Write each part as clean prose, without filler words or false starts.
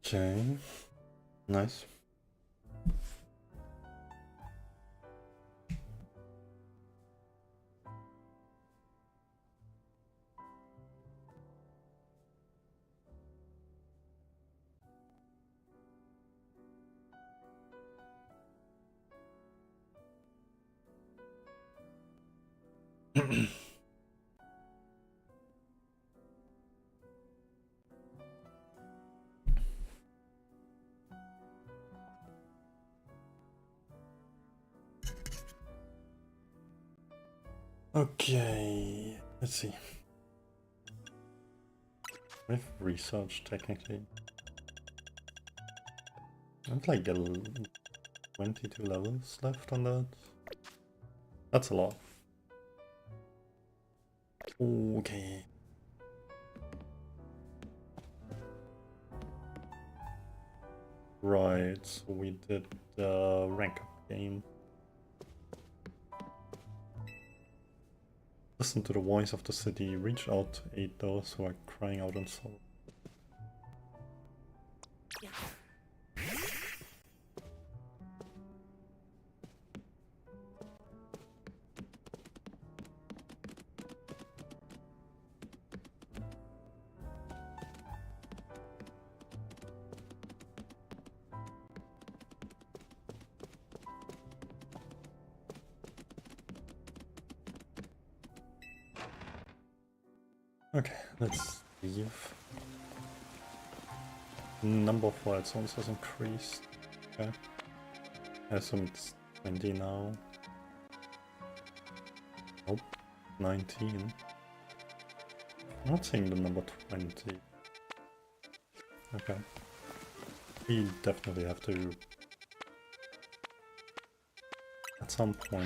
Okay, nice. Okay, let's see. We have research technically. I have like 22 levels left on that. That's a lot. Okay. Right, so we did the rank up game. Listen to the voice of the city, reach out to aid those who are crying out in sorrow. Okay, let's leave. Number of wild zones has increased. Okay. I assume it's 20 now. Nope, 19. I'm not seeing the number 20. Okay. We definitely have to, at some point,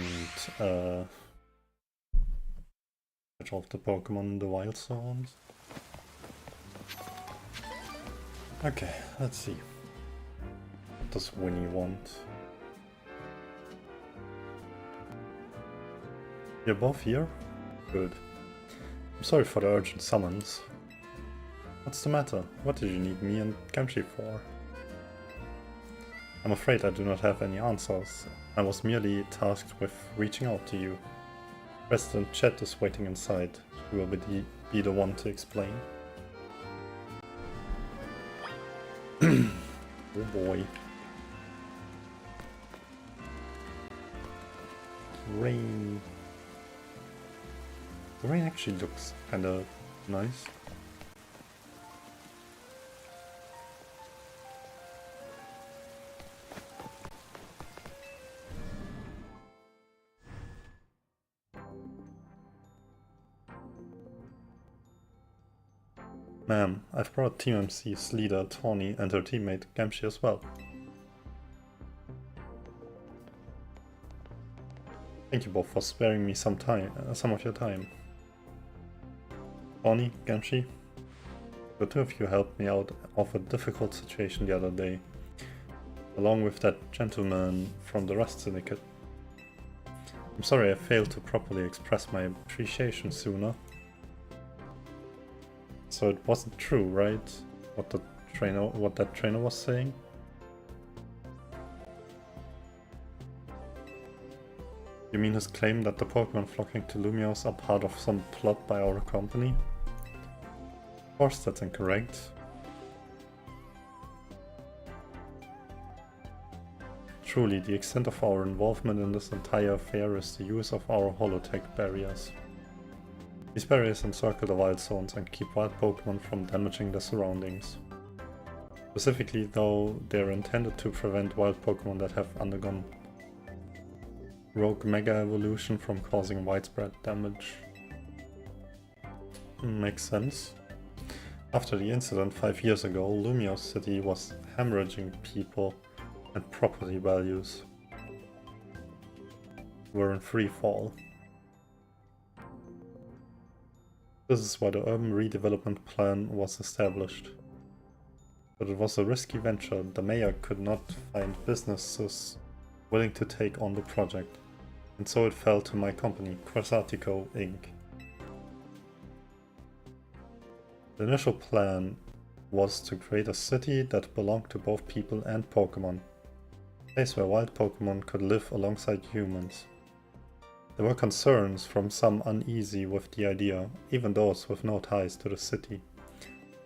catch off the Pokemon in the wild zones. Okay, let's see. What does Winnie want? You're both here? Good. I'm sorry for the urgent summons. What's the matter? What did you need me and Kenshi for? I'm afraid I do not have any answers. I was merely tasked with reaching out to you. President Chet is waiting inside. She will be the one to explain. Oh boy. Rain. The rain actually looks kinda nice. Ma'am, I've brought Team MC's leader, Tawny, and her teammate, Gamshi, as well. Thank you both for sparing me some of your time. Tawny, Gamshi, the two of you helped me out of a difficult situation the other day, along with that gentleman from the Rust Syndicate. I'm sorry I failed to properly express my appreciation sooner. So it wasn't true, right? What that trainer was saying? You mean his claim that the Pokemon flocking to Lumiose are part of some plot by our company? Of course that's incorrect. Truly, the extent of our involvement in this entire affair is the use of our holotech barriers. These barriers encircle the wild zones and keep wild Pokemon from damaging their surroundings. Specifically though, they are intended to prevent wild Pokemon that have undergone rogue Mega Evolution from causing widespread damage. Makes sense. After the incident 5 years ago, Lumiose City was hemorrhaging people and property values were in free fall. This is why the urban redevelopment plan was established. But it was a risky venture. The mayor could not find businesses willing to take on the project, and so it fell to my company, Quasartico Inc. The initial plan was to create a city that belonged to both people and Pokemon, a place where wild Pokemon could live alongside humans. There were concerns from some uneasy with the idea, even those with no ties to the city.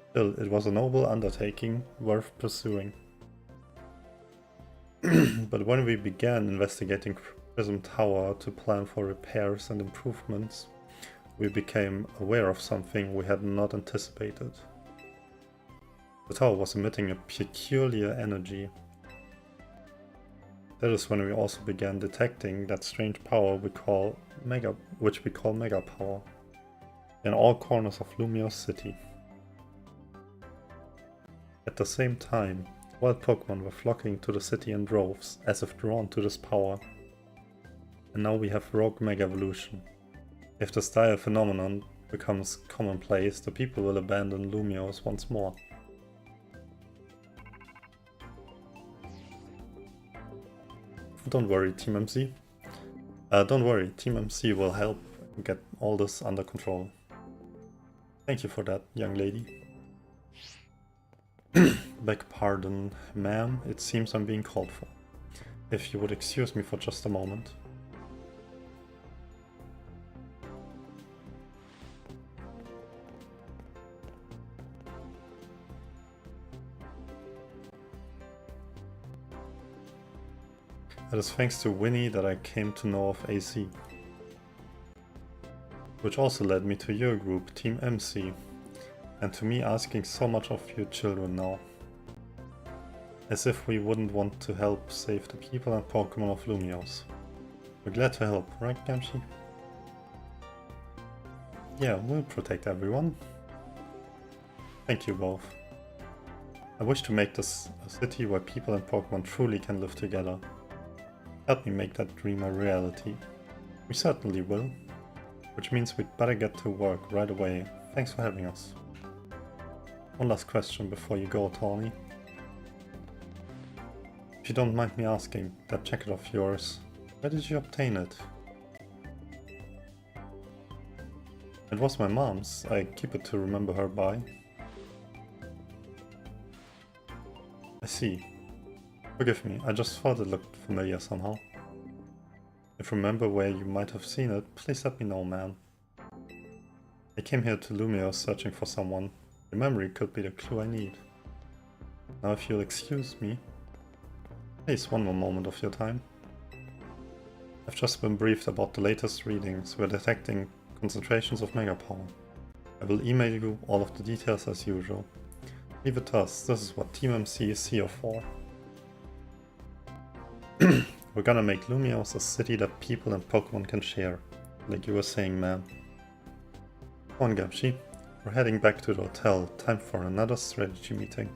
Still, it was a noble undertaking worth pursuing. But when we began investigating Prism Tower to plan for repairs and improvements, we became aware of something we had not anticipated. The tower was emitting a peculiar energy. That is when we also began detecting that strange power which we call Mega Power, in all corners of Lumiose City. At the same time, wild Pokemon were flocking to the city in droves, as if drawn to this power. And now we have Rogue Mega Evolution. If this dire phenomenon becomes commonplace, the people will abandon Lumiose once more. Don't worry, Team MC. Don't worry, Team MC will help get all this under control. Thank you for that, young lady. Beg pardon, ma'am, it seems I'm being called for. If you would excuse me for just a moment. It is thanks to Winnie that I came to know of AC. Which also led me to your group, Team MC, and to me asking so much of you children now. As if we wouldn't want to help save the people and Pokemon of Lumiose. We're glad to help, right, Gamshi? Yeah, we'll protect everyone. Thank you both. I wish to make this a city where people and Pokemon truly can live together. Help me make that dream a reality. We certainly will. Which means we'd better get to work right away. Thanks for having us. One last question before you go, Tawny. If you don't mind me asking, that jacket of yours, where did you obtain it? It was my mom's. I keep it to remember her by. I see. Forgive me, I just thought it looked familiar somehow. If you remember where you might have seen it, please let me know, man. I came here to Lumiose searching for someone. Your memory could be the clue I need. Now if you'll excuse me, please one more moment of your time. I've just been briefed about the latest readings. We're detecting concentrations of Mega Power. I will email you all of the details as usual. Leave it to us, this is what Team MC is here for. We're gonna make Lumiose a city that people and Pokemon can share, like you were saying, man. Come on, Gamshi. We're heading back to the hotel. Time for another strategy meeting.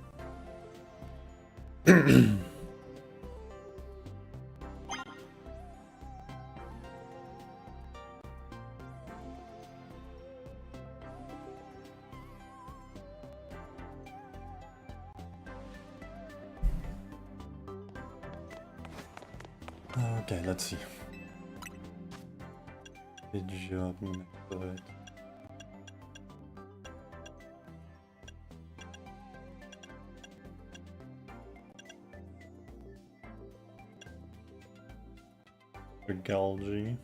Okay, let's see. GER method. Galgi.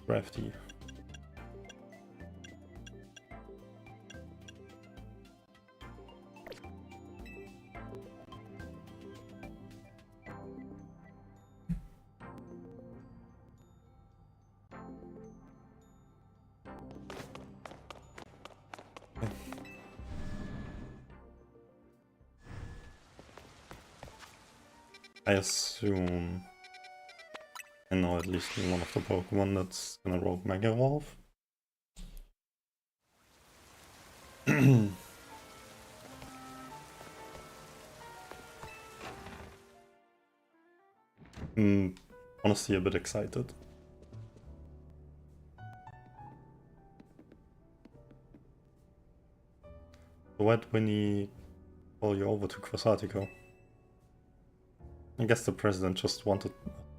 Crafty. I assume I know at least one of the Pokemon that's gonna Rogue Mega Evolve. Honestly a bit excited. So why'd Winnie call you over to Quasartico? I guess the president just wanted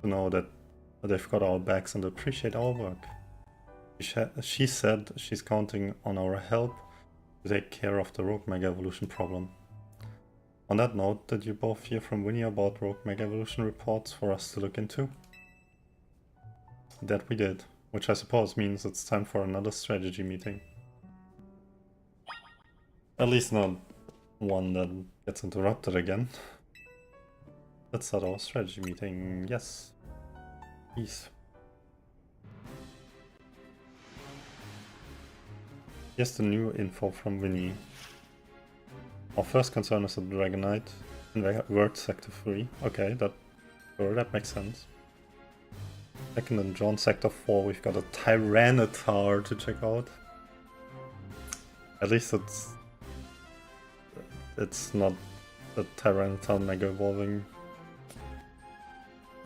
to know that they've got our backs and appreciate our work. She said she's counting on our help to take care of the Rogue Mega Evolution problem. On that note, did you both hear from Winnie about Rogue Mega Evolution reports for us to look into? That we did, which I suppose means it's time for another strategy meeting. At least not one that gets interrupted again. Let's start our strategy meeting. Yes. Please. Here's the new info from Winnie. Our first concern is the Dragonite in Word Sector 3. Okay, that makes sense. Second in John Sector 4 we've got a Tyranitar to check out. At least it's not a Tyranitar Mega Evolving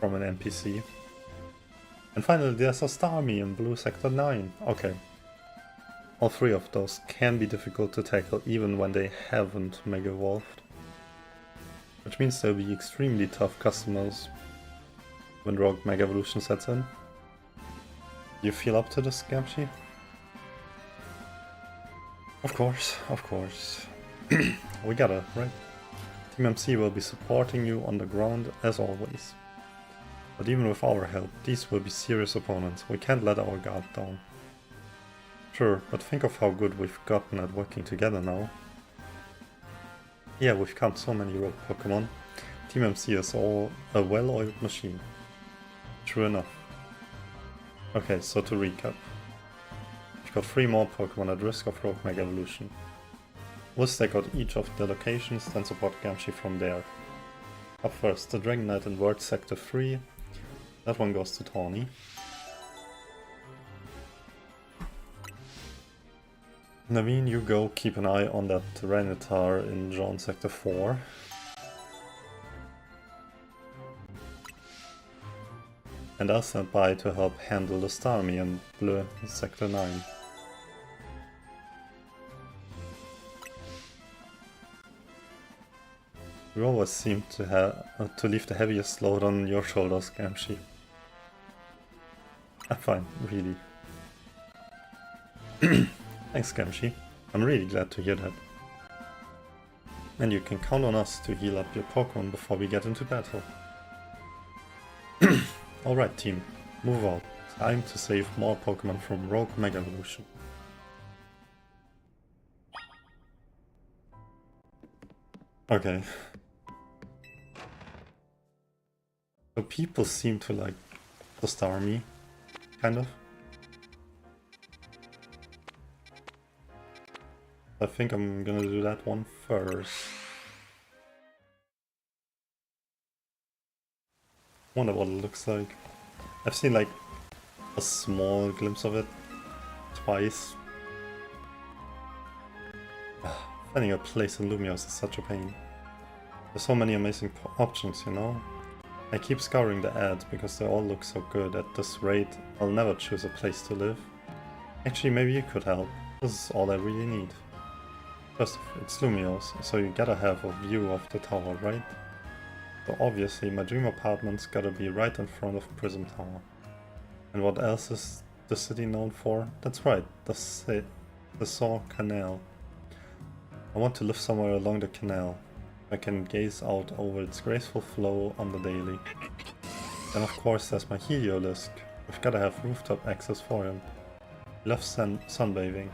from an NPC. And finally there's a Starmie in Blue Sector 9. Okay. All three of those can be difficult to tackle even when they haven't Mega Evolved. Which means they'll be extremely tough customers when Rogue Mega Evolution sets in. Do you feel up to this, Gamshi? Of course, of course. We gotta, right? Team MC will be supporting you on the ground as always. But even with our help, these will be serious opponents. We can't let our guard down. Sure, but think of how good we've gotten at working together now. Yeah, we've caught so many rogue Pokemon. Team MC is all a well-oiled machine. True enough. Okay, so to recap. We've got 3 more Pokemon at risk of Rogue Mega Evolution. We'll stake out each of the locations, then support Gamshi from there. Up first, the Dragonite in Word Sector 3. That one goes to Tawny. Naveen, you go keep an eye on that Tyranitar in John Sector 4. And I'll stand by to help handle the Starmie in Blue Sector 9. You always seem to leave the heaviest load on your shoulders, Gamshi. I'm fine, really. Thanks, Gamshi. I'm really glad to hear that. And you can count on us to heal up your Pokemon before we get into battle. Alright team, move out. Time to save more Pokemon from Rogue Mega Evolution. Okay. So people seem to like the Starmie, kind of. I think I'm gonna do that one first. Wonder what it looks like. I've seen like a small glimpse of it twice. Finding a place in Lumios is such a pain. There's so many amazing options, you know? I keep scouring the ads because they all look so good. At this rate, I'll never choose a place to live. Actually, maybe you could help. This is all I really need. First, it's Lumios, so you gotta have a view of the tower, right? So obviously my dream apartment's gotta be right in front of Prism Tower. And what else is the city known for? That's right, the Saw Canal. I want to live somewhere along the canal. I can gaze out over its graceful flow on the daily. Then of course there's my Heliolisk. We've gotta have rooftop access for him. He loves sunbathing.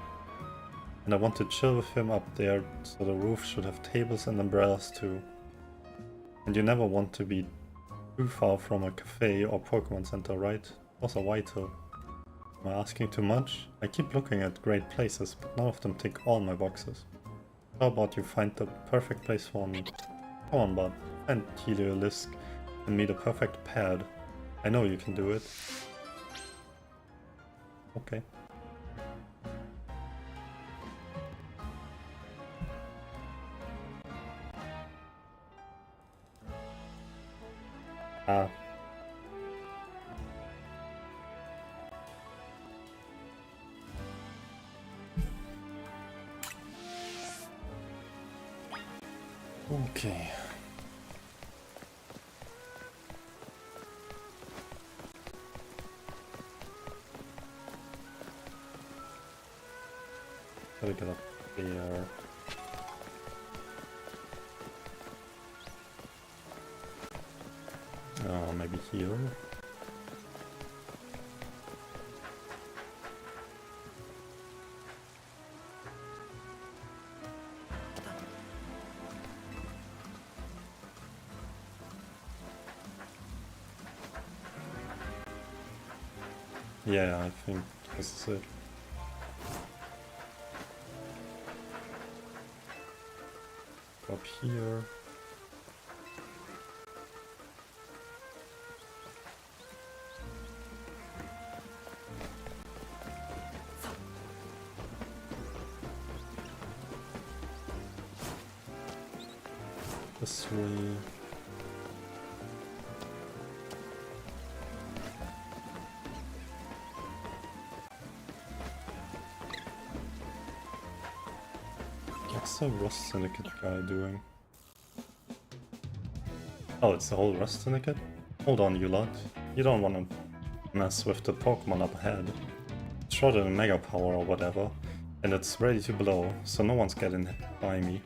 And I want to chill with him up there, so the roof should have tables and umbrellas too. And you never want to be too far from a cafe or Pokemon Center, right? Those are vital. Am I asking too much? I keep looking at great places, but none of them tick all my boxes. How about you find the perfect place for me? Come on, bud. Find Heliolisk and me the perfect pad. I know you can do it. Okay. Ah. Okay. Gotta get up there. Maybe here. Yeah, I think this is it. Up here. This way. What's the Rust Syndicate guy doing? Oh, it's the whole Rust Syndicate? Hold on, you lot. You don't want to mess with the Pokemon up ahead. It's shot in Mega Power or whatever, and it's ready to blow, so no one's getting hit by me.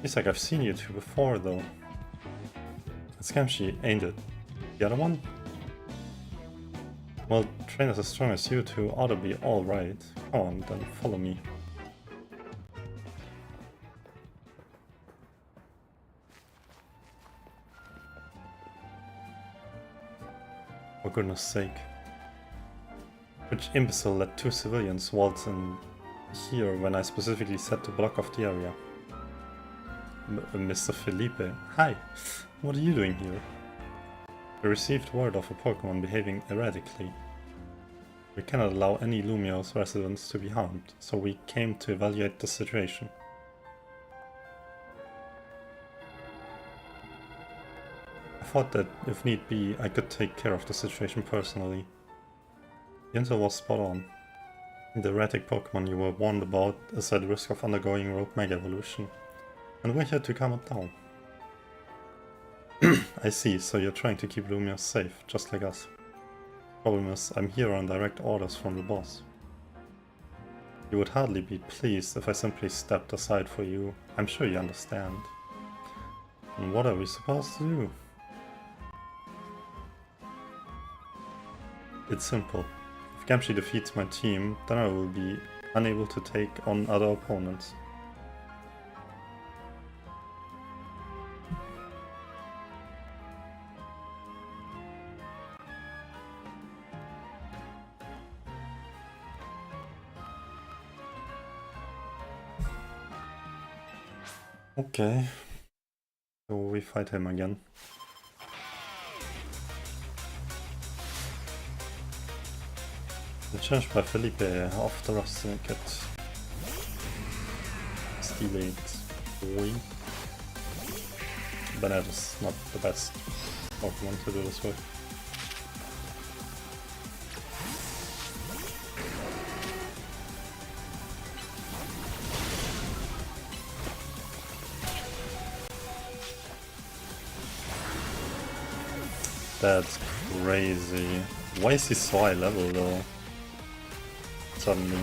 Feels like I've seen you two before, though. It's Gamshi, ain't it? The other one? Well, trainers as strong as you two ought to be alright. Come on, then follow me. For goodness sake. Which imbecile let two civilians waltz in here when I specifically said to block off the area? Mr. Felipe, hi! What are you doing here? We received word of a Pokemon behaving erratically. We cannot allow any Lumio's residents to be harmed, so we came to evaluate the situation. I thought that, if need be, I could take care of the situation personally. The intel was spot on. The erratic Pokemon you were warned about is at risk of undergoing rogue Mega Evolution, and we're here to calm it down. I see, so you're trying to keep Lumia safe, just like us. Problem is, I'm here on direct orders from the boss. You would hardly be pleased if I simply stepped aside for you. I'm sure you understand. And what are we supposed to do? It's simple. If Gamshi defeats my team, then I will be unable to take on other opponents. Okay, so we fight him again. The challenge by Felipe off the Rust Syndicate. Steelade boy. Bennett is not the best Pokemon to do this with. That's crazy. Why is he so high level though? Suddenly.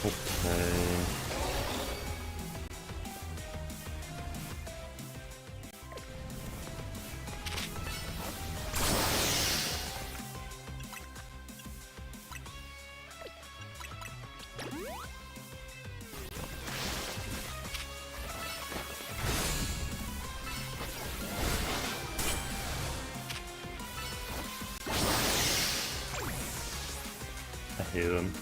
Okay. I hate him.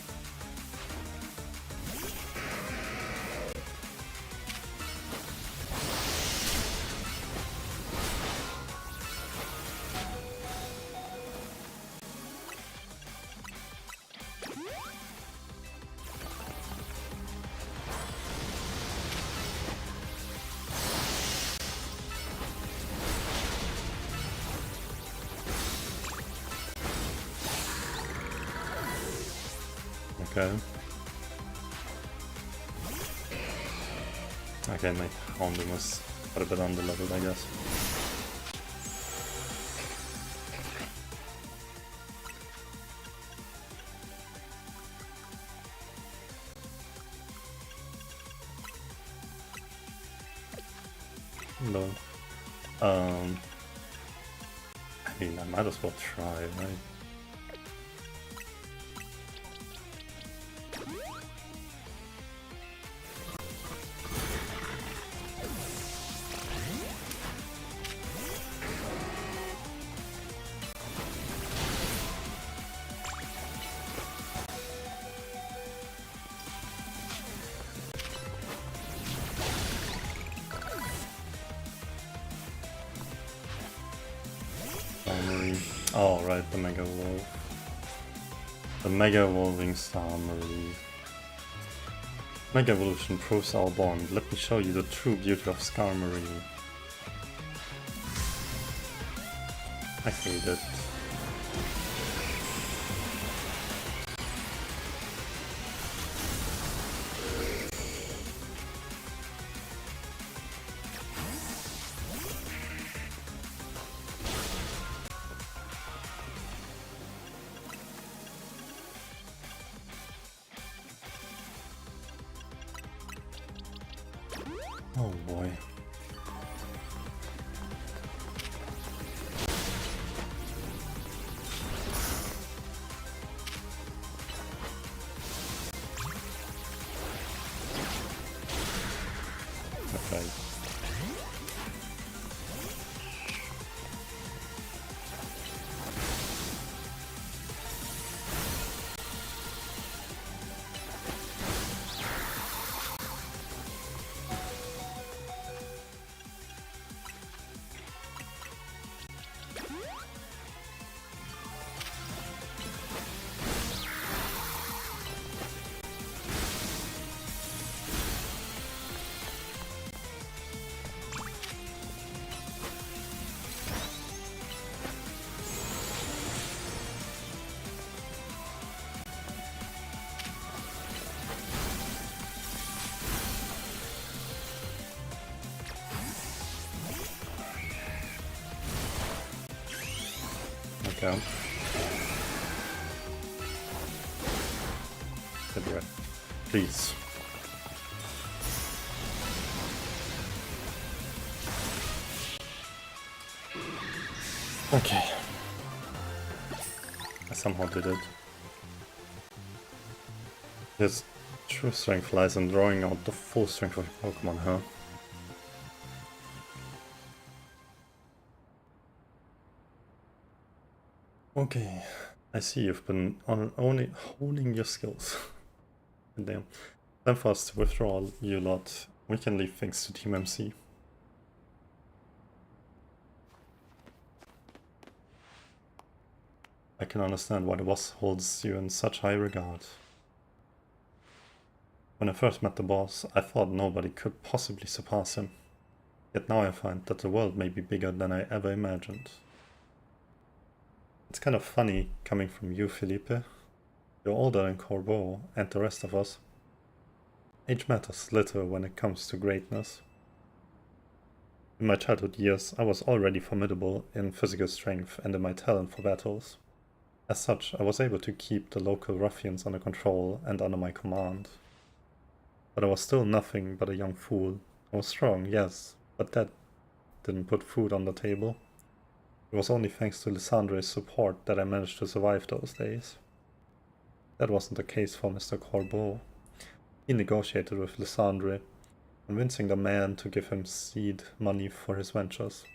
Okay. Okay, my Hounding was quite a bit underleveled, I guess. No. I mean, I might as well try, right? Oh, right, the Mega Evolve. The Mega Evolving Star Marie. Mega Evolution proves our bond. Let me show you the true beauty of Scar Marie. I hate it. Oh boy. Okay. Okay. Get right. Please. Okay. I somehow did it. Yes, true strength lies in drawing out the full strength of your Pokemon, huh? Okay, I see you've been only honing your skills. Damn. Time for us to withdraw you lot. We can leave things to Team MC. I can understand why the boss holds you in such high regard. When I first met the boss, I thought nobody could possibly surpass him. Yet now I find that the world may be bigger than I ever imagined. It's kind of funny coming from you, Felipe. You're older than Corbeau and the rest of us. Age matters little when it comes to greatness. In my childhood years, I was already formidable in physical strength and in my talent for battles. As such, I was able to keep the local ruffians under control and under my command. But I was still nothing but a young fool. I was strong, yes, but that didn't put food on the table. It was only thanks to Lysandre's support that I managed to survive those days. That wasn't the case for Mr. Corbeau. He negotiated with Lysandre, convincing the man to give him seed money for his ventures.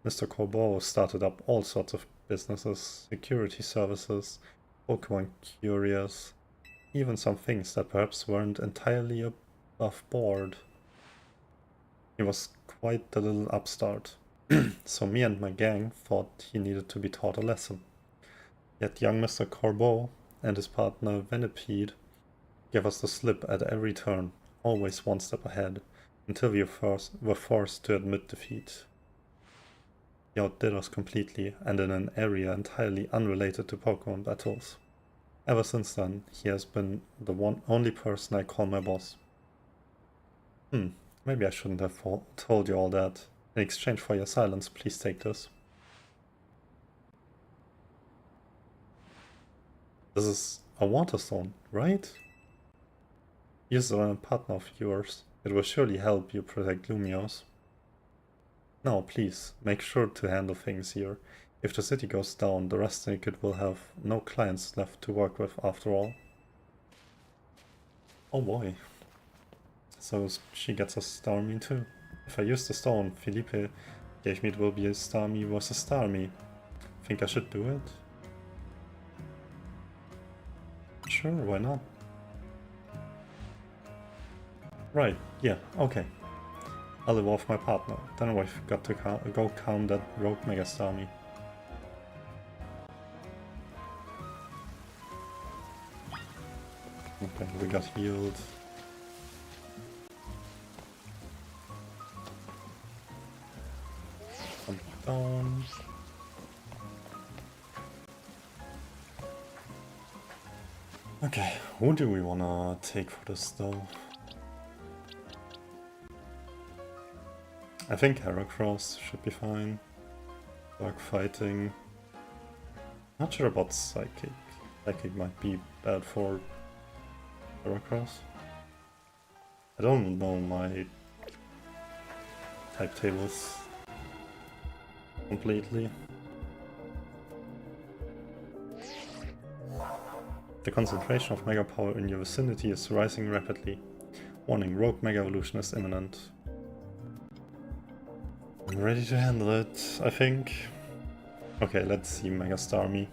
Mr. Corbeau started up all sorts of businesses, security services, Pokemon couriers, even some things that perhaps weren't entirely above board. He was quite the little upstart. So me and my gang thought he needed to be taught a lesson. Yet young Mr. Corbeau and his partner Venipede gave us the slip at every turn, always one step ahead, until we were forced to admit defeat. He outdid us completely, and in an area entirely unrelated to Pokemon battles. Ever since then, he has been the only person I call my boss. Maybe I shouldn't have told you all that. In exchange for your silence, please take this. This is a waterstone, right? Use it on a partner of yours. It will surely help you protect Lumios. Now, please, make sure to handle things here. If the city goes down, the rest Syndicate will have no clients left to work with after all. Oh boy. So she gets a Starmie too. If I use the stone Felipe gave me, it will be a Starmie versus Starmie. Think I should do it? Sure, why not? Right, yeah, okay. I'll evolve my partner. Then we've got to go calm that rogue Mega Starmie. Okay, we got healed. Come down. Okay, who do we wanna take for this though? I think Heracross should be fine. Dark fighting. Not sure about Psychic. Psychic might be bad for Heracross. I don't know my type tables completely. The concentration of Mega Power in your vicinity is rising rapidly. Warning, Rogue Mega Evolution is imminent. I'm ready to handle it, I think. Okay, let's see Mega Starmie.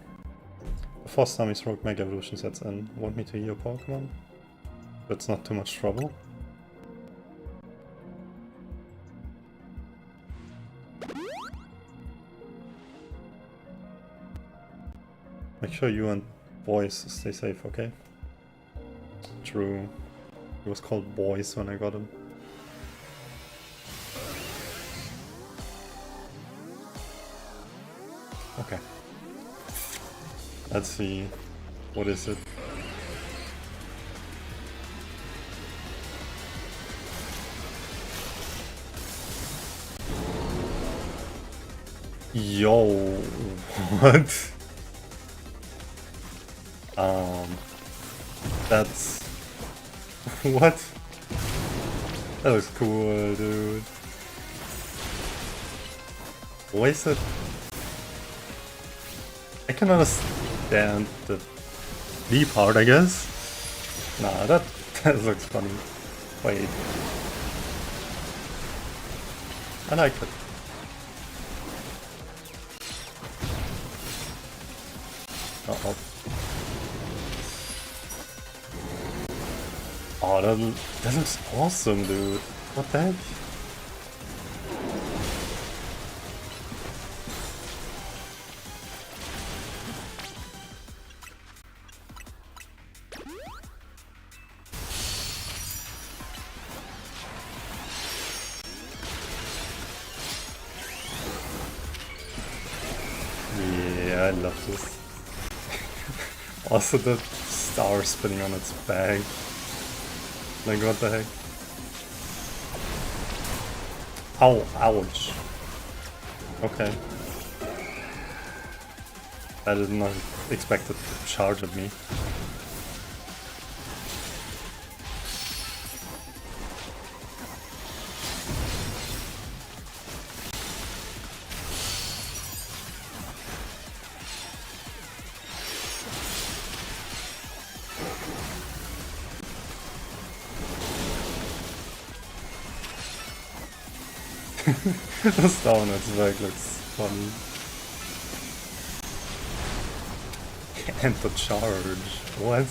Before Starmie's Rogue Mega Evolution sets in, want me to heal Pokemon? That's not too much trouble. Make sure you and boys stay safe, okay? True. He was called Boys when I got him. Okay. Let's see. What is it? Yo, what? That's... what? That looks cool, dude. Wasted. I can understand the B part, I guess. Nah, that looks funny. Wait. I like it. Uh-oh. Oh, that looks awesome, dude. What the heck? Yeah, I love this. Also the star spinning on its bag. Like, what the heck? Ow, ouch. Okay. I did not expect it to charge at me. The star on its back looks funny. And the charge. What?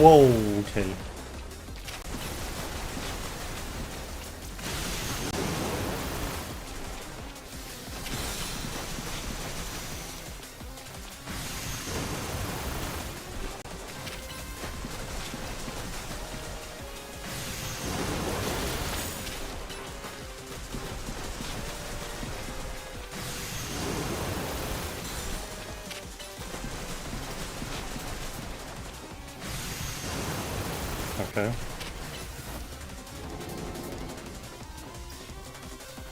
Whoa, okay. Okay.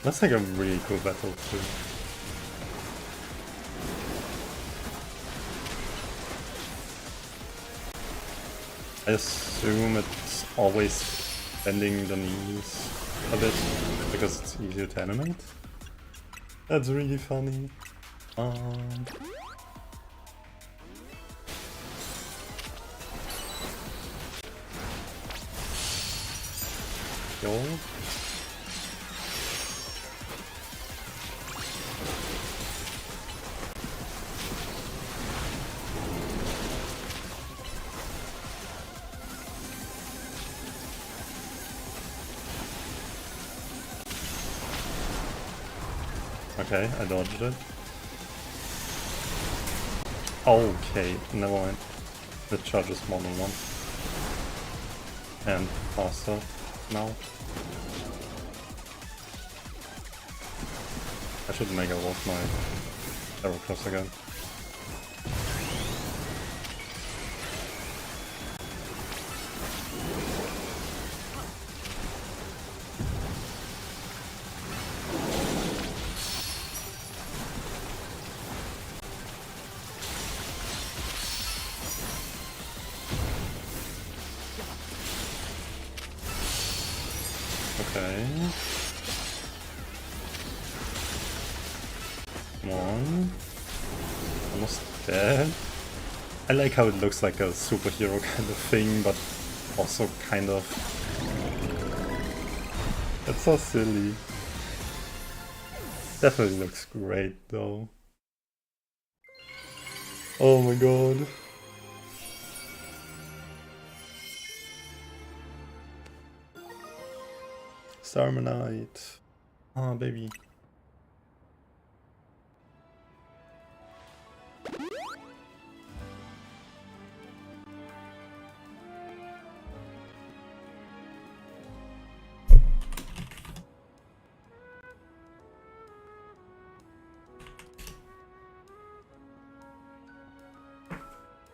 That's like a really cool battle too. I assume it's always bending the knees a bit because it's easier to animate. That's really funny. Yo. Okay, I dodged it. Okay, never mind. The charge is more than one. And faster now. I should make a wolf my arrow cross again. Okay. Come on. Almost dead. I like how it looks like a superhero kind of thing, but also kind of... It's so silly. Definitely looks great though. Oh my god. Starmanite. Ah, baby.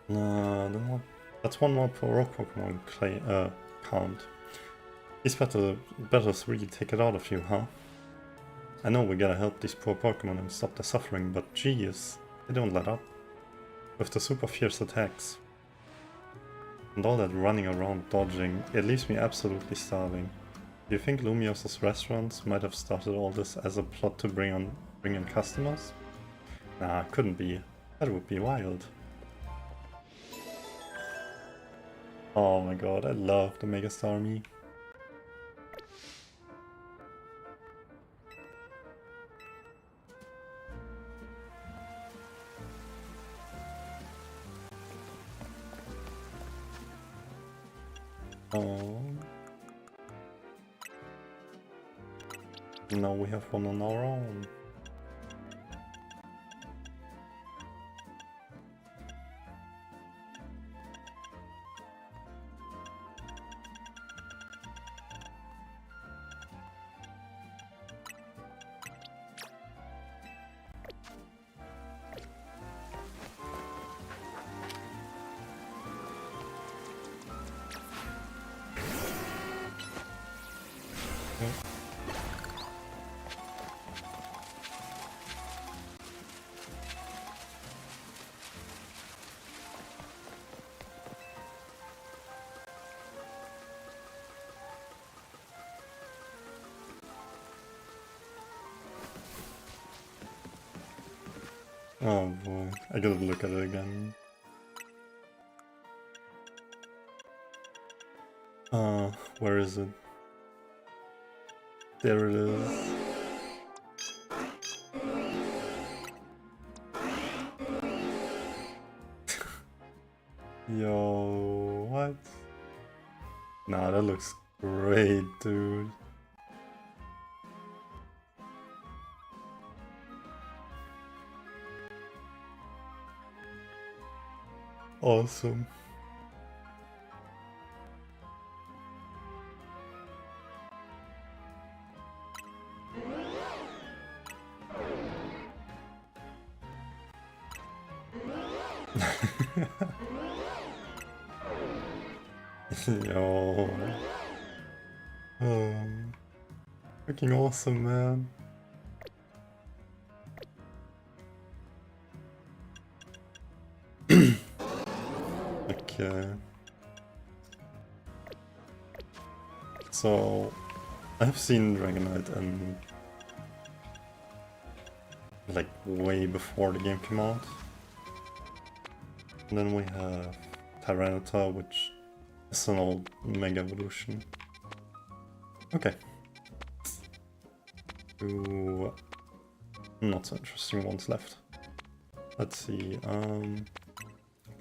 No, that's one more rock Pokemon count. These battles really take it out of you, huh? I know we gotta help these poor Pokemon and stop their suffering, but geez, they don't let up. With the super fierce attacks. And all that running around dodging, it leaves me absolutely starving. Do you think Lumios's restaurants might have started all this as a plot to bring in customers? Nah, couldn't be. That would be wild. Oh my god, I love the Mega Starmie. Oh. Now we have one on our own. Oh boy, I gotta look at it again. Where is it? There it is. Yo, what? Nah, that looks great, dude. Awesome. Yo. Oh. Freaking awesome, man. Okay. So, I've seen Dragonite and like way before the game came out. And then we have Tyranitar, which is an old Mega Evolution. Okay. Two not so interesting ones left. Let's see,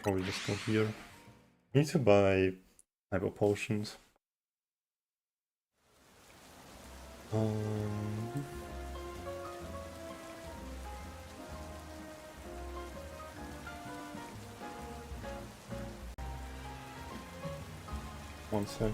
probably just go here. Need to buy Hyper Potions. One sec.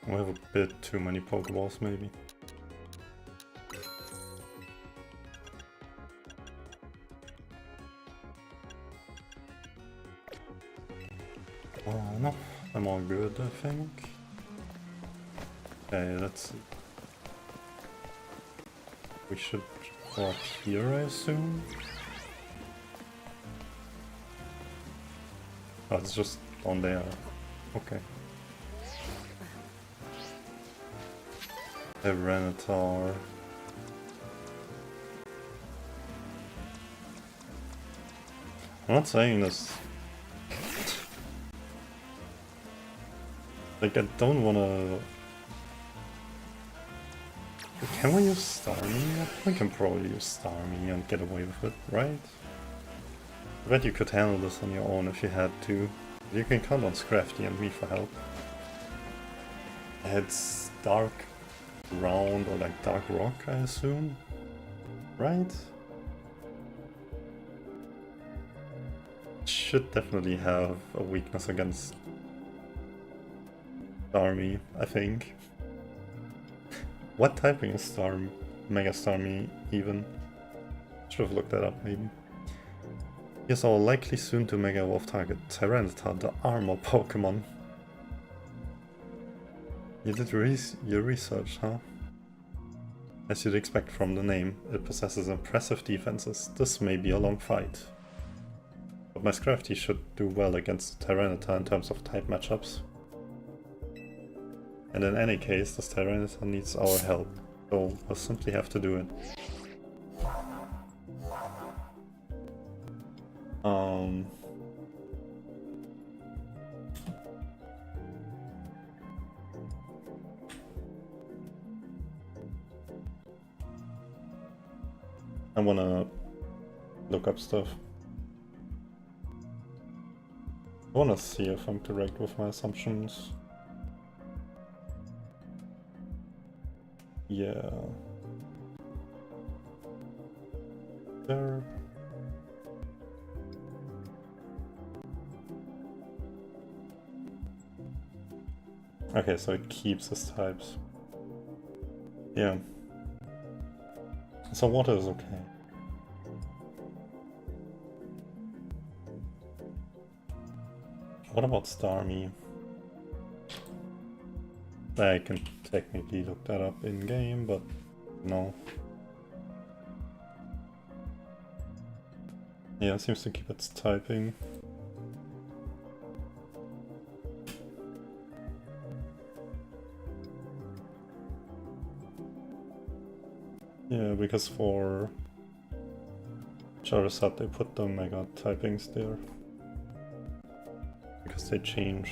We have a bit too many Pokeballs, maybe. Oh no, I'm all good, I think. Okay, let's see. We should go up here, I assume. Oh, it's just on there. Okay. Tyranitar. I'm not saying this. Like, I don't wanna... Can we use Starmie? We can probably use Starmie and get away with it, right? I bet you could handle this on your own if you had to. You can count on Scrafty and me for help. It's Dark Ground or like Dark Rock, I assume? Right? Should definitely have a weakness against Starmie, I think. What typing is Mega Starmie even? Should have looked that up maybe. Here's our likely soon to Mega Evolve target, Tyranitar, the armor Pokemon. You did your research, huh? As you'd expect from the name, it possesses impressive defenses. This may be a long fight. But my Scrafty should do well against Tyranitar in terms of type matchups. And in any case, this Tyranitar needs our help, so we'll simply have to do it. I wanna look up stuff. I wanna see if I'm correct with my assumptions. Yeah. There. Okay, so it keeps its types. Yeah. So water is okay. What about Starmie? I can technically look that up in game, but no. Yeah, it seems to keep its typing. Yeah, because for Charizard they put the Mega typings there. Because they change.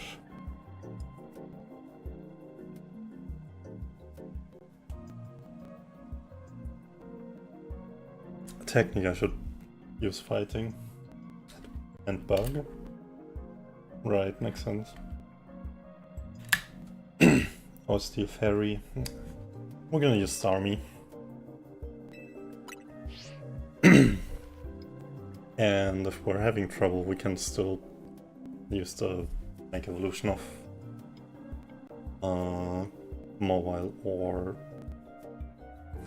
Technically I should use Fighting. And Bug. Right, makes sense. Or Steel Fairy. We're gonna use Starmie. And if we're having trouble, we can still use the Mega Evolution of Mobile or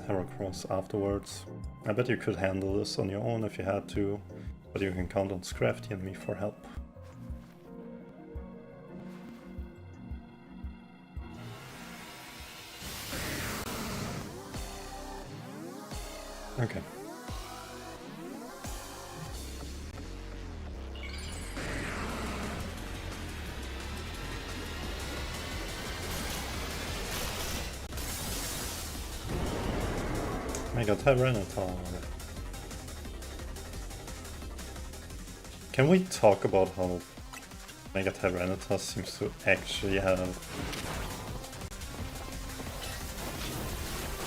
Heracross afterwards. I bet you could handle this on your own if you had to, but you can count on Scrafty and me for help. Okay. Mega Tyranitar. Can we talk about how Mega Tyranitar seems to actually have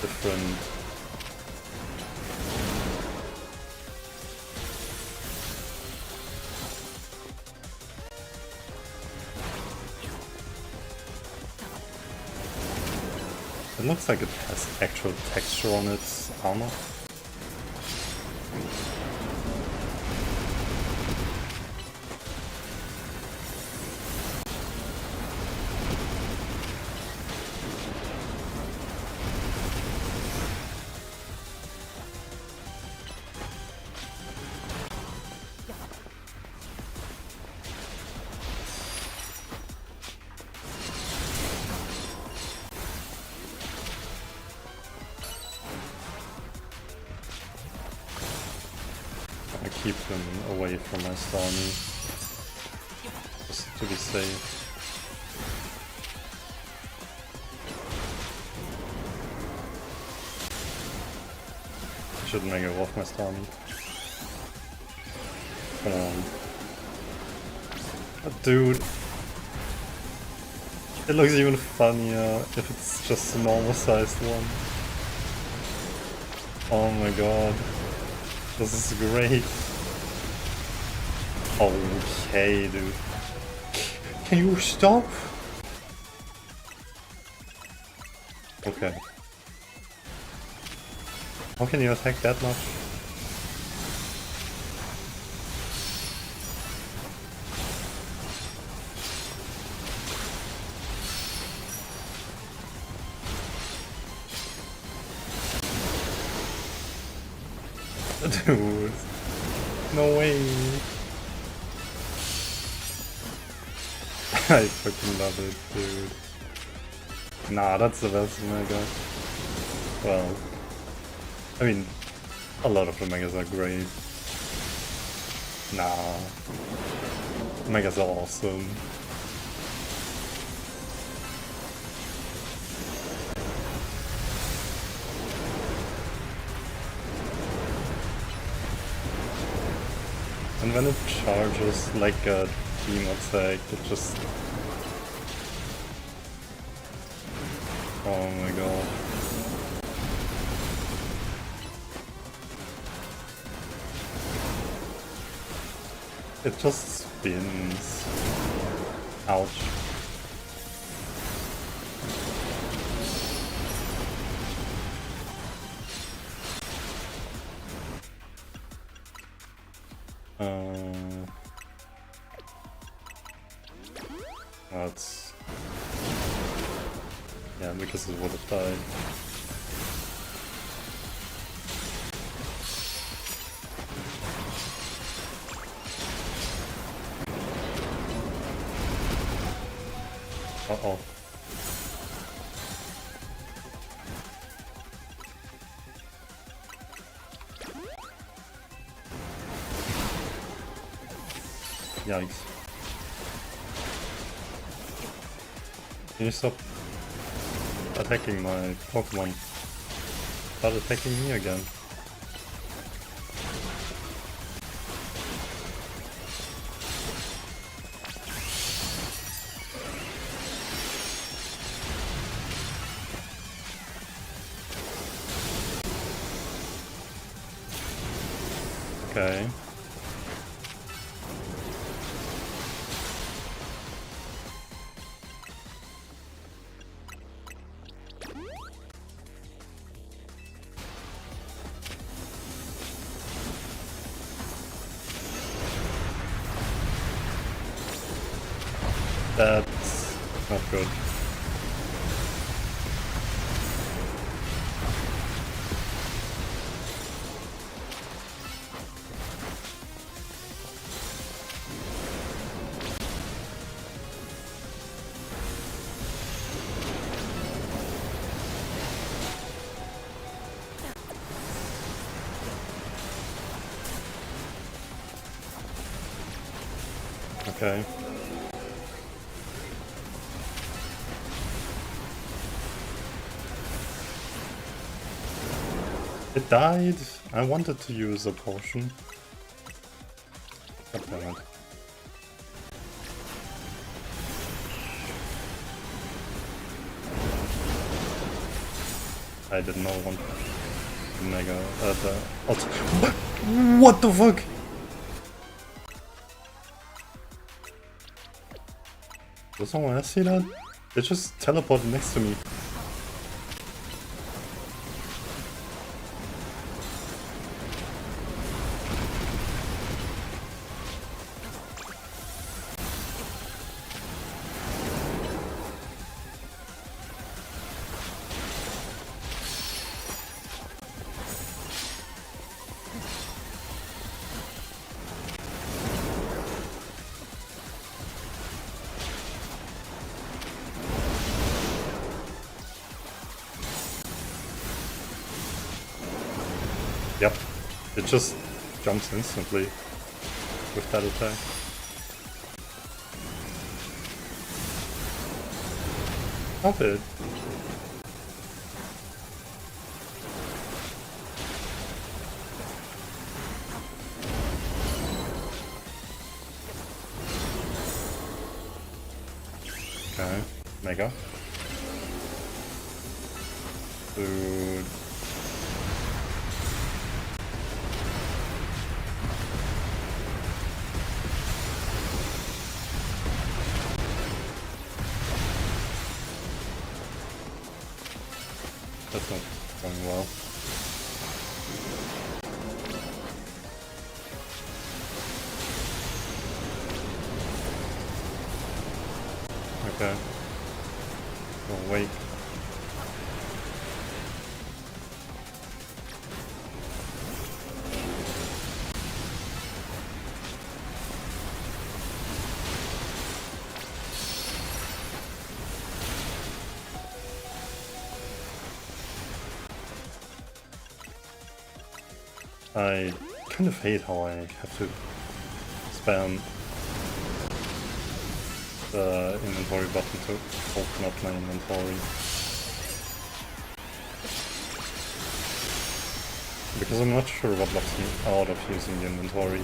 different It looks like it has actual texture on its armor. I keep him away from my Starmie, just to be safe. I should Mega Evolve my Starmie. Come on. But dude, it looks even funnier if it's just a normal sized one. Oh my god. This is great. Okay, dude. Can you stop? Okay. How can you attack that much? Dude. No way. I fucking love it, dude. Nah, that's the best Mega. Well, I mean, a lot of the Megas are great. Nah. Megas are awesome. And when it charges like a team attack, it just... Oh my god. It just spins. Ouch. That's... Yeah, because it would have died. Uh-oh. Yikes. Can you stop attacking my Pokemon? Start attacking me again. Okay. That's not good. Okay. It died. I wanted to use a potion. God damn it. I did not want Mega the ulti. What the fuck? Does someone else see that? They just teleported next to me. Yep, it just jumps instantly with that attack. Stop it. Okay, Mega. Dude. That's not going well. Okay. Oh, wait. I kind of hate how I have to spam the inventory button to open up my inventory. Because I'm not sure what locks me out of using the inventory.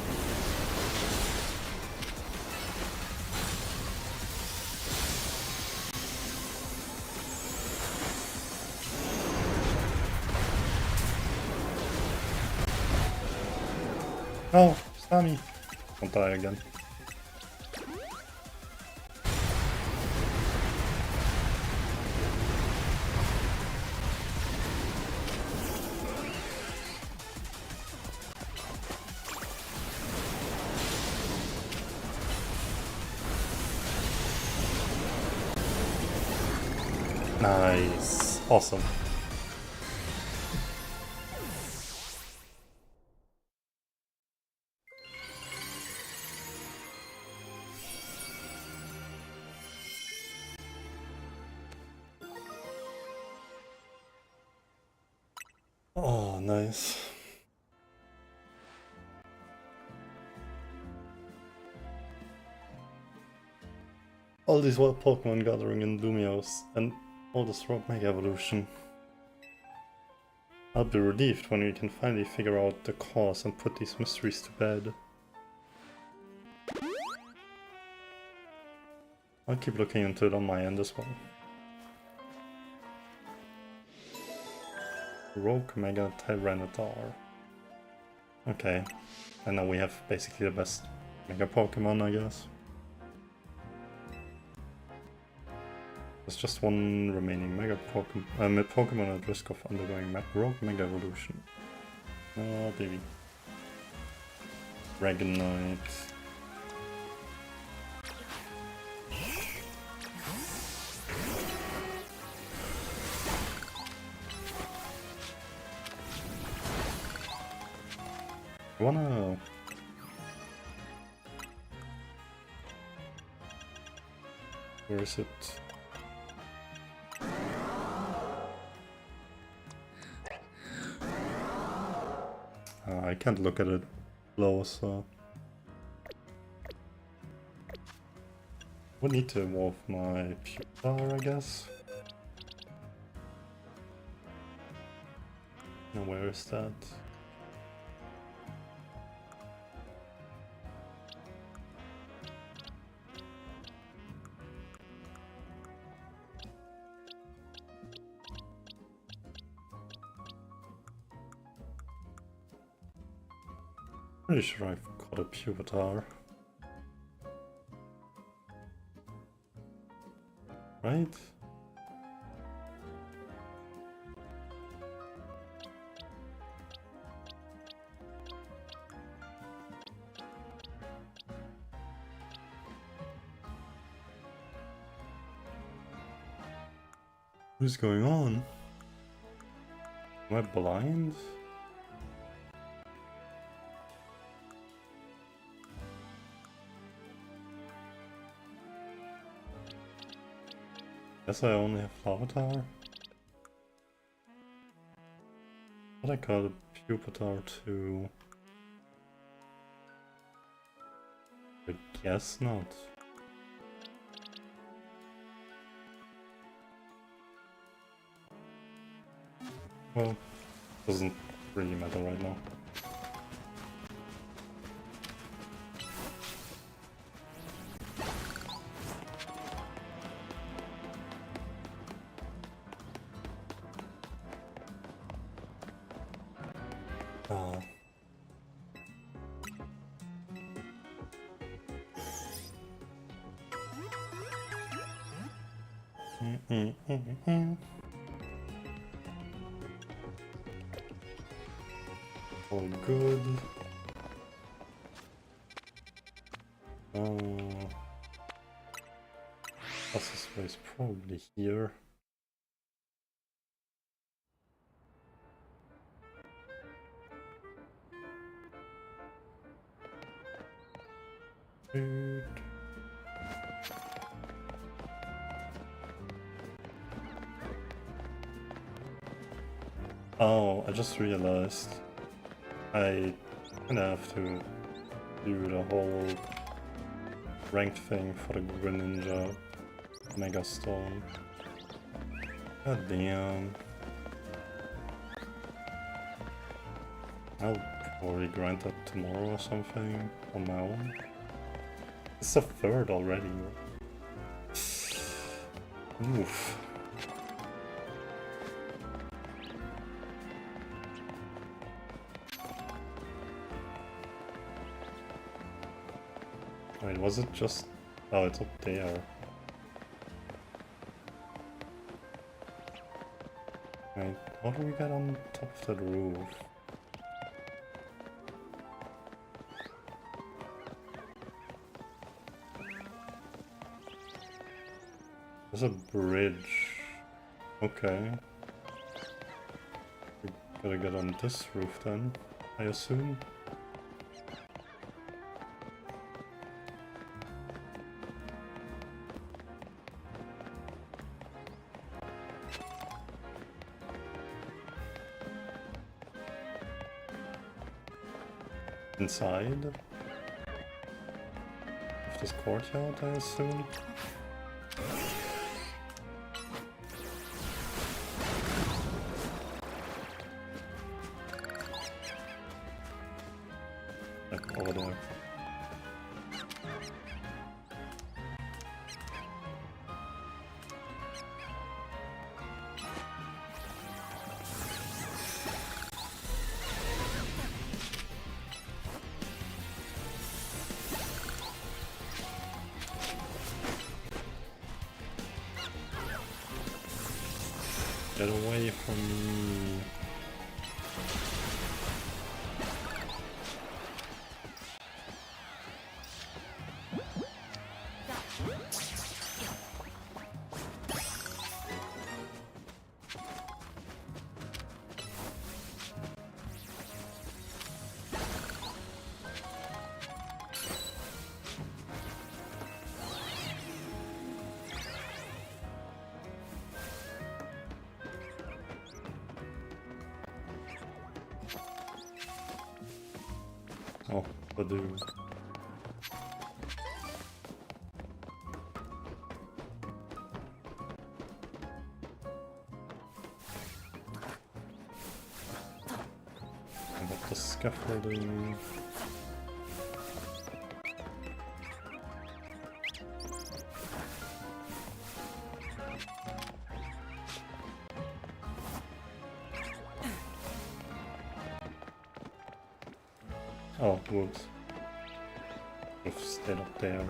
Oh, Sammy! Don't die again. Nice. Awesome. Oh, nice. All these wild Pokemon gathering in Lumiose and all this rogue Mega Evolution. I'll be relieved when we can finally figure out the cause and put these mysteries to bed. I'll keep looking into it on my end as well. Rogue Mega Tyranitar. Okay, and now we have basically the best Mega Pokemon, I guess. There's just one remaining Mega Pokemon, Pokemon at risk of undergoing Rogue Mega Evolution. Oh, baby. Dragonite. I wanna... Where is it? I can't look at it low, so... Would need to evolve my Pupitar, I guess. Now where is that? Pretty sure I've got a Pupitar. Right? What's going on? Am I blind? Guess I only have Larvitar. But I got a Pupitar too. I guess not. Well, doesn't really matter right now. All good. Fastest way is probably here. Dude. Oh, I just realized I kinda have to do the whole ranked thing for the Greninja Mega Stone. God damn. I'll probably grind that tomorrow or something on my own. It's the third already. Oof. Wait, was it just... Oh, it's up there. Wait, how do we get on top of that roof? There's a bridge. Okay. We gotta get on this roof then, I assume. Inside of this courtyard, I assume. over there. Get away from me. Oh, Badoo. How about the scaffolding? Oh, whoops. I've stayed up there.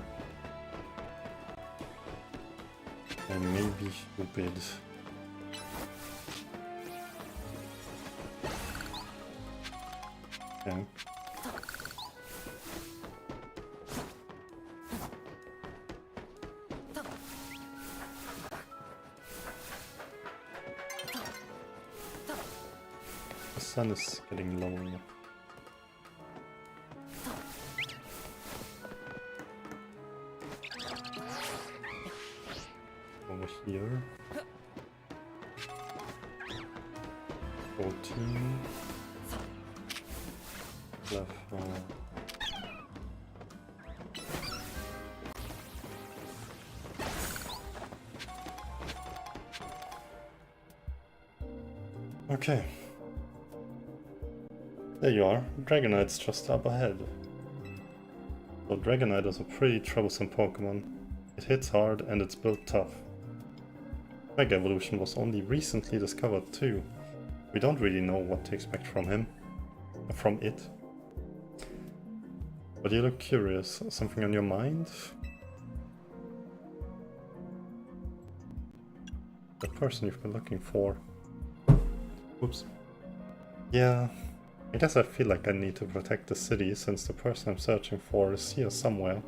And maybe stupid. Okay. The sun is getting low. Over here. 14. Left. Okay. There you are. Dragonite's just up ahead. So Dragonite is a pretty troublesome Pokemon. It hits hard and it's built tough. Mega Evolution was only recently discovered too. We don't really know what to expect from him. From it. But you look curious. Something on your mind? The person you've been looking for. Whoops. Yeah, I guess I feel like I need to protect the city since the person I'm searching for is here somewhere.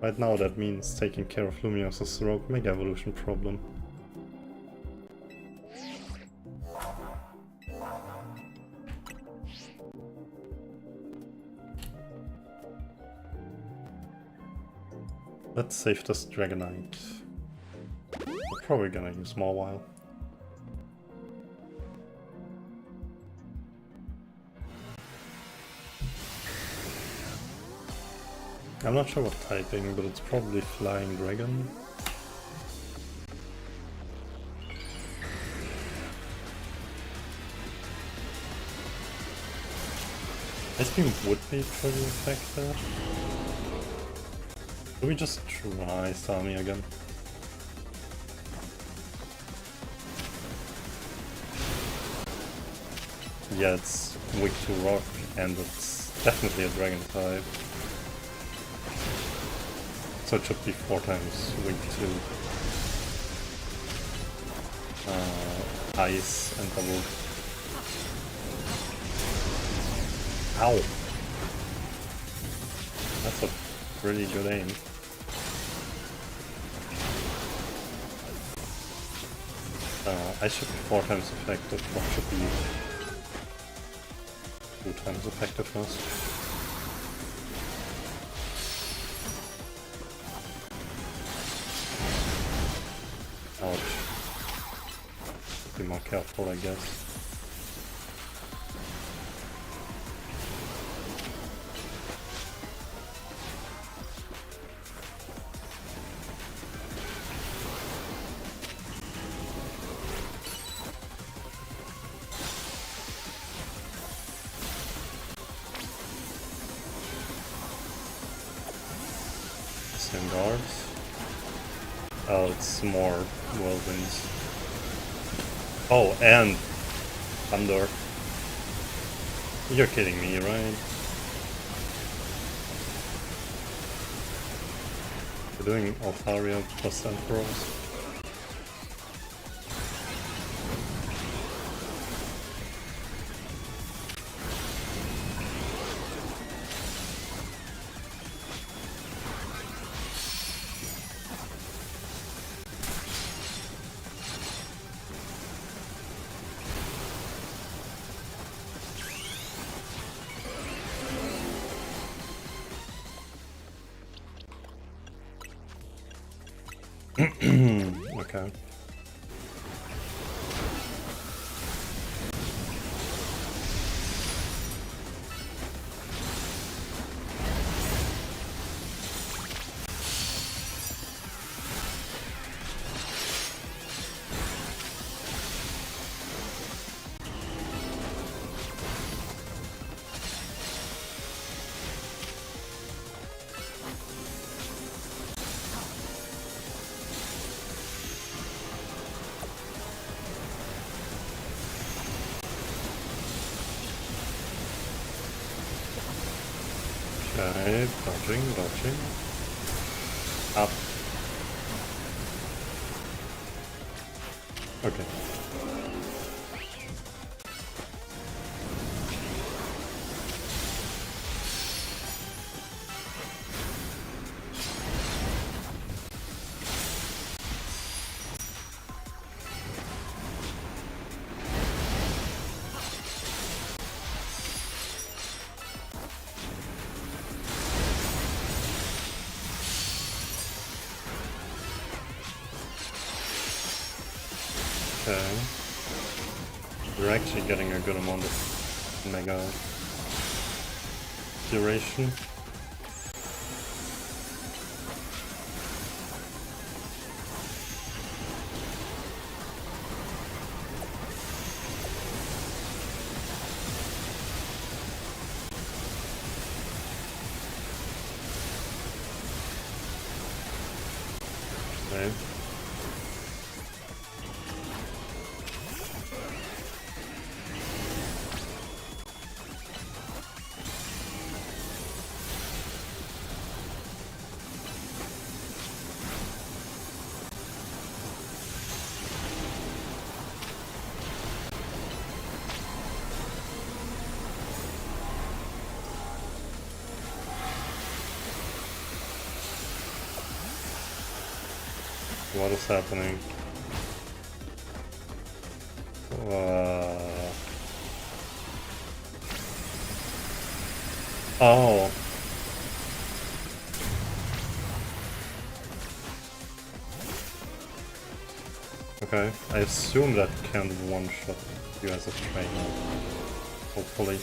Right now that means taking care of Luminos's rogue Mega Evolution problem. Let's save this Dragonite. We're probably gonna use Mawile. I'm not sure what typing, but it's probably Flying Dragon. Ice Beam would be pretty effective. Do we just try Starmie again? Yeah, it's weak to rock, and it's definitely a dragon type. So it should be 4 times weak to ice and double. Ow! That's a pretty good aim. Ice should be 4 times effective, what should be 2 times effectiveness. Ouch. Be more careful, I guess. Bastion guards. Oh, it's more whirlwinds. Oh, and thunder. You're kidding me, right? We're doing Altaria plus Emperors. Okay. Okay, dodging. Up. Okay. Okay. We're actually getting a good amount of mega duration. Okay. What is happening? Oh. Okay. I assume that can't one-shot you as a trainer. Hopefully.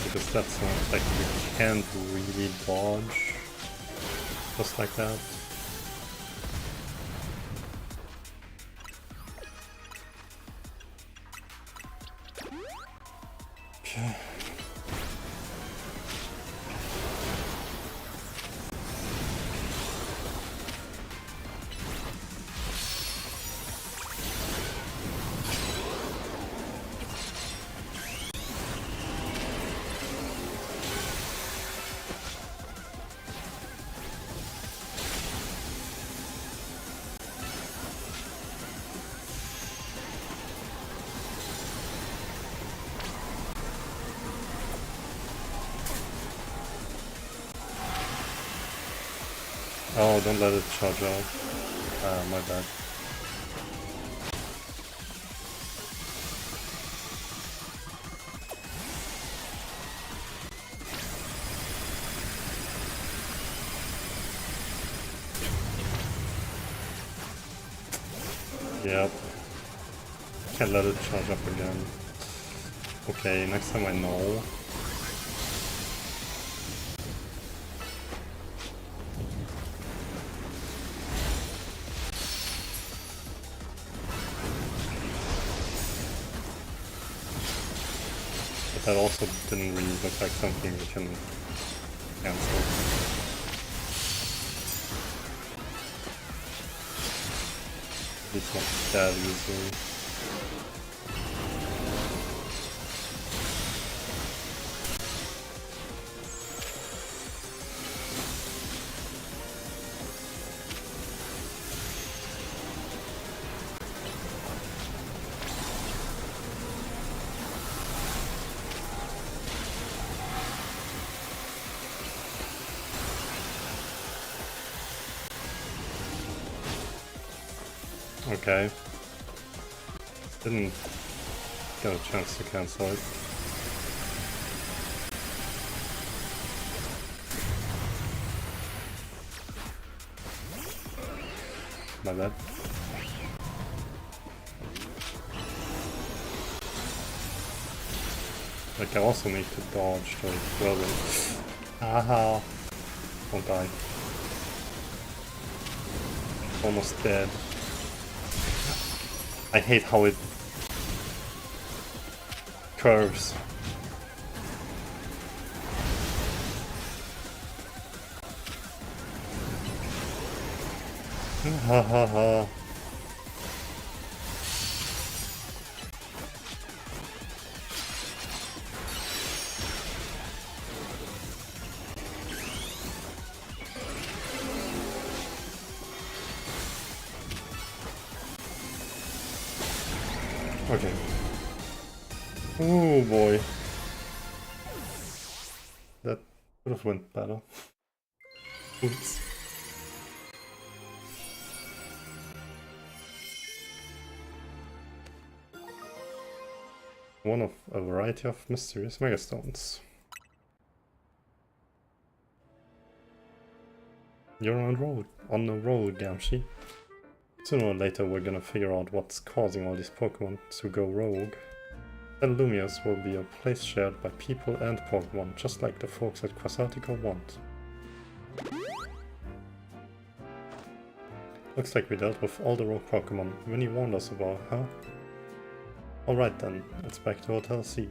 Because that sounds like you can't really dodge just like that. Okay. Oh, don't let it charge out. My bad. Yep. Can't let it charge up again. Okay, next time I know. But that also didn't really look like something we can cancel. It's not that easily. Okay. Didn't get a chance to cancel it. My bad. Like I also need to dodge the whirlwind. Aha! Don't die. Almost dead. I hate how it curves. Ha ha ha. Okay. Oh boy. That would have went better. Oops. One of a variety of mysterious megastones. You're on the road, Gamshi. Sooner or later we're gonna figure out what's causing all these Pokemon to go rogue. Then Lumios will be a place shared by people and Pokemon, just like the folks at Quasartico want. Looks like we dealt with all the rogue Pokemon Winnie warned us about, huh? Alright then, it's back to Hotel C.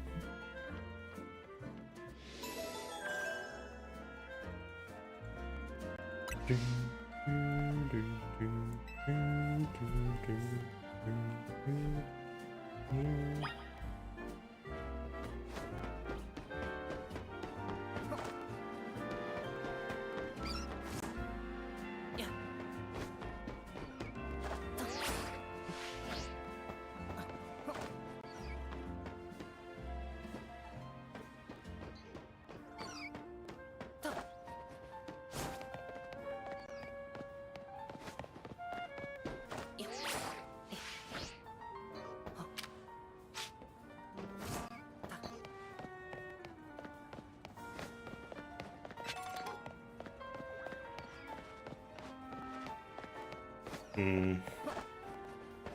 Can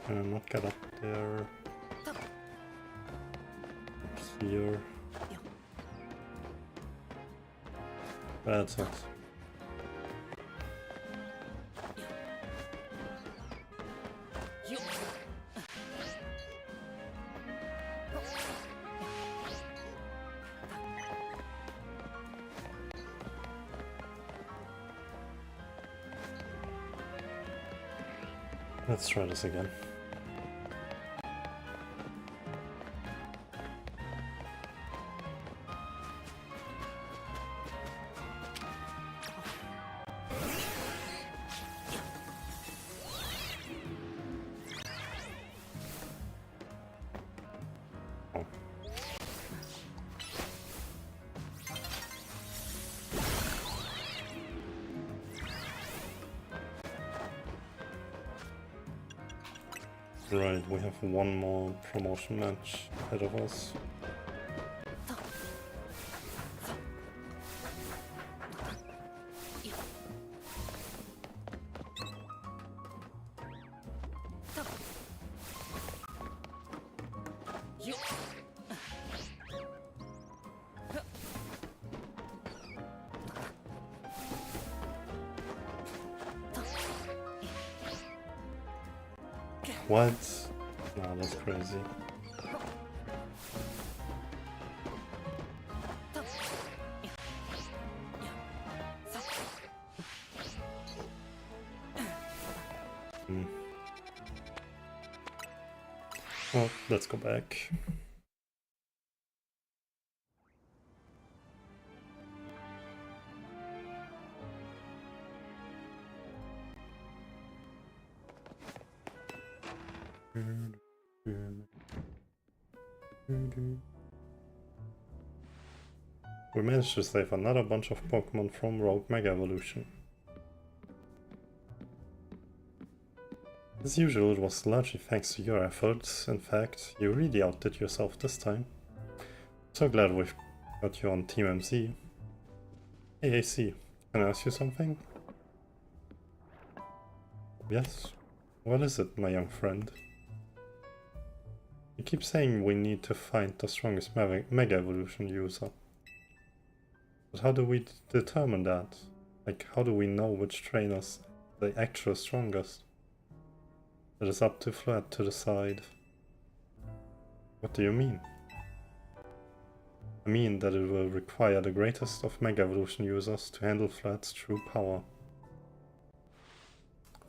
I not get up there? Up here. That's it. Let's try this again. Right, we have one more promotion match ahead of us. What? Nah, that's crazy. Well, let's go back. We managed to save another bunch of Pokemon from Rogue Mega Evolution. As usual, it was largely thanks to your efforts. In fact, you really outdid yourself this time. So glad we've got you on Team MC. Hey AC, can I ask you something? Yes? What is it, my young friend? You keep saying we need to find the strongest Mega Evolution user. But how do we determine that? Like, how do we know which trainer's the actual strongest? It is up to Flat to decide. What do you mean? I mean that it will require the greatest of Mega Evolution users to handle Flat's true power.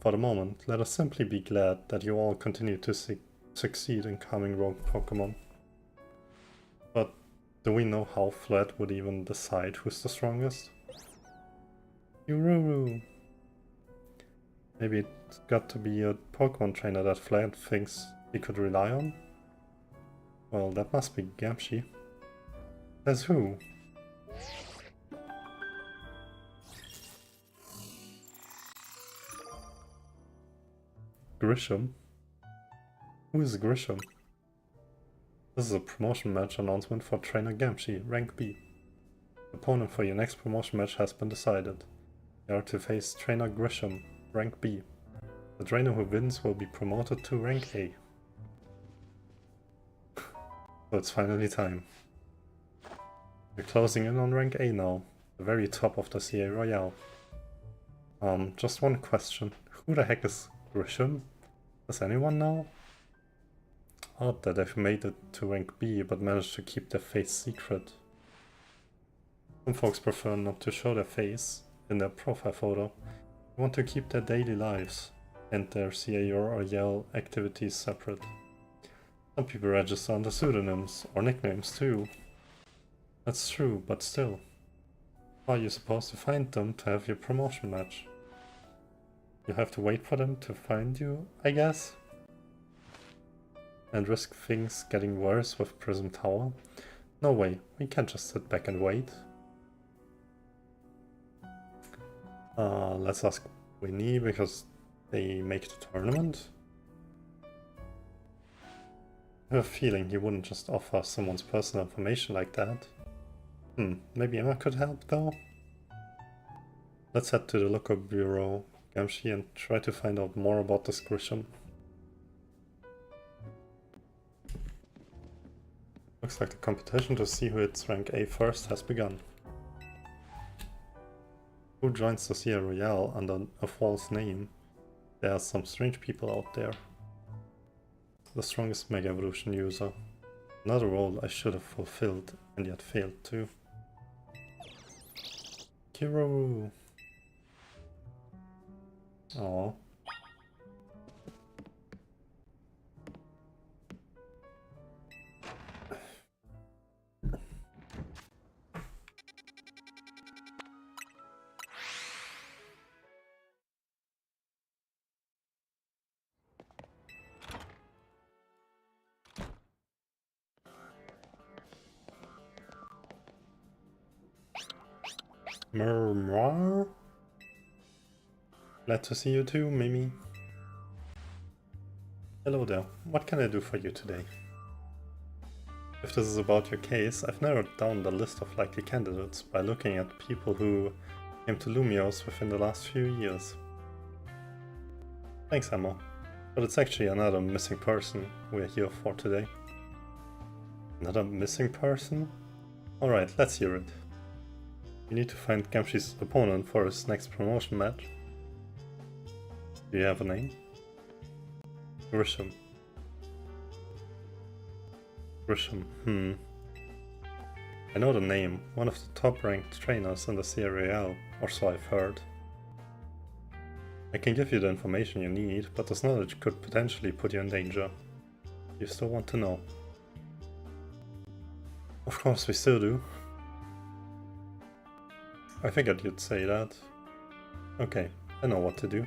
For the moment, let us simply be glad that you all continue to succeed in calming rogue Pokemon. But do we know how Flat would even decide who's the strongest? Ururu! Maybe it's got to be a Pokemon trainer that Flat thinks he could rely on? Well, that must be Gamshi. As who? Grisham? Who is Grisham? This is a promotion match announcement for Trainer Gamshi, rank B. The opponent for your next promotion match has been decided. You are to face Trainer Grisham, rank B. The trainer who wins will be promoted to rank A. So it's finally time. We're closing in on rank A now, the very top of the CA Royale. Just one question. Who the heck is Grisham? Does anyone know? Odd that they've made it to rank B but managed to keep their face secret. Some folks prefer not to show their face in their profile photo. They want to keep their daily lives and their CA Royale activities separate. Some people register under pseudonyms or nicknames too. That's true, but still. How are you supposed to find them to have your promotion match? You have to wait for them to find you, I guess? And risk things getting worse with Prism Tower? No way, we can't just sit back and wait. Let's ask Winnie, because they make the tournament. I have a feeling he wouldn't just offer someone's personal information like that. Maybe Emma could help though? Let's head to the local bureau, Gamshi, and try to find out more about this Grisham. Looks like the competition to see who hits rank A first has begun. Who joins the CA Royale under a false name? There are some strange people out there. The strongest Mega Evolution user. Another role I should have fulfilled and yet failed to. Kiro. Aww. Murmur? Glad to see you too, Mimi. Hello there, what can I do for you today? If this is about your case, I've narrowed down the list of likely candidates by looking at people who came to Lumios within the last few years. Thanks, Emma. But it's actually another missing person we're here for today. Another missing person? Alright, let's hear it. We need to find Gamshi's opponent for his next promotion match. Do you have a name? Grisham. Grisham, I know the name, one of the top-ranked trainers in the CRAL, or so I've heard. I can give you the information you need, but this knowledge could potentially put you in danger. You still want to know? Of course we still do. I figured you'd say that. Okay, I know what to do.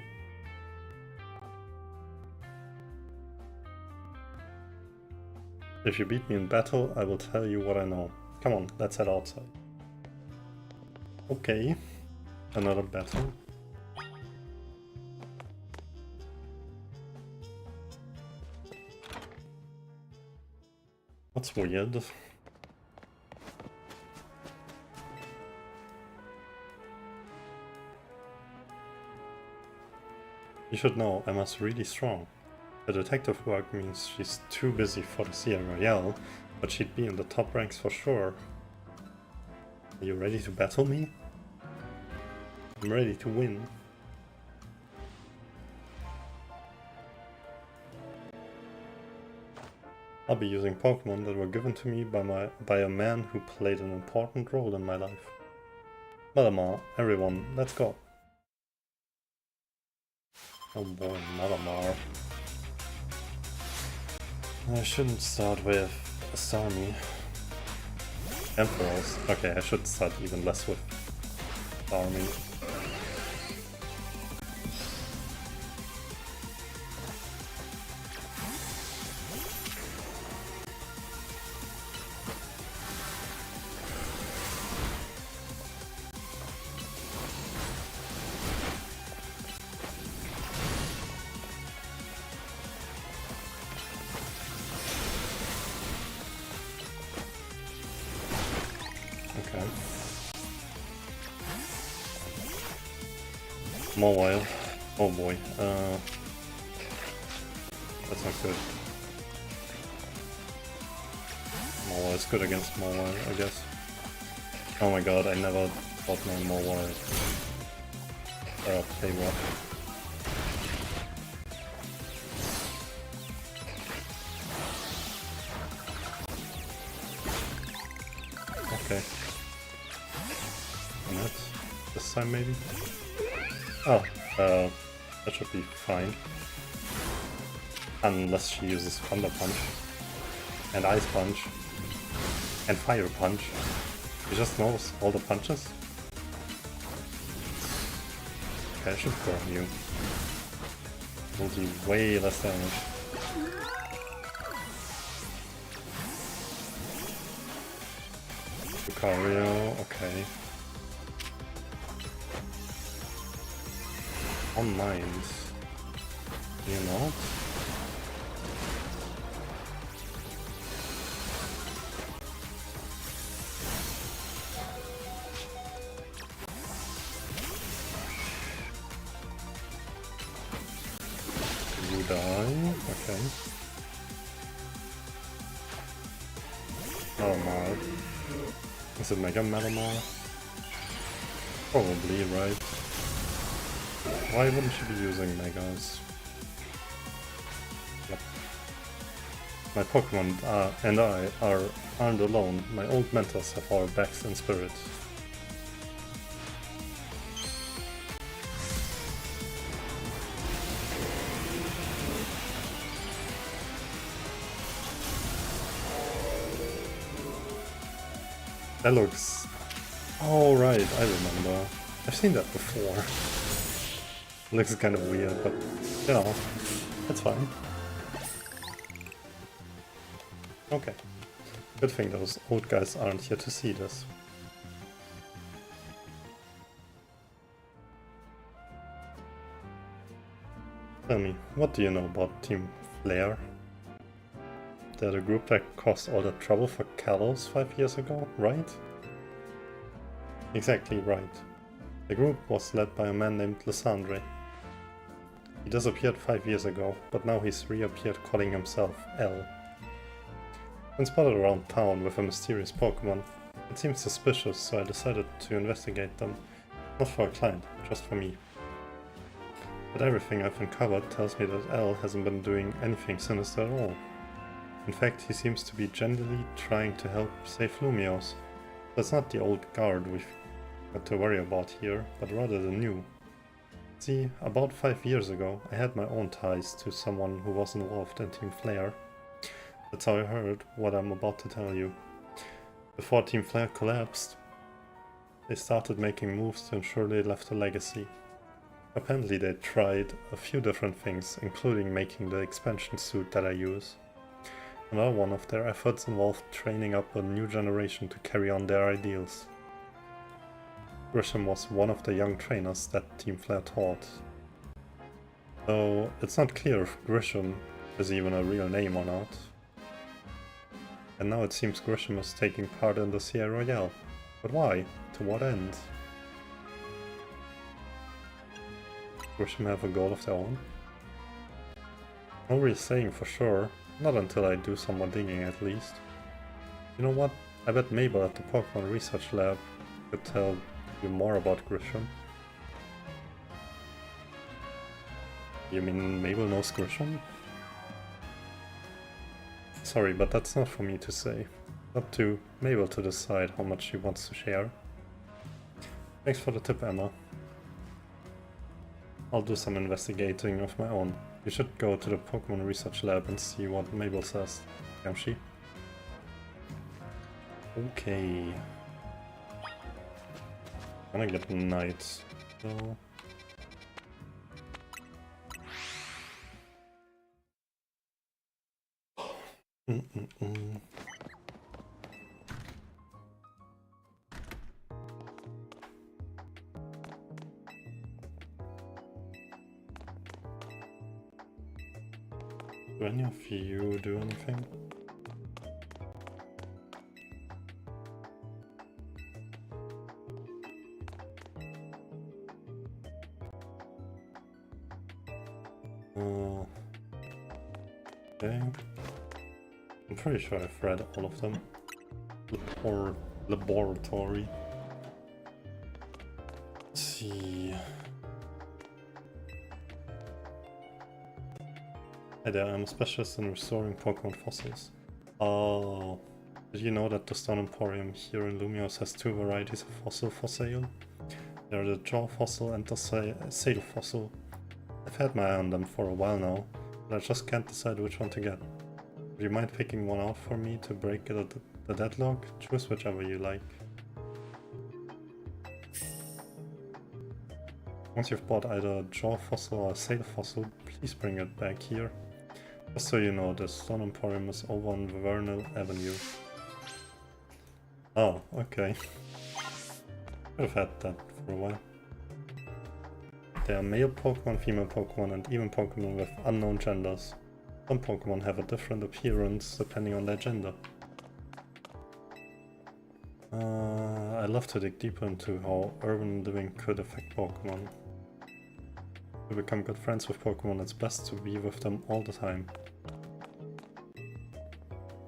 If you beat me in battle, I will tell you what I know. Come on, let's head outside. Okay, another battle. That's weird. You should know, Emma's really strong. The detective work means she's too busy for the CRAL, but she'd be in the top ranks for sure. Are you ready to battle me? I'm ready to win. I'll be using Pokemon that were given to me by a man who played an important role in my life. Malamar, everyone, let's go. Oh boy, Malamar. I shouldn't start with Asami. Emperors. Okay, I should start even less with Army. Mobile. Oh boy. That's not good. Mobile is good against mobile, I guess. Oh my god, I never thought my mobile play well. Okay. And that this time maybe? Oh, that should be fine. Unless she uses Thunder Punch, and Ice Punch, and Fire Punch. She just knows all the punches? Okay, I should burn you. Will do way less damage. Lucario, okay. On mines. You know? You die? Okay. Malamar. Is it Mega Malamar? Probably, right? Why wouldn't she be using Megas? Yep. My Pokemon and I aren't alone. My old mentors have our backs in spirit. That looks... Oh right, I remember. I've seen that before. Looks kind of weird, but you know, that's fine. Okay. Good thing those old guys aren't here to see this. Tell me, what do you know about Team Flare? They're the group that caused all that trouble for Kalos 5 years ago, right? Exactly right. The group was led by a man named Lysandre. He disappeared 5 years ago, but now he's reappeared calling himself L. When spotted around town with a mysterious Pokemon, it seemed suspicious, so I decided to investigate them. Not for a client, just for me. But everything I've uncovered tells me that L hasn't been doing anything sinister at all. In fact, he seems to be genuinely trying to help save Lumios. That's not the old guard we've got to worry about here, but rather the new. See, about 5 years ago, I had my own ties to someone who was involved in Team Flare. That's how I heard what I'm about to tell you. Before Team Flare collapsed, they started making moves to ensure they left a legacy. Apparently they tried a few different things, including making the expansion suit that I use. Another one of their efforts involved training up a new generation to carry on their ideals. Grisham was one of the young trainers that Team Flare taught. Though it's not clear if Grisham is even a real name or not. And now it seems Grisham is taking part in the GER Royale. But why? To what end? Grisham have a goal of their own? No real saying for sure, not until I do some more digging at least. You know what? I bet Mabel at the Pokemon Research Lab could tell you more about Grisham. You mean Mabel knows Grisham? Sorry, but that's not for me to say. Up to Mabel to decide how much she wants to share. Thanks for the tip, Emma. I'll do some investigating of my own. You should go to the Pokemon Research Lab and see what Mabel says, can't she? Okay. I'm gonna get Knight, so... Do any of you do anything? Okay. I'm pretty sure I've read all of them. Laboratory. Let's see. Hi there, I'm a specialist in restoring Pokemon fossils. Oh, did you know that the Stone Emporium here in Lumios has two varieties of fossil for sale? They're the Jaw fossil and the Sail fossil. I've had my eye on them for a while now, but I just can't decide which one to get. Would you mind picking one out for me to break the deadlock? Choose whichever you like. Once you've bought either a Jaw fossil or a Sail fossil, please bring it back here. Just so you know, the Stone Emporium is over on Vernal Avenue. Oh, okay. Could have had that for a while. There are male Pokemon, female Pokemon, and even Pokemon with unknown genders. Some Pokemon have a different appearance depending on their gender. I love to dig deeper into how urban living could affect Pokemon. To become good friends with Pokemon, it's best to be with them all the time.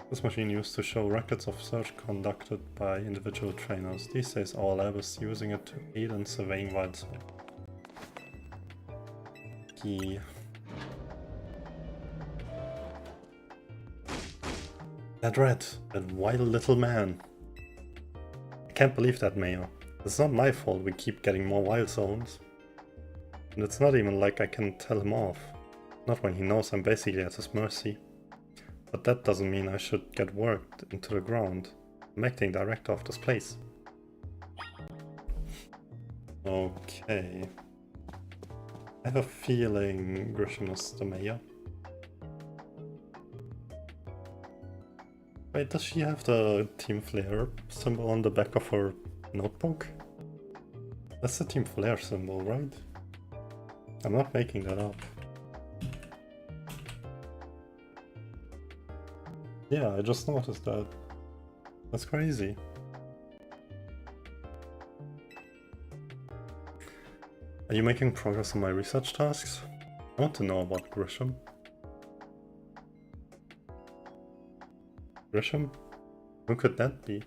This machine used to show records of search conducted by individual trainers. These days our lab is using it to aid in surveying Wildstorm. Key. That rat, that wild little man. I can't believe that, Mayor. It's not my fault we keep getting more wild zones. And it's not even like I can tell him off. Not when he knows I'm basically at his mercy. But that doesn't mean I should get worked into the ground. I'm acting director of this place. Okay. I have a feeling Grisham is the mayor. Wait, does she have the Team Flare symbol on the back of her notebook? That's the Team Flare symbol, right? I'm not making that up. Yeah, I just noticed that. That's crazy. Are you making progress on my research tasks? I want to know about Grisham. Grisham? Who could that be?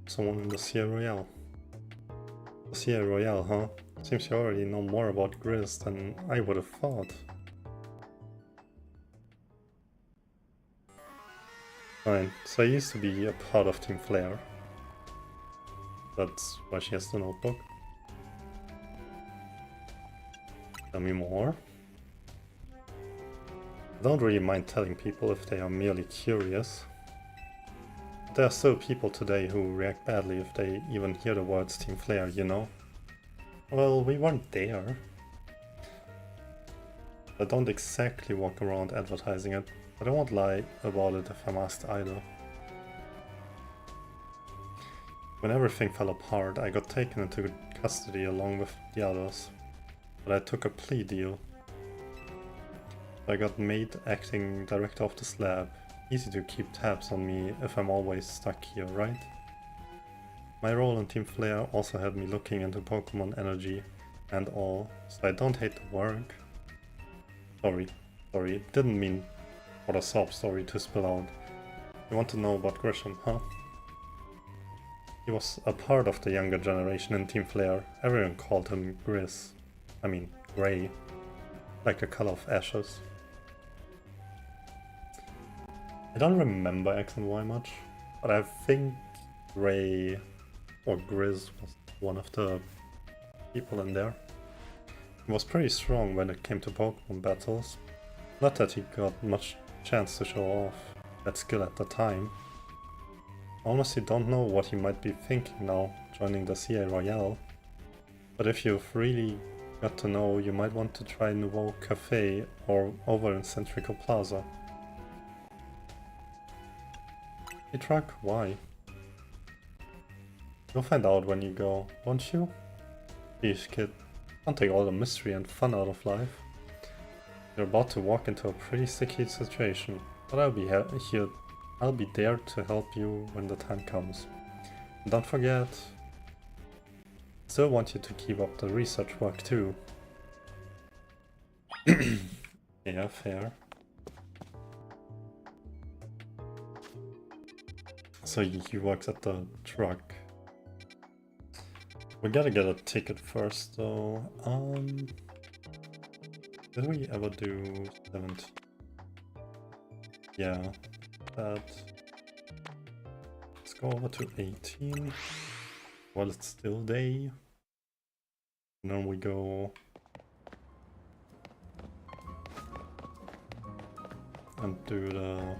Someone in the GER Royale. CA Royale, huh? Seems you already know more about Grizz than I would have thought. Fine, so I used to be a part of Team Flare. That's why she has the notebook. Tell me more. I don't really mind telling people if they are merely curious. But there are still people today who react badly if they even hear the words Team Flare, you know? Well, we weren't there. I don't exactly walk around advertising it, but I won't lie about it if I'm asked either. When everything fell apart, I got taken into custody along with the others, but I took a plea deal. I got made acting director of this lab. Easy to keep tabs on me if I'm always stuck here, right? My role in Team Flare also had me looking into Pokemon energy and all, so I don't hate the work. Sorry, didn't mean for the sob story to spill out. You want to know about Grisham, huh? He was a part of the younger generation in Team Flare. Everyone called him Grizz. I mean, grey. Like the color of ashes. I don't remember X and Y much, but I think Grey or Grizz was one of the people in there. He was pretty strong when it came to Pokemon battles. Not that he got much chance to show off that skill at the time. I honestly don't know what he might be thinking now, joining the CA Royale. But if you've really got to know, you might want to try Nouveau Cafe or over in Centrico Plaza. Hey truck, why? You'll find out when you go, won't you? Please kid, don't take all the mystery and fun out of life. You're about to walk into a pretty sticky situation, but I'll be here. I'll be there to help you when the time comes. And don't forget, I still want you to keep up the research work too. Yeah, fair. So he works at the truck. We gotta get a ticket first though. Did we ever do 17? Yeah, that. Let's go over to 18. Well, it's still day. And then we go and do the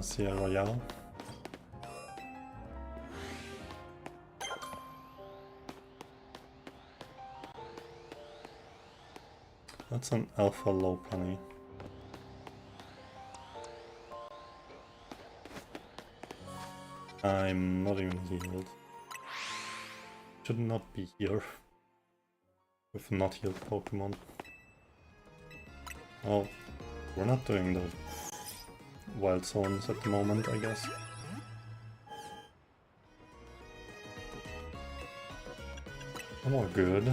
Sierra Royale. That's an alpha low penny. I'm not even healed. Should not be here with not healed Pokemon. Oh, we're not doing the wild zones at the moment, I guess. I'm all good.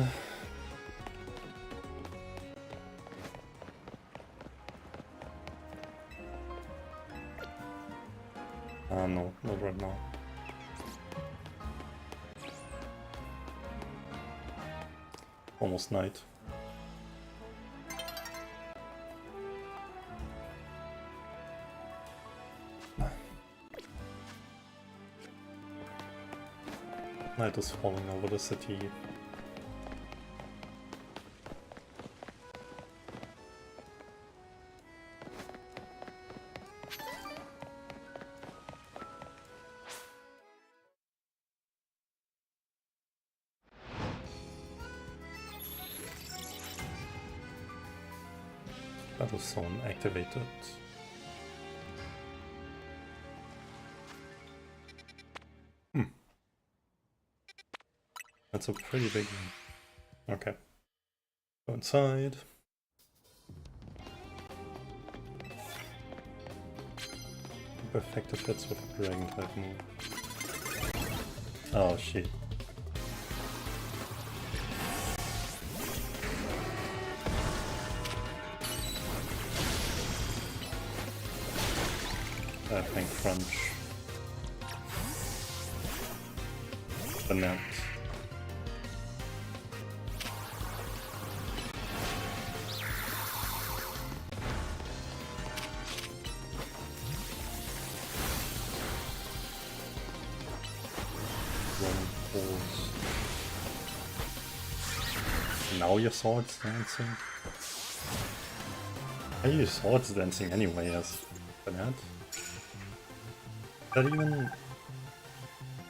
No, not right now. Almost night. Night is falling over the city. Battle zone activated. That's a pretty big one. Okay. Go inside. Effective hits with a dragon type move. Oh shit. I think crunch. the net. Now your sword's dancing? I use swords dancing anyway as Banat. Is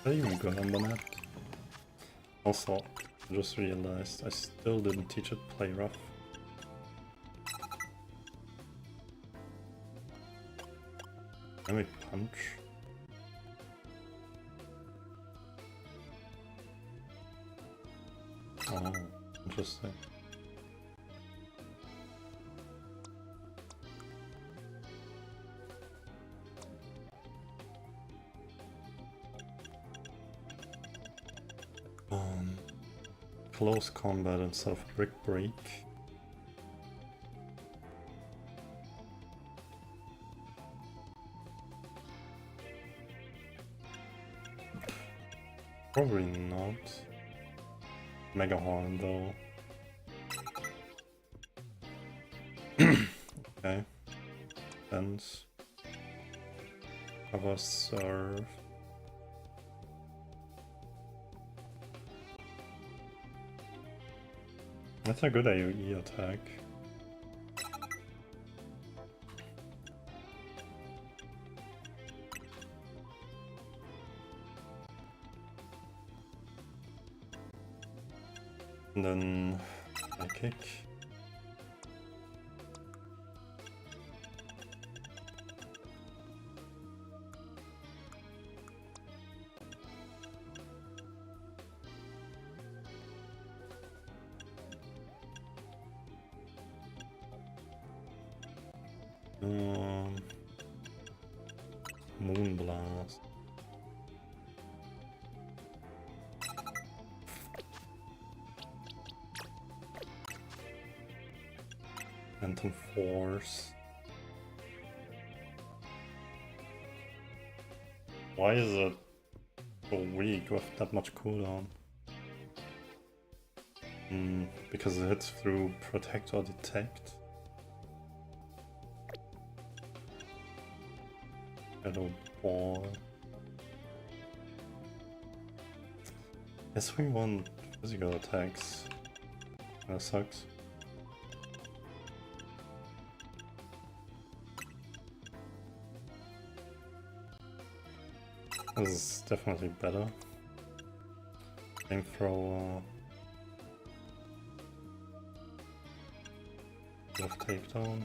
that even good on Banat? Also, I just realized I still didn't teach it play rough. Can we punch? Oh, interesting. Close combat instead of brick break. Probably not. Mega Horn though. Okay. Fence. Cover serve. That's a good AoE attack. And then I kick. Moonblast. Phantom Force. Why is it so weak with that much cooldown? Because it hits through Protect or Detect. Hello, ball. Guess we want physical attacks. That sucks. This is definitely better. Flamethrower. Left takedown.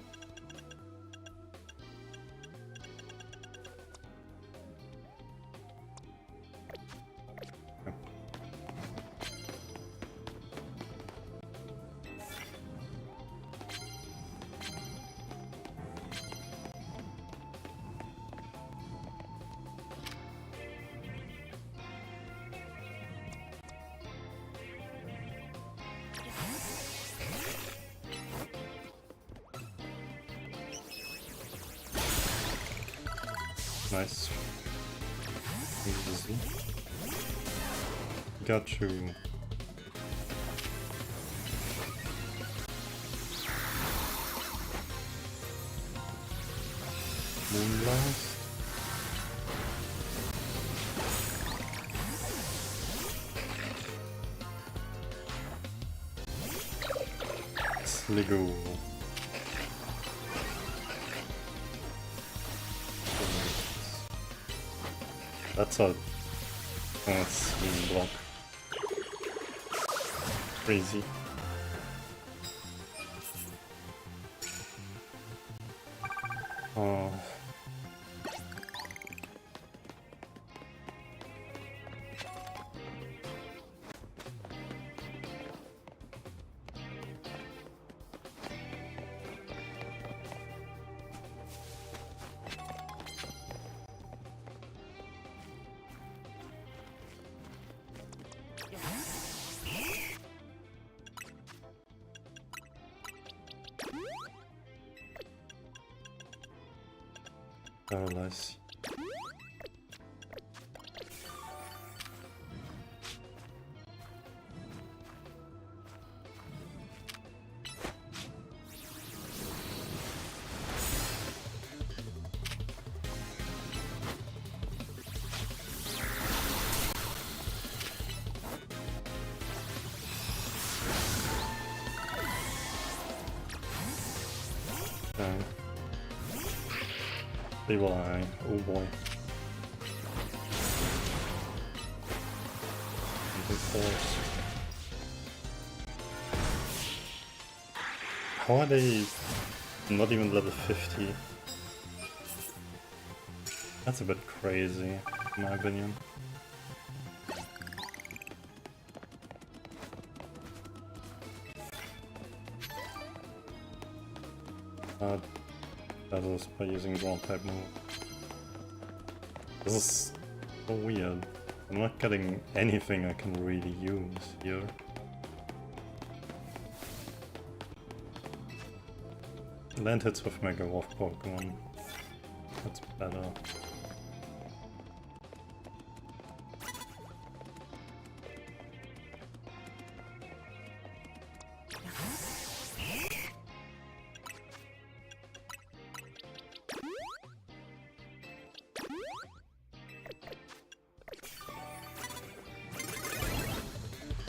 Nice. Easy. Got you. Moonblast. Sligo. That's a block. Crazy. Oh. Paralyze. Stable eye. Oh boy. Force. How are they not even level 50? That's a bit crazy, in my opinion. That was by using ground type move. This is so weird. I'm not getting anything I can really use here. Land hits with Mega Wolf Pokemon. That's better.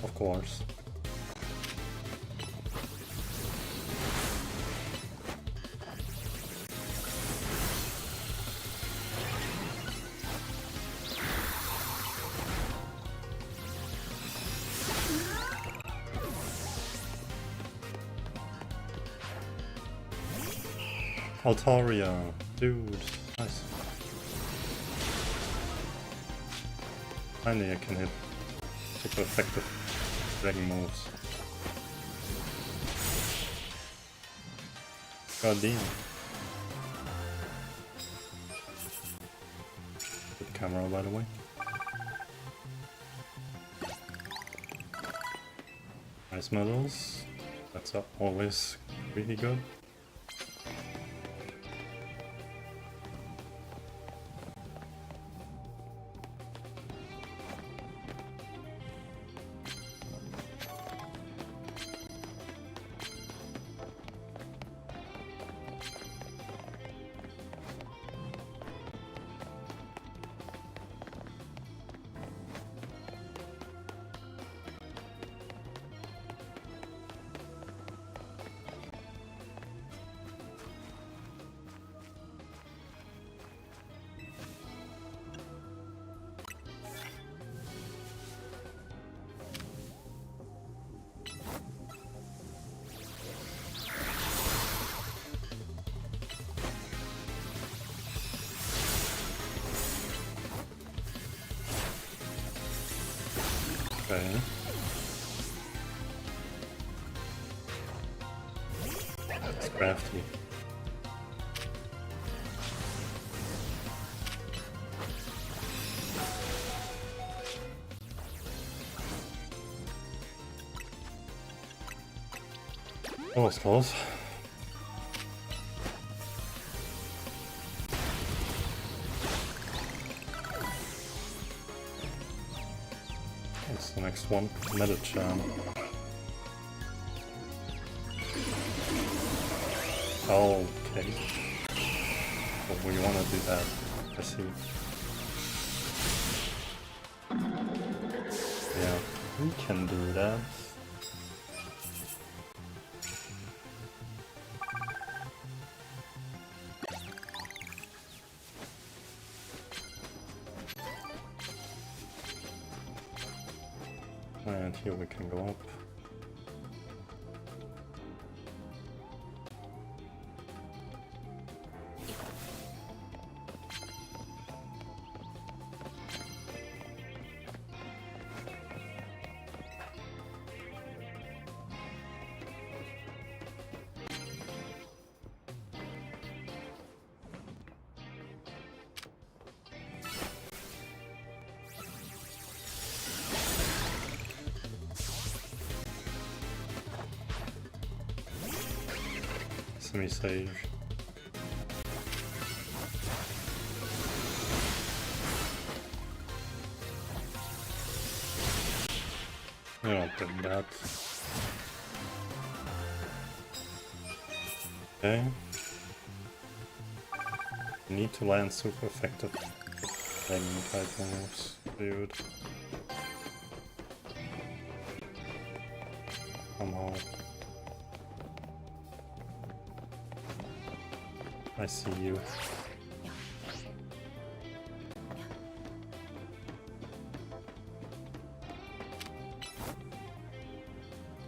Of course. Altaria, dude, nice. Finally I can hit super effective dragon moves. God damn. Good camera, by the way. Ice medals, that's always really good. Okay. It's crafty. Oh, it's close. What's the next one? Metal Charm. Okay. Oh, we wanna do that. I see. Yeah, we can do that. And here we can go up. Semi-sage. I don't think that. Okay. Need to land super effective thing type moves, dude. Somehow. I see you.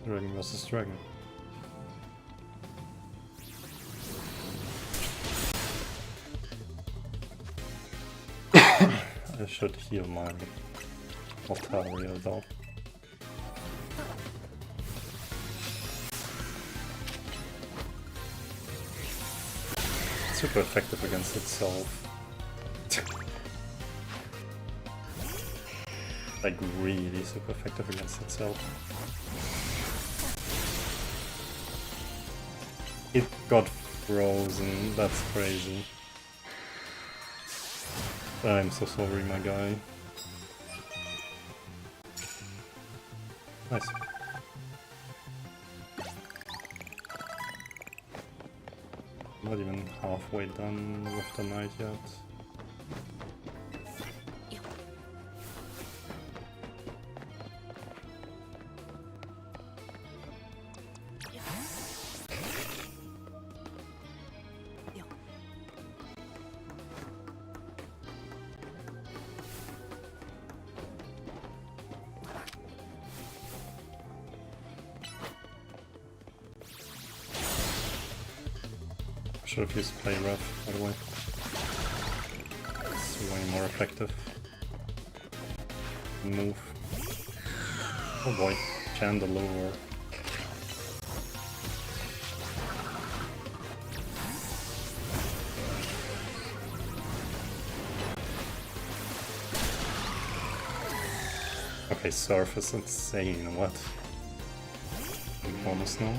Dragon versus dragon. I should heal my Altaria though. Super effective against itself. Like really super effective against itself. It got frozen, that's crazy. I'm so sorry, my guy. Nice. Not even halfway done with the night yet. Should have used play rough, by the way. It's way more effective. Move. Oh boy, Chandelure. Okay, Surf is insane, what? Bonus now?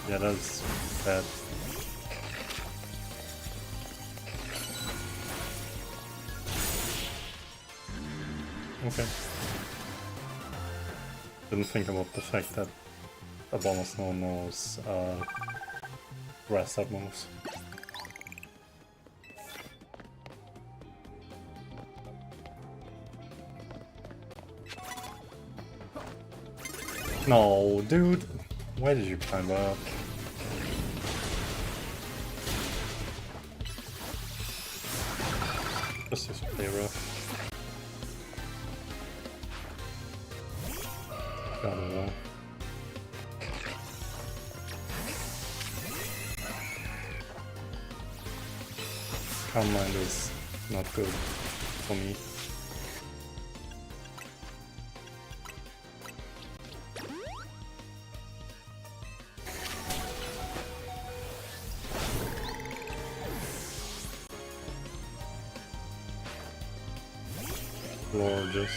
Yeah, that's bad. Okay. Didn't think about the fact that a bonus no knows grass up moves. No, dude! Why did you climb up? Just use play rough. Got a wall. Calm Mind is not good for me. Gorgeous.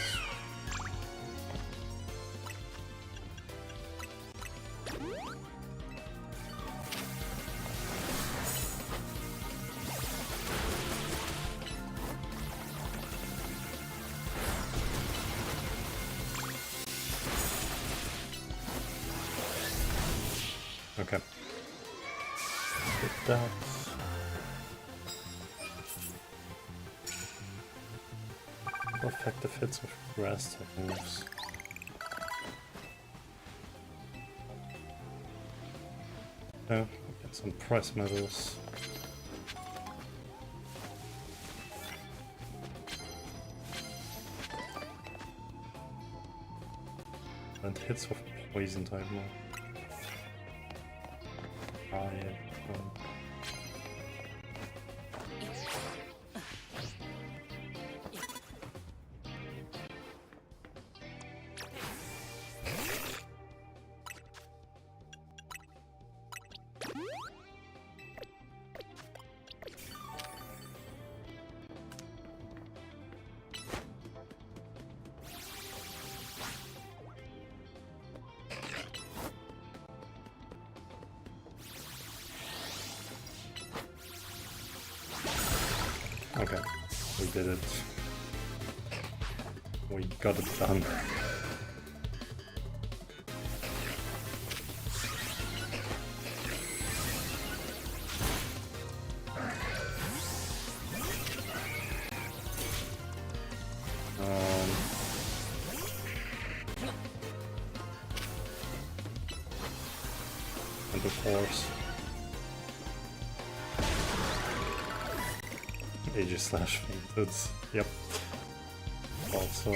Okay. Get that. Effective hits with grass type moves. Oh, get some price medals. And hits with poison type move. Ah, yeah. Okay, we did it. We got it done. And of course. AG slash fainted. Yep. Also.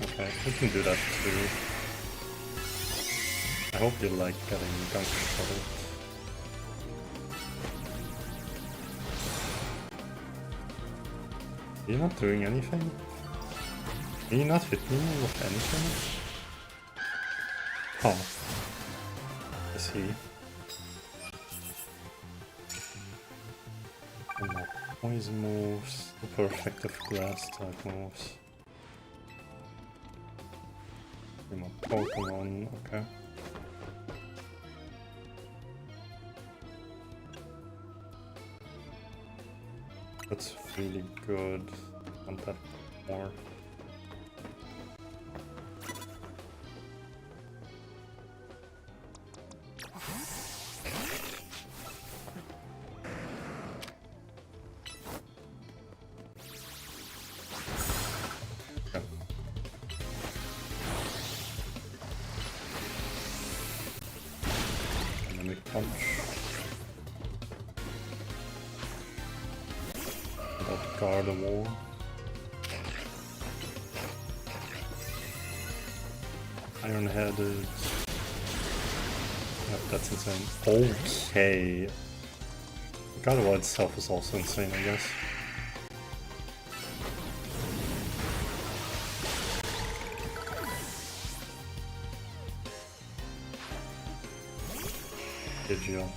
Okay, we can do that too. I hope you like getting gunk shot. You're not doing anything? Can you not hit me with anything? Oh. I see. And more poison moves, super effective grass type moves. More Pokemon, okay. That's really good. I want that more. Okay. Dynamic punch. Guard the wall. Iron headed. Yep, that's insane. Okay. Guard the wall itself is also insane, I guess. Digital.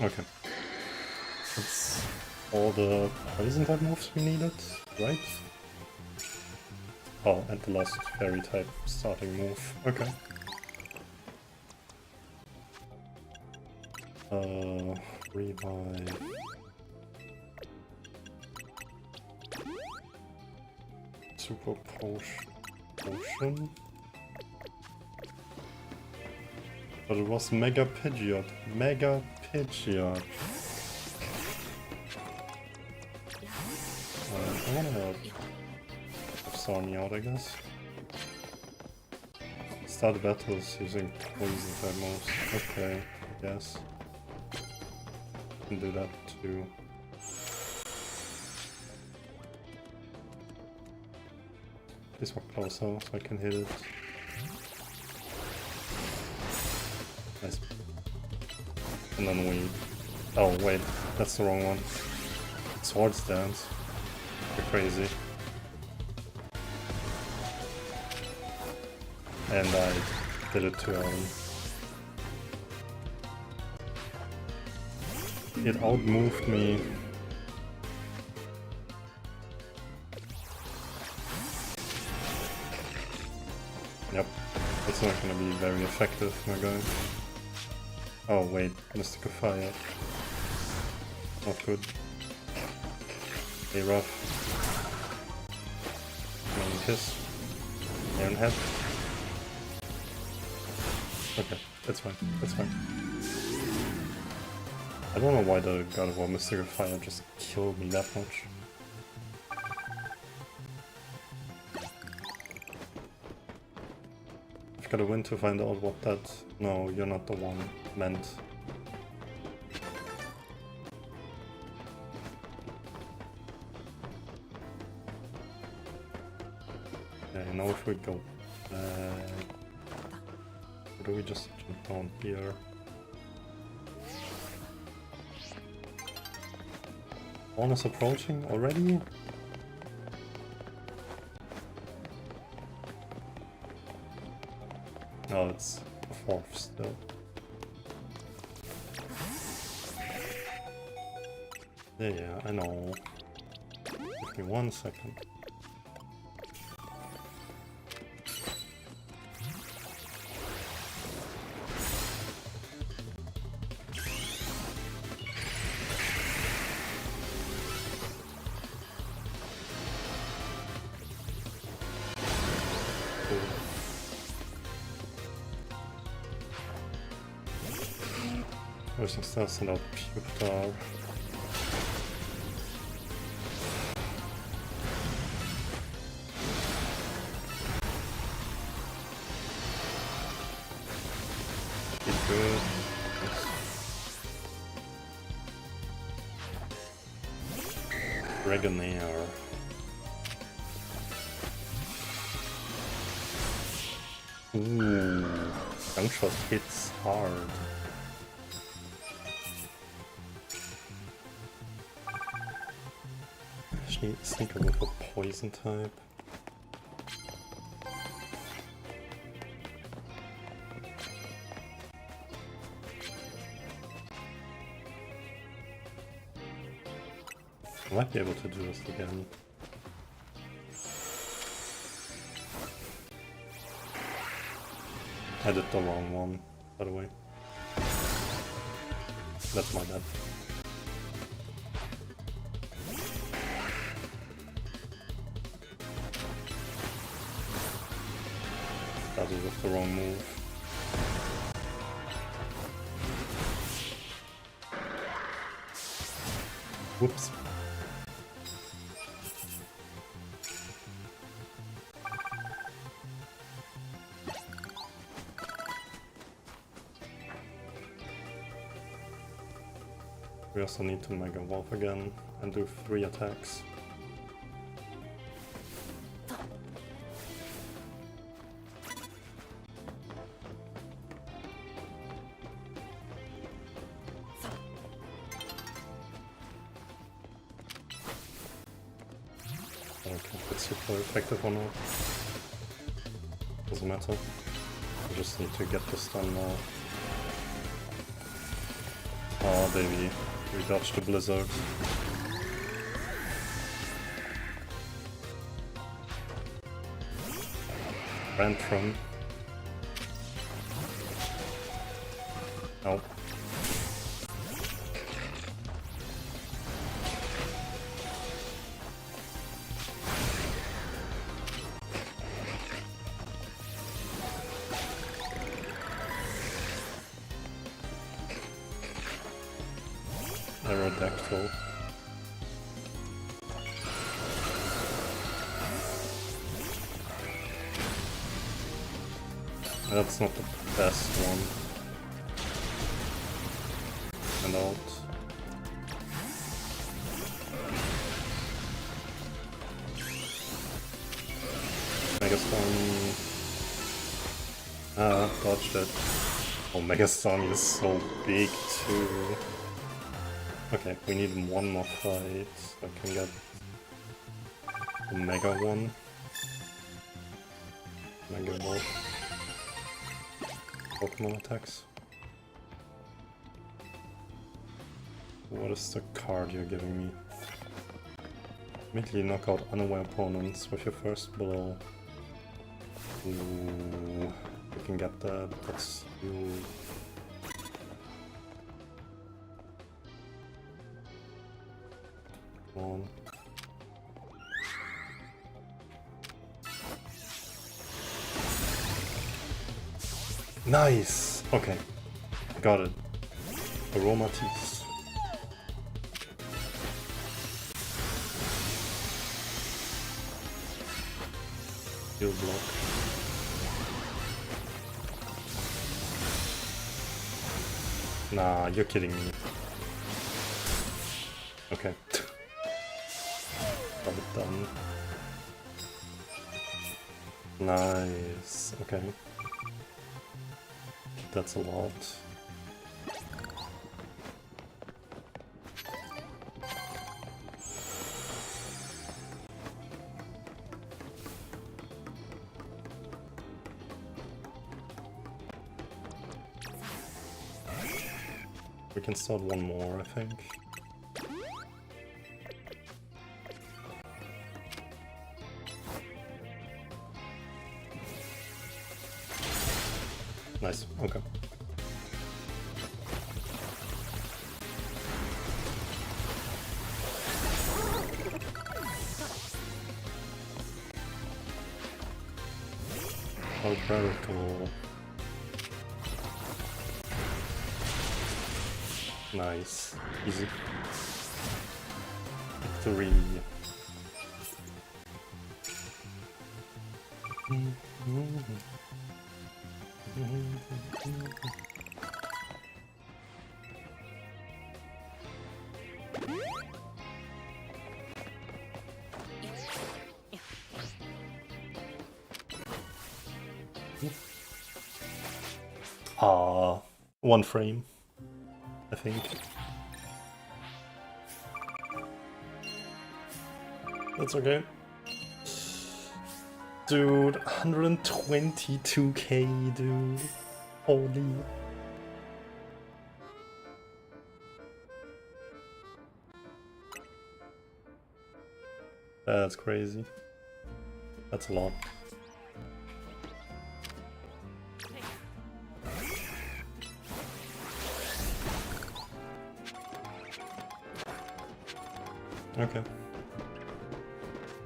Okay. That's all the poison type moves we needed, right? Oh, and the last fairy type starting move. Okay. Revive. Super potion. But it was Mega Pidgeot. Mega Pidgeot. I wanna sort me out, I guess. Start battles using poison type moves. Okay, yes. Can do that too. Please walk closer so I can hit it. Nice. And then we... Oh wait, that's the wrong one. Swords Dance. You're crazy. And I did it too early. It outmoved me. Yep, it's not gonna be very effective, my guy. Oh wait, Mystic Fire. Not good. Hey, rough. Kiss. Iron Head. Okay, that's fine, that's fine. I don't know why the God of War Mystic Fire just killed me that much. I've gotta win to find out what that... No, you're not the one meant. Yeah, now if we go back... Or do we just jump down here? One is approaching already? No, it's a fourth still. Yeah, I know. Give me 1 second. Everything starts send out Pupitar. Good. Dragonair. Ooh, gunshot hits hard. Actually, sneak with a poison type. I might be able to do this again. I did the wrong one, by the way. That's my bad. Started with the wrong move. Whoops. We also need to Mega Evolve again and do 3 attacks. I don't know if it's super effective or not. Doesn't matter. I just need to get the stun now. Oh baby, we dodged the blizzard. Rantrum. Oh. Aerodactyl. That's not the best one. And out. Megastone. Ah, dodged it. Oh, Megastone is so big too. Okay, we need one more fight so I can get the Mega one. Mega Evolve. Pokemon attacks. What is the card you're giving me? Immediately knock out unaware opponents with your first blow. Ooh, we can get that. That's huge. On. Nice! Okay, got it. Aromatisse. Heal block. Nah, you're kidding me. Okay. Got it done. Nice. Okay. That's a lot. We can start one more, I think. Nice, okay. Oh, very cool. Nice. Easy. Victory. One frame, I think. That's okay. Dude, 122k, dude. Holy. That's crazy. That's a lot. Okay.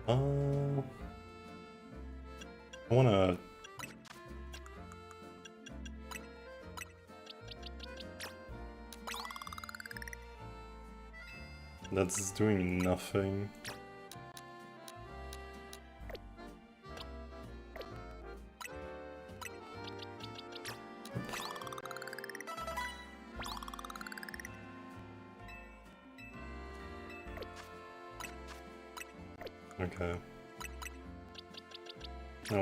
I wanna... That's doing nothing. Okay. I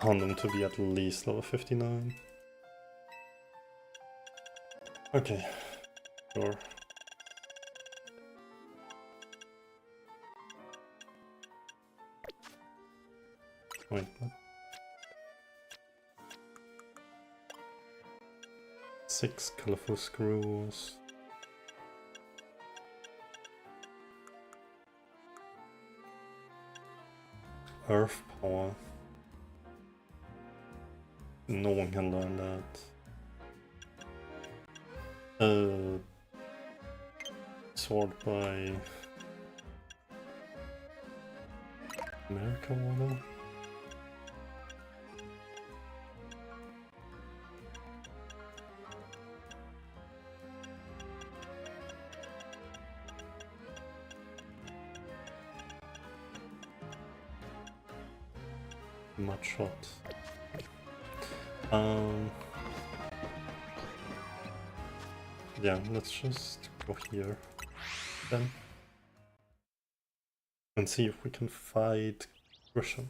want them to be at least level 59. Okay, sure. Wait, what? 6 colorful screws. Earth power. No one can learn that. Sword by America Water. Mud shot. Yeah, let's just go here then and see if we can fight Grisham.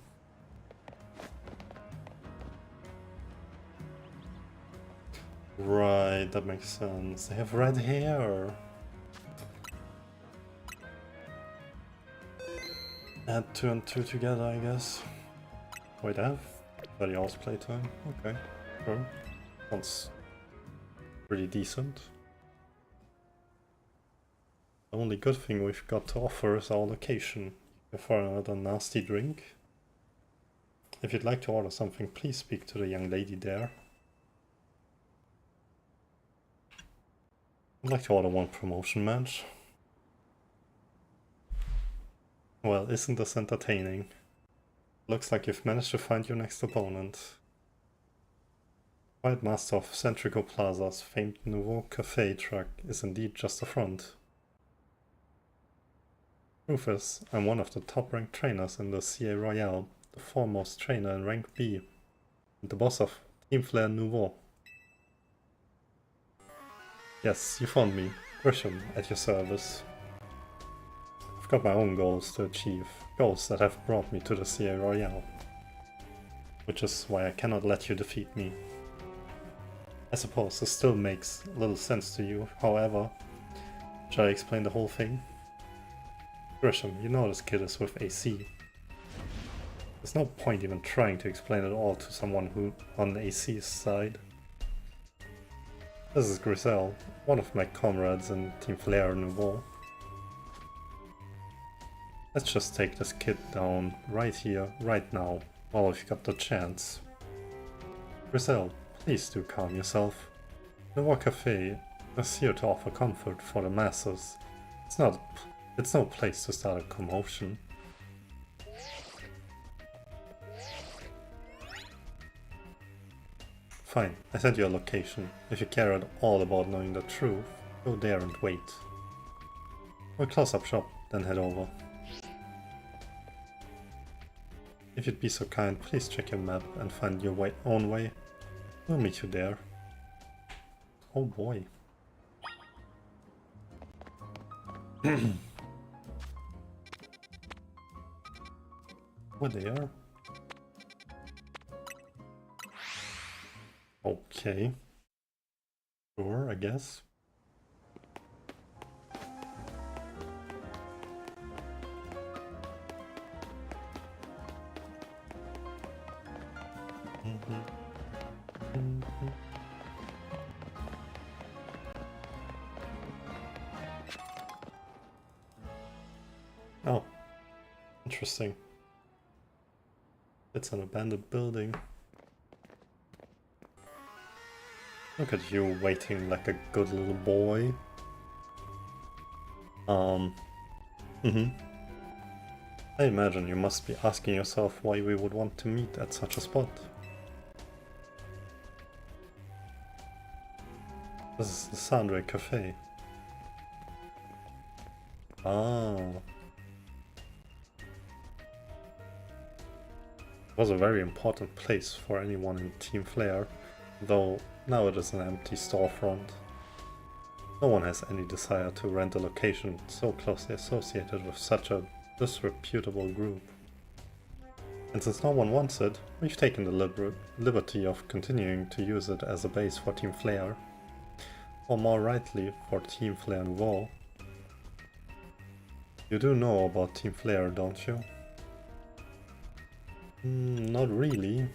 Right, that makes sense. They have red hair. Add 2 and 2 together, I guess. Wait, I have 30 hours playtime. Okay, sure. Sounds pretty decent. The only good thing we've got to offer is our location. For another nasty drink. If you'd like to order something, please speak to the young lady there. I'd like to order one promotion match. Well, isn't this entertaining? Looks like you've managed to find your next opponent. White Master of Centrico Plaza's famed Nouveau Cafe truck is indeed just a front. Truth is, I'm one of the top-ranked trainers in the CA Royale, the foremost trainer in rank B, and the boss of Team Flair Nouveau. Yes, you found me, Grisham, at your service. I've got my own goals to achieve, goals that have brought me to the CA Royale. Which is why I cannot let you defeat me. I suppose this still makes little sense to you, however. Shall I explain the whole thing? Grisham, you know this kid is with AC. There's no point even trying to explain it all to someone who on AC's side. This is Griselle, one of my comrades in Team Flair Nouveau. Let's just take this kid down right here, right now, while we've got the chance. Griselle, please do calm yourself. Nouveau Cafe is here to offer comfort for the masses. It's no place to start a commotion. Fine, I sent you a location. If you care at all about knowing the truth, Go there and wait. We'll close up shop, then head over. If you'd be so kind, please check your map and find your own way. We'll meet you there. Oh boy. We're there. Okay. Sure, I guess. Oh, interesting. It's an abandoned building. Look at you waiting like a good little boy. I imagine you must be asking yourself why we would want to meet at such a spot. This is the Sandray Cafe. Ah. It was a very important place for anyone in Team Flare, though now it is an empty storefront. No one has any desire to rent a location so closely associated with such a disreputable group. And since no one wants it, we've taken the liberty of continuing to use it as a base for Team Flare. Or more rightly, for Team Flare Nouveau. You do know about Team Flare, don't you? Not really.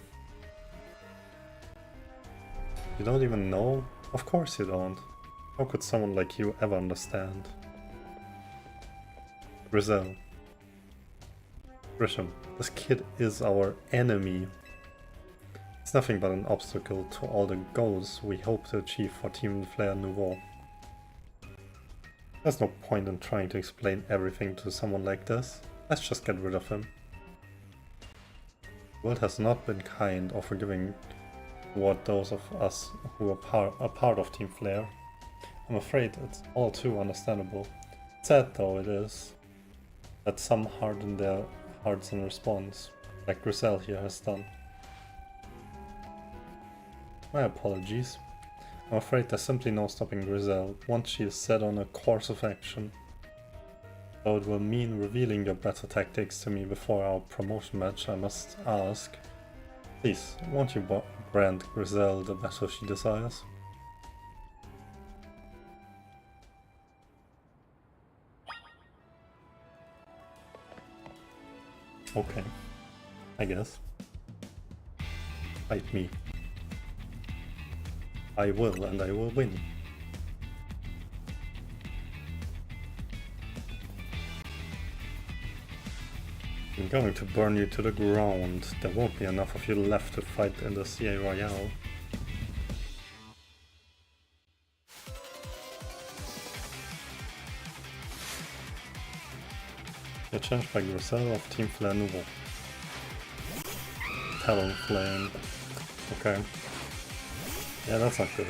You don't even know? Of course you don't. How could someone like you ever understand? Grizel. Grisham, this kid is our enemy. It's nothing but an obstacle to all the goals we hope to achieve for Team Flare Nouveau. There's no point in trying to explain everything to someone like this. Let's just get rid of him. The world has not been kind or forgiving toward those of us who are part of Team Flare. I'm afraid it's all too understandable. Sad though it is, that some harden their hearts in response, like Grizel here has done. My apologies. I'm afraid there's simply no stopping Grizel once she is set on a course of action. Though it will mean revealing your better tactics to me before our promotion match, I must ask, please, won't you grant Grizel the battle she desires? Okay, I guess. Fight me. I will, and I will win. I'm going to burn you to the ground. There won't be enough of you left to fight in the CA Royale. You're challenged by Grizel of Team Flare Nouveau. Talonflame. Okay. Yeah, that's not good.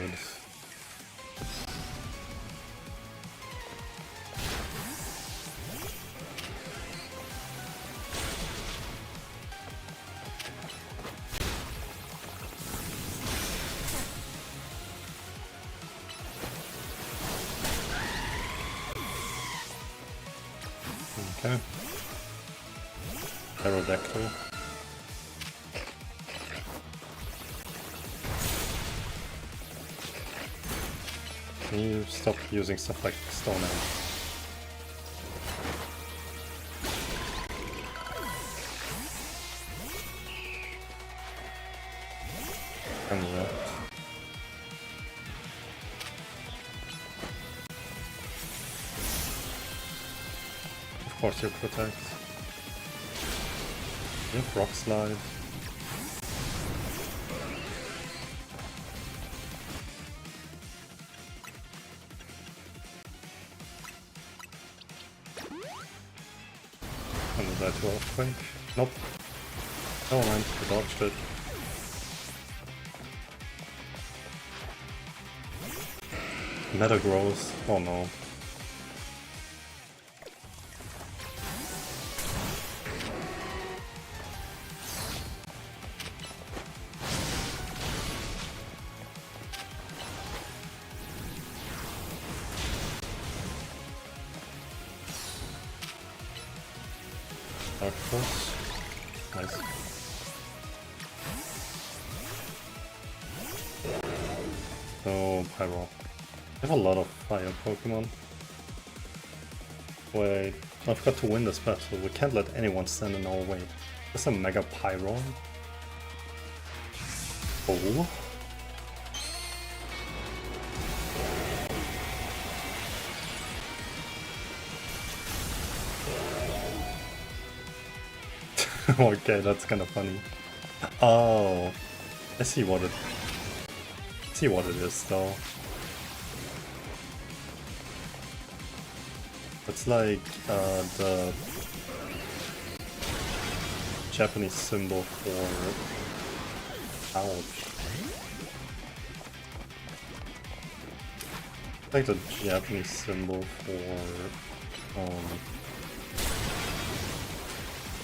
Okay. Aerodactyl. Can you stop using stuff like Stone Edge? And that. Of course you protect. You have Rock Slide. And that to Earthquake. Nope. Never mind, I dodged it. Meta grows. Oh no. Dark Force. Nice. Oh, Pyro. I have a lot of fire Pokemon. Wait, I've got to win this battle. We can't let anyone stand in our way. There's a Mega Pyro. Oh. Okay, that's kind of funny. Oh, I see what it is though. It's like the Japanese symbol for ouch. Like the Japanese symbol for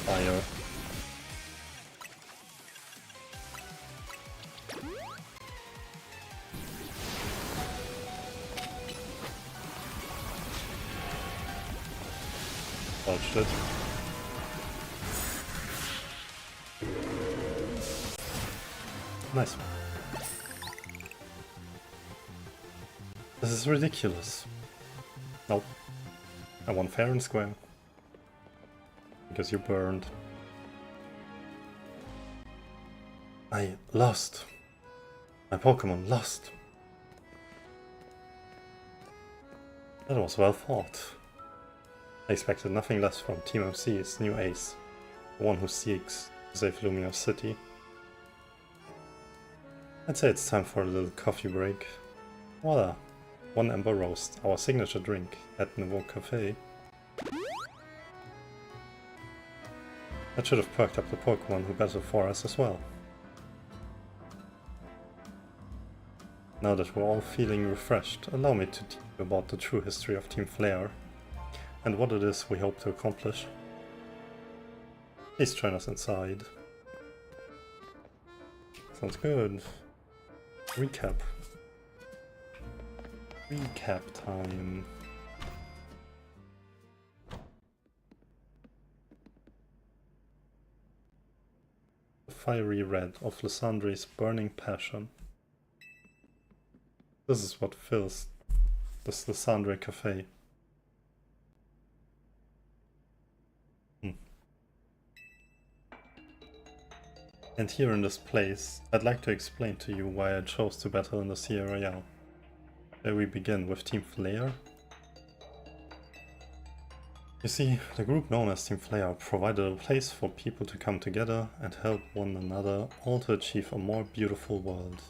fire. Dodged it. Nice. This is ridiculous. Nope. I won fair and square. Because you burned. I lost. My Pokemon lost. That was well fought. I expected nothing less from Team MC's new ace, the one who seeks to save Lumia City. I'd say it's time for a little coffee break. Voila! One Ember Roast, our signature drink at Nouveau Cafe. That should have perked up the Pokemon who battle for us as well. Now that we're all feeling refreshed, allow me to tell you about the true history of Team Flare and what it is we hope to accomplish. Please join us inside. Sounds good. Recap. Recap time. The fiery red of Lysandre's burning passion. This is what fills this Lysandre Cafe. And here in this place, I'd like to explain to you why I chose to battle in the Sea Royale. Where we begin with Team Flare. You see, the group known as Team Flare provided a place for people to come together and help one another, all to achieve a more beautiful world.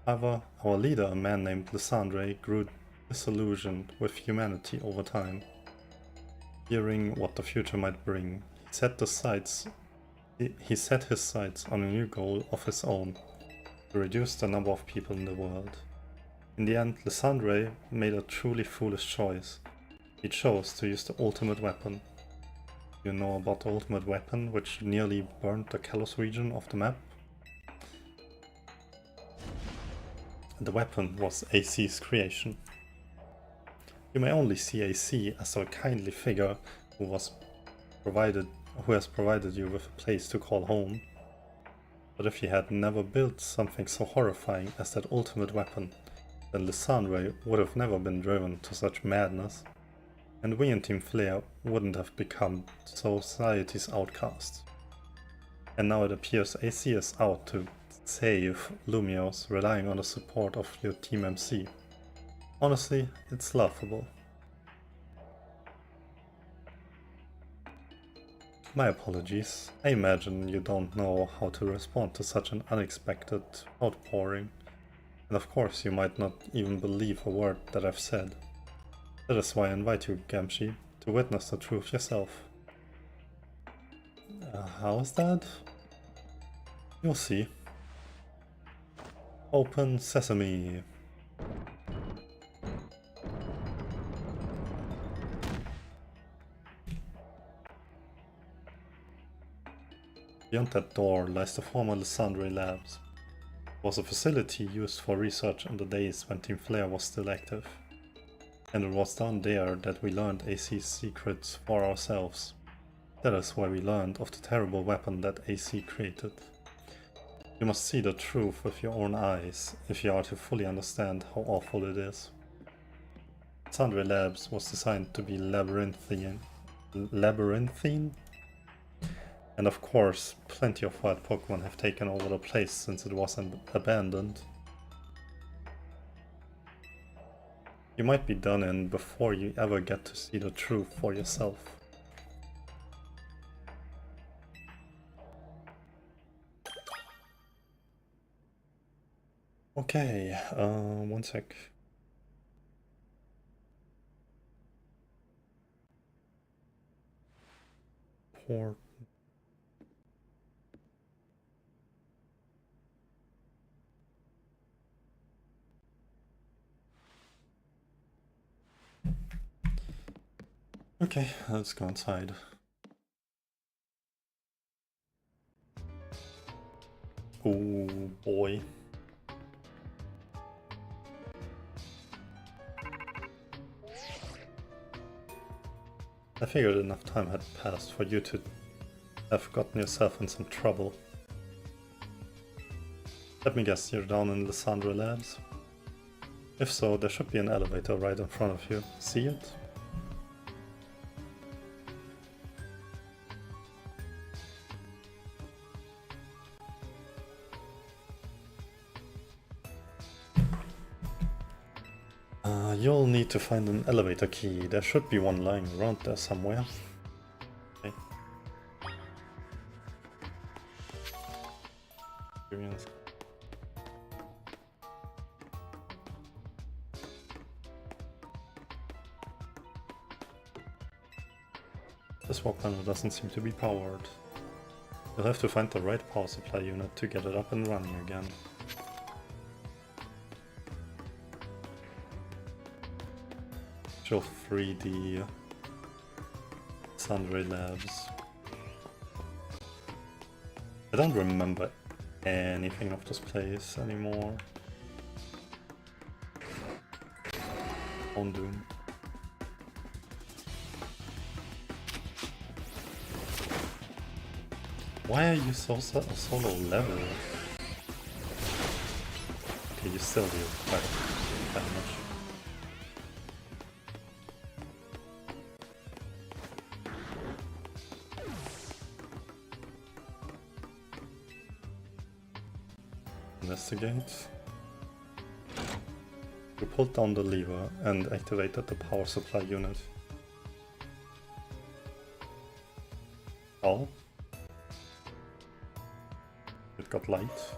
However, our leader, a man named Lysandre, grew disillusioned with humanity over time. Fearing what the future might bring, he set his sights on a new goal of his own, to reduce the number of people in the world. In the end, Lysandre made a truly foolish choice. He chose to use the ultimate weapon. You know about the ultimate weapon, which nearly burned the Kalos region of the map? The weapon was AC's creation. You may only see AC as a kindly figure who has provided you with a place to call home. But if he had never built something so horrifying as that ultimate weapon, then Lysandre would have never been driven to such madness, and we in Team Flare wouldn't have become society's outcasts. And now it appears AC is out to save Lumios, relying on the support of your Team MC. Honestly, it's laughable. My apologies. I imagine you don't know how to respond to such an unexpected outpouring. And of course you might not even believe a word that I've said. That is why I invite you, Gamshi, to witness the truth yourself. How is that? You'll see. Open sesame. Beyond that door lies the former Lysandre Labs. It was a facility used for research in the days when Team Flare was still active. And it was down there that we learned AC's secrets for ourselves. That is why we learned of the terrible weapon that AC created. You must see the truth with your own eyes if you are to fully understand how awful it is. Lysandre Labs was designed to be labyrinthine, and of course, plenty of wild Pokemon have taken over the place since it was abandoned. You might be done in before you ever get to see the truth for yourself. Okay, one sec. Port. Okay, let's go inside. Oh boy. I figured enough time had passed for you to have gotten yourself in some trouble. Let me guess, you're down in Lysandre Labs? If so, there should be an elevator right in front of you. See it? You'll need to find an elevator key. There should be one lying around there somewhere. Okay. Experience. This walk panel doesn't seem to be powered. You'll have to find the right power supply unit to get it up and running again. Actual 3D Lysandre Labs. I don't remember anything of this place anymore. On Doom. Why are you so low level? Okay, you still do quite damage. Investigate. You pulled down the lever and activated the power supply unit. Oh. It got light.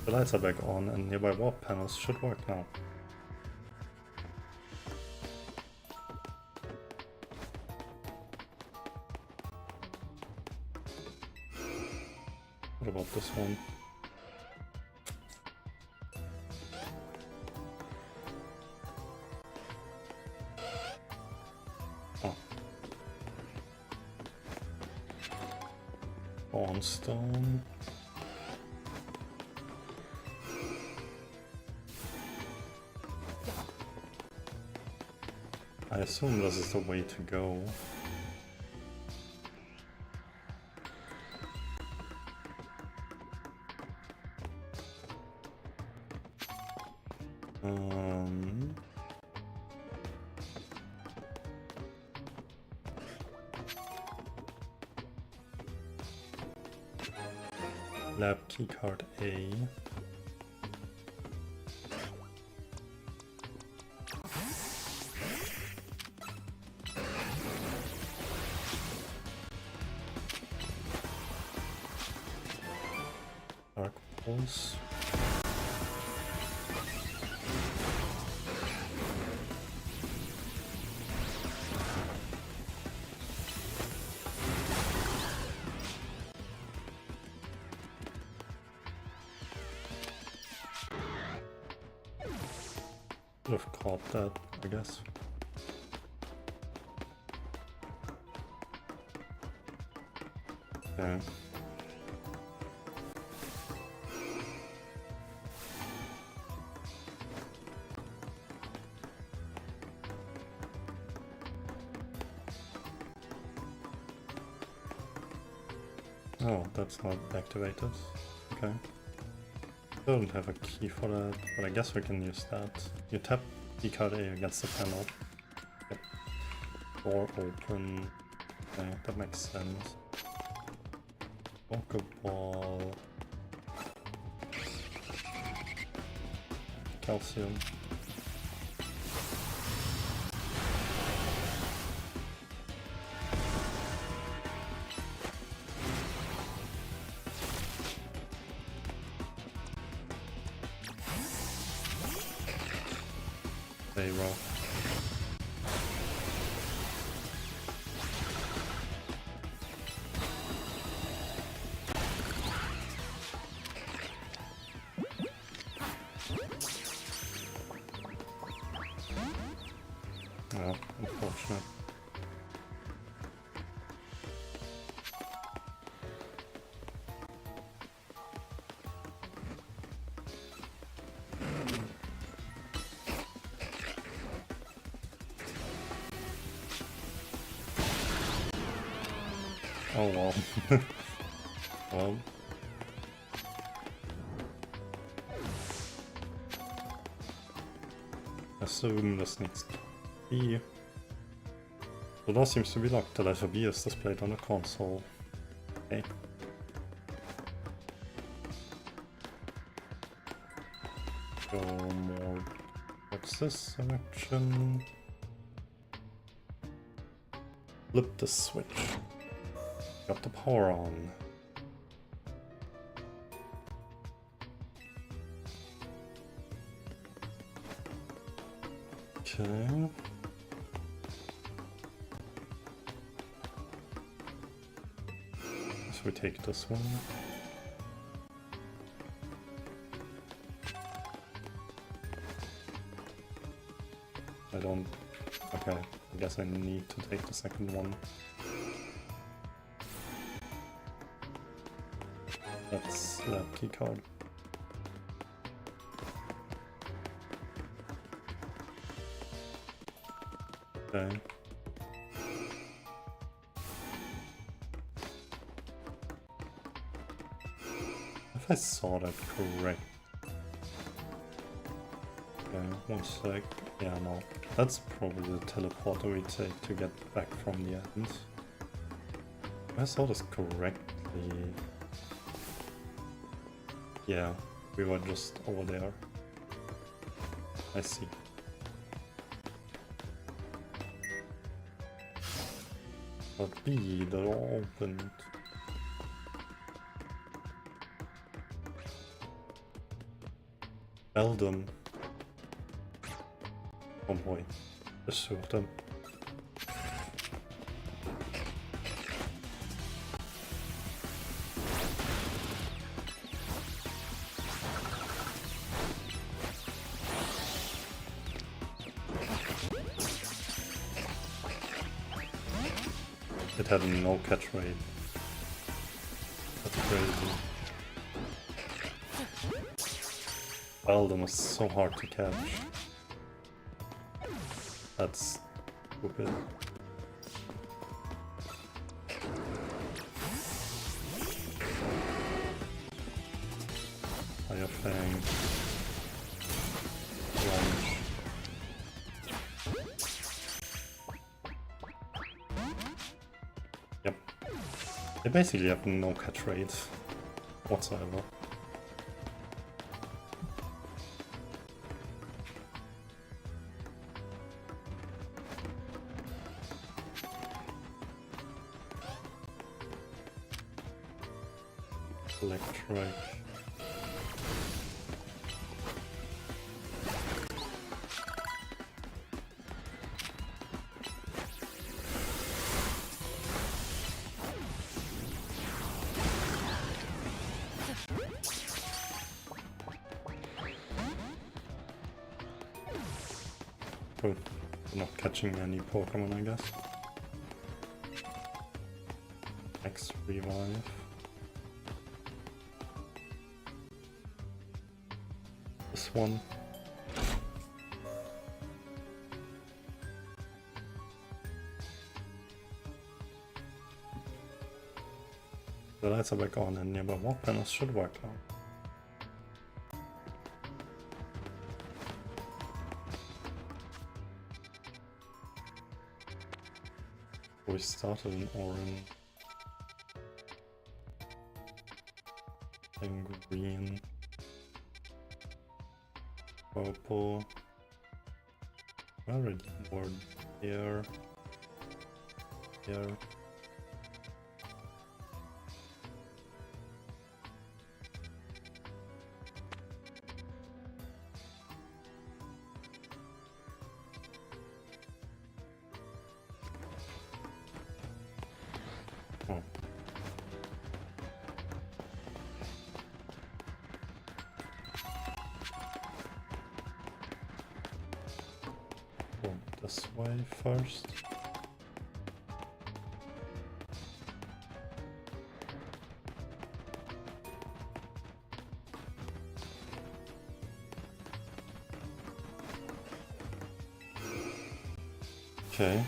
The lights are back on and nearby warp panels should work now. What about this one? Oh. Stone. I assume this is the way to go. Lab keycard A. Dark Pulse. Could have caught that, I guess. Yeah. Oh, that's not activated. Okay. Don't have a key for that, but I guess we can use that. You tap key card A against the panel. Yep. Door open. Okay, that makes sense. Pokeball. Calcium. Zero. Oh, unfortunate. Oh well. Well. Assume this needs to be. The door seems to be locked. The letter B is displayed on the console. Okay. Go more. What's this direction? Flip the switch. Got the power on. Okay. So we take this one. I don't... Okay, I guess I need to take the second one. That's that key card. Okay. If I saw that correct. Okay, one sec. Yeah, no. That's probably the teleporter we take to get back from the end. If I saw this correctly. Yeah, we were just over there. I see. But B, the door opened. Eldon. Oh boy, bezoek hem. It had no catch rate. That's crazy. Eldon was so hard to catch. That's stupid. Fire Fang. Lunge. Yep. They basically have no catch rate whatsoever. Electric. Good. Not catching any Pokemon, I guess. Next revive. This one. The lights are back on and nearby walk panels should work now. We started in orange. And green. Purple. Already more here. Here. Oh. Go this way first. Okay.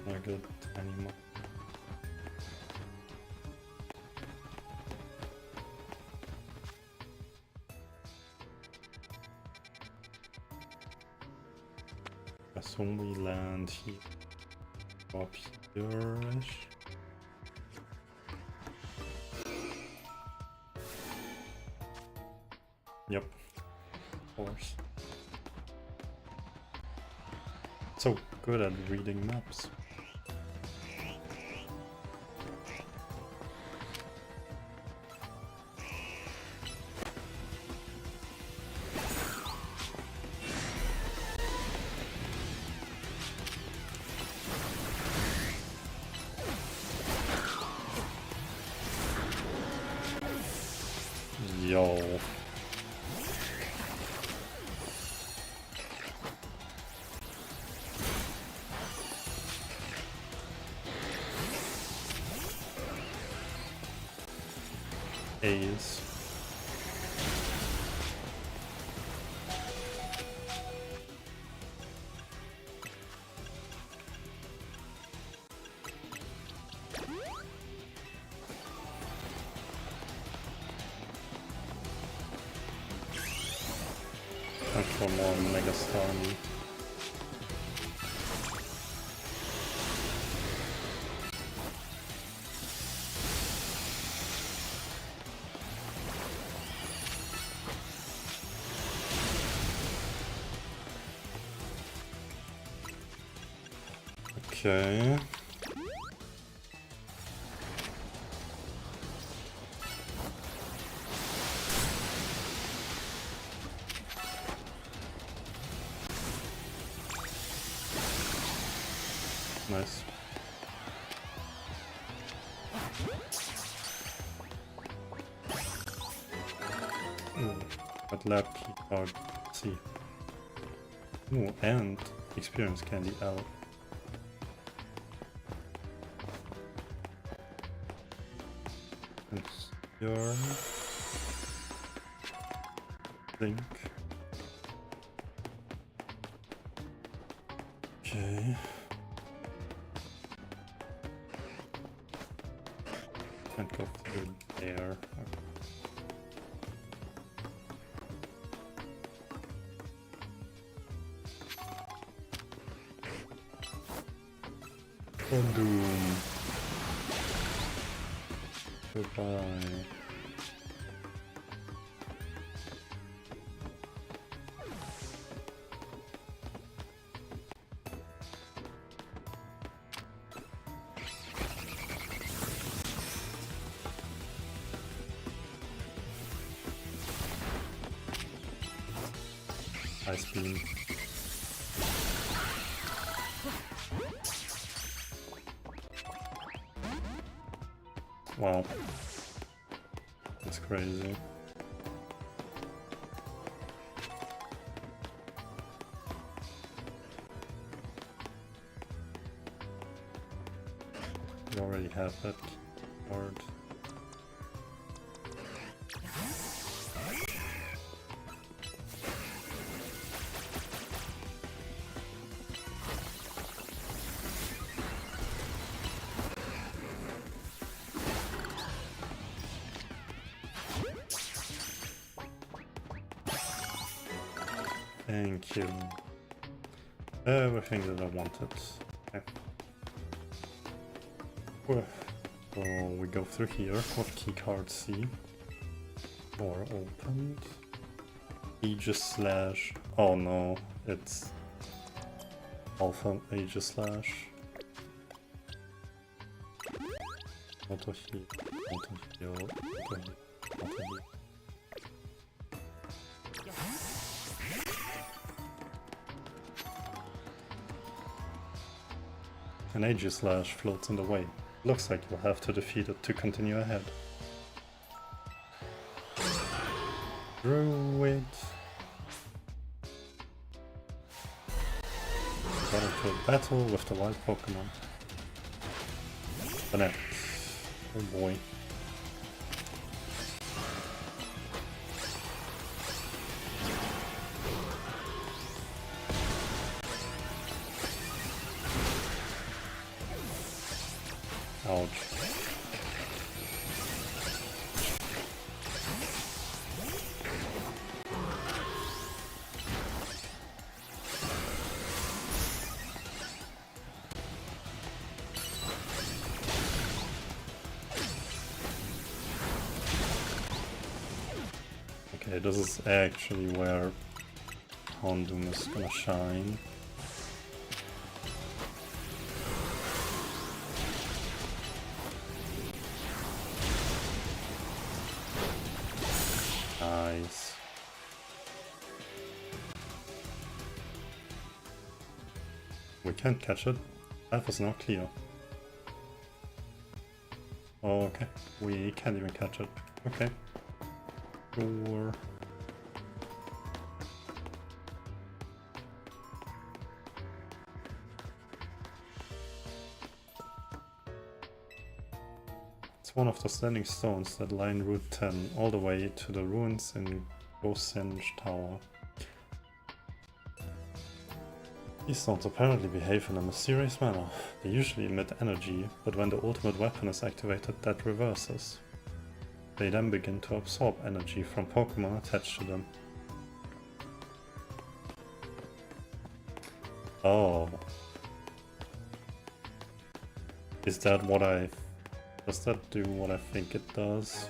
I got tiny more. Assume we land here, up here-ish. Yep, of course. So good at reading maps. Yo. A's. And for more Mega Starmie. Okay. Nice. Ooh, but lab key card C. Ooh, and experience candy L. And your link. Okay. Can't go through there. Oh, boom. Goodbye. Ice beam. Wow. That's crazy. We already have that key card. Thank you. Everything that I wanted. Okay. So we go through here. What keycard C? Door opened. Aegis slash. Oh no, it's Alpha Aegis slash. Auto heal. Auto heal. Auto heal. Auto heal. An Aegis slash floats in the way. Looks like you'll have to defeat it to continue ahead. Druid. Got into a battle with the wild Pokemon. The net. Oh boy. Ouch. Okay, this is actually where Houndoom is gonna shine. Nice. We can't catch it. Path is now clear. Oh, okay. We can't even catch it. Okay. Sure. It's one of the standing stones that line Route 10 all the way to the ruins in Gosenj Tower. These stones apparently behave in a mysterious manner. They usually emit energy, but when the ultimate weapon is activated, that reverses. They then begin to absorb energy from Pokemon attached to them. Oh. Is that what I... Does that do what I think it does?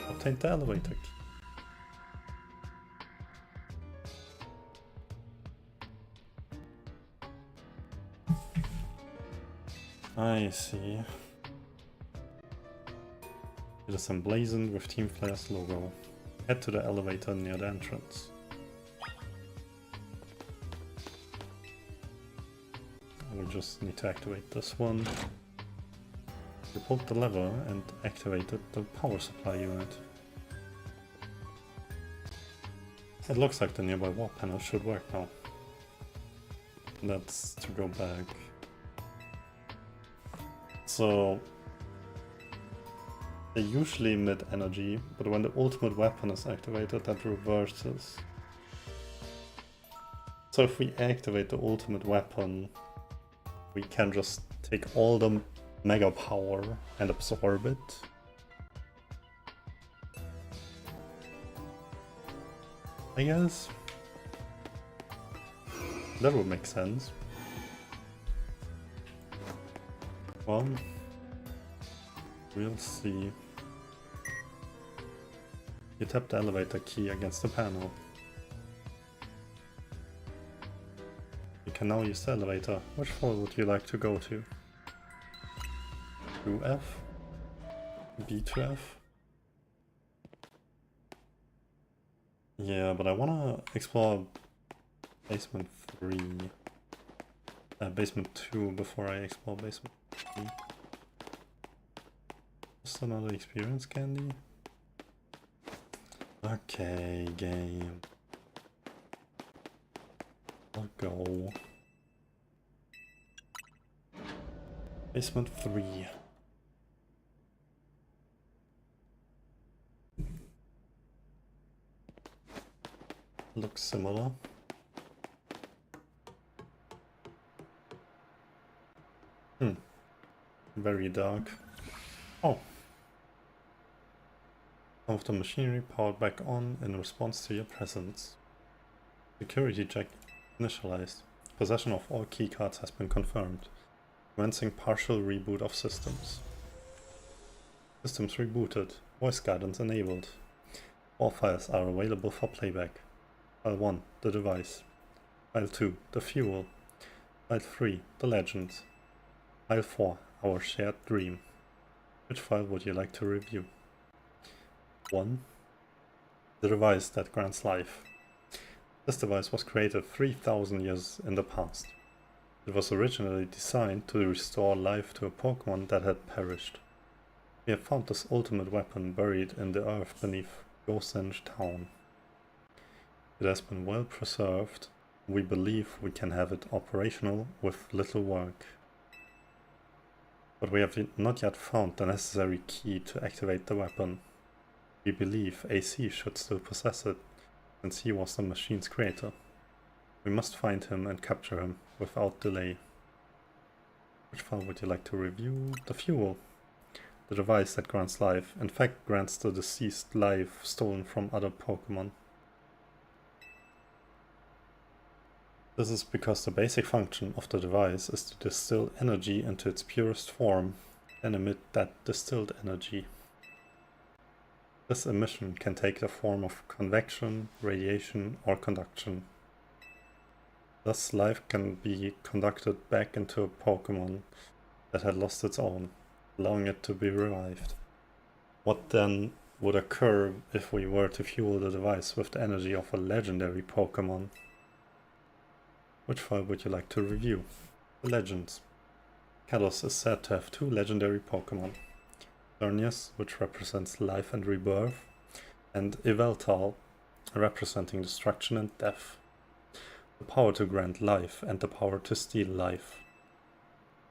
Obtain the elevator key. I see. It is emblazoned with Team Flare's logo. Head to the elevator near the entrance. We just need to activate this one. You pulled the lever and activated the power supply unit. It looks like the nearby wall panel should work now. That's to go back. So they usually emit energy, but when the ultimate weapon is activated, that reverses. So if we activate the ultimate weapon, we can just take all the mega power and absorb it. I guess that would make sense. Well, we'll see. You tap the elevator key against the panel. You can now use the elevator. Which floor would you like to go to? 2F? B to F? Yeah, but I wanna explore basement 3. Basement 2 before I explore basement 3. Just another experience candy? Okay, game. I'll go. Basement 3. Looks similar. Very dark. Oh. Some of the machinery powered back on in response to your presence. Security check initialized. Possession of all keycards has been confirmed. Commencing partial reboot of systems. Systems rebooted. Voice guidance enabled. All files are available for playback. File 1, the device. File 2, the fuel. File 3, the legends. File 4, our shared dream. Which file would you like to review? 1. The device that grants life. This device was created 3000 years in the past. It was originally designed to restore life to a Pokemon that had perished. We have found this ultimate weapon buried in the earth beneath Gosenge Town. It has been well preserved. We believe we can have it operational with little work. But we have not yet found the necessary key to activate the weapon. We believe AC should still possess it, since he was the machine's creator. We must find him and capture him without delay. Which file would you like to review? The fuel. The device that grants life, in fact grants the deceased life stolen from other Pokemon. This is because the basic function of the device is to distill energy into its purest form and emit that distilled energy. This emission can take the form of convection, radiation, or conduction. Thus, life can be conducted back into a Pokemon that had lost its own, allowing it to be revived. What then would occur if we were to fuel the device with the energy of a legendary Pokemon? Which file would you like to review? The Legends. Kalos is said to have 2 legendary Pokemon. Xerneas, which represents life and rebirth, and Yveltal, representing destruction and death. The power to grant life and the power to steal life.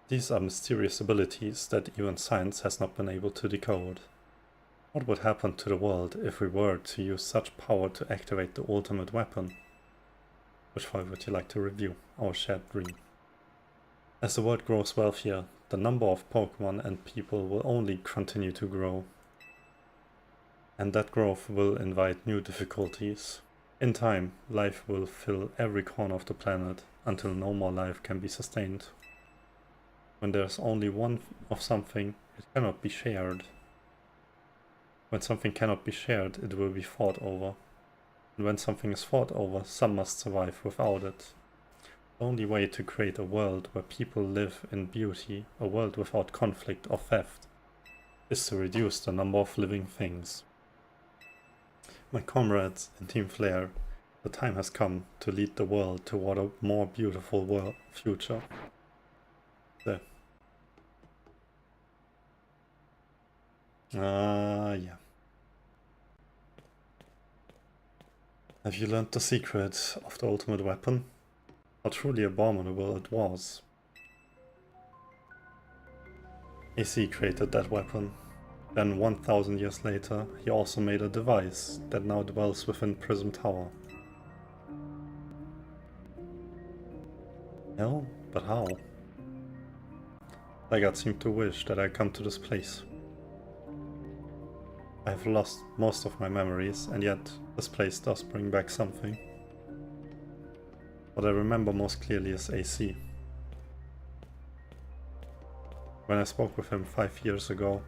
These are mysterious abilities that even science has not been able to decode. What would happen to the world if we were to use such power to activate the ultimate weapon? Which file would you like to review? Our shared dream. As the world grows wealthier, the number of Pokemon and people will only continue to grow. And that growth will invite new difficulties. In time, life will fill every corner of the planet until no more life can be sustained. When there's only one of something, it cannot be shared. When something cannot be shared, it will be fought over. And when something is fought over, some must survive without it. The only way to create a world where people live in beauty, a world without conflict or theft, is to reduce the number of living things. My comrades in Team Flare, the time has come to lead the world toward a more beautiful future. There. Yeah. Have you learned the secret of the ultimate weapon? How truly abominable it was. AC created that weapon. Then 1000 years later, he also made a device that now dwells within Prism Tower. Hell, but how? Legat seemed to wish that I come to this place. I have lost most of my memories, and yet this place does bring back something. What I remember most clearly is AC. When I spoke with him 5 years ago,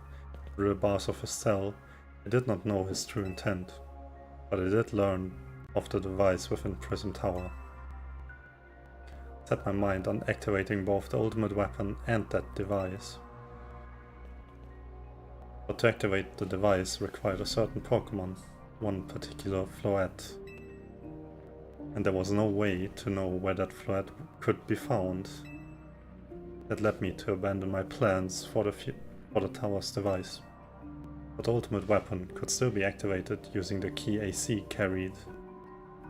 through the bars of his cell, I did not know his true intent, but I did learn of the device within Prism Tower. I set my mind on activating both the ultimate weapon and that device. But to activate the device required a certain Pokemon, one particular Floette. And there was no way to know where that Floette could be found. That led me to abandon my plans for the tower's device. But the ultimate weapon could still be activated using the key AC carried.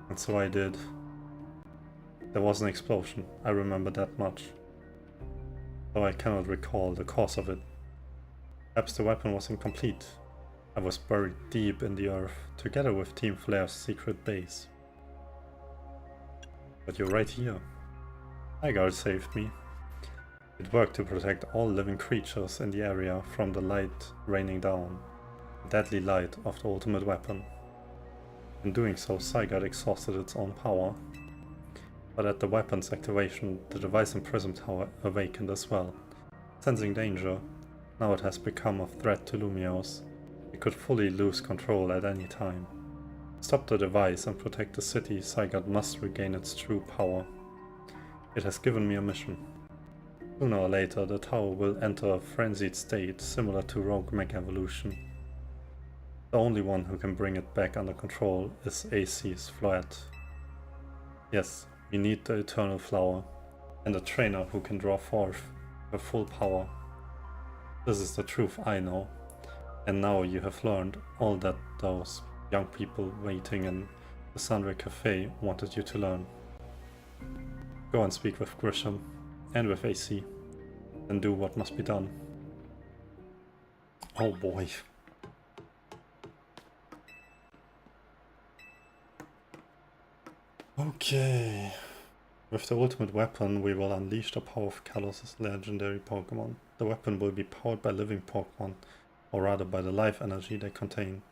And so I did. There was an explosion, I remember that much. Though I cannot recall the cause of it. Perhaps the weapon was incomplete. I was buried deep in the earth, together with Team Flare's secret base. But you're right here. GER saved me. It worked to protect all living creatures in the area from the light raining down, the deadly light of the ultimate weapon. In doing so, GER exhausted its own power. But at the weapon's activation, the device in Prism Tower awakened as well. Sensing danger, now it has become a threat to Lumiose. It could fully lose control at any time. To stop the device and protect the city, GER must regain its true power. It has given me a mission. Sooner or later, the tower will enter a frenzied state similar to Rogue Mech Evolution. The only one who can bring it back under control is AC's Floette. Yes, we need the Eternal Flower, and a trainer who can draw forth her full power. This is the truth I know, and now you have learned all that those young people waiting in the Sunray Cafe wanted you to learn. Go and speak with Grisham and with AC, and do what must be done. Oh boy. Okay. With the ultimate weapon, we will unleash the power of Kalos' legendary Pokemon. The weapon will be powered by living Pokemon, or rather by the life energy they contain.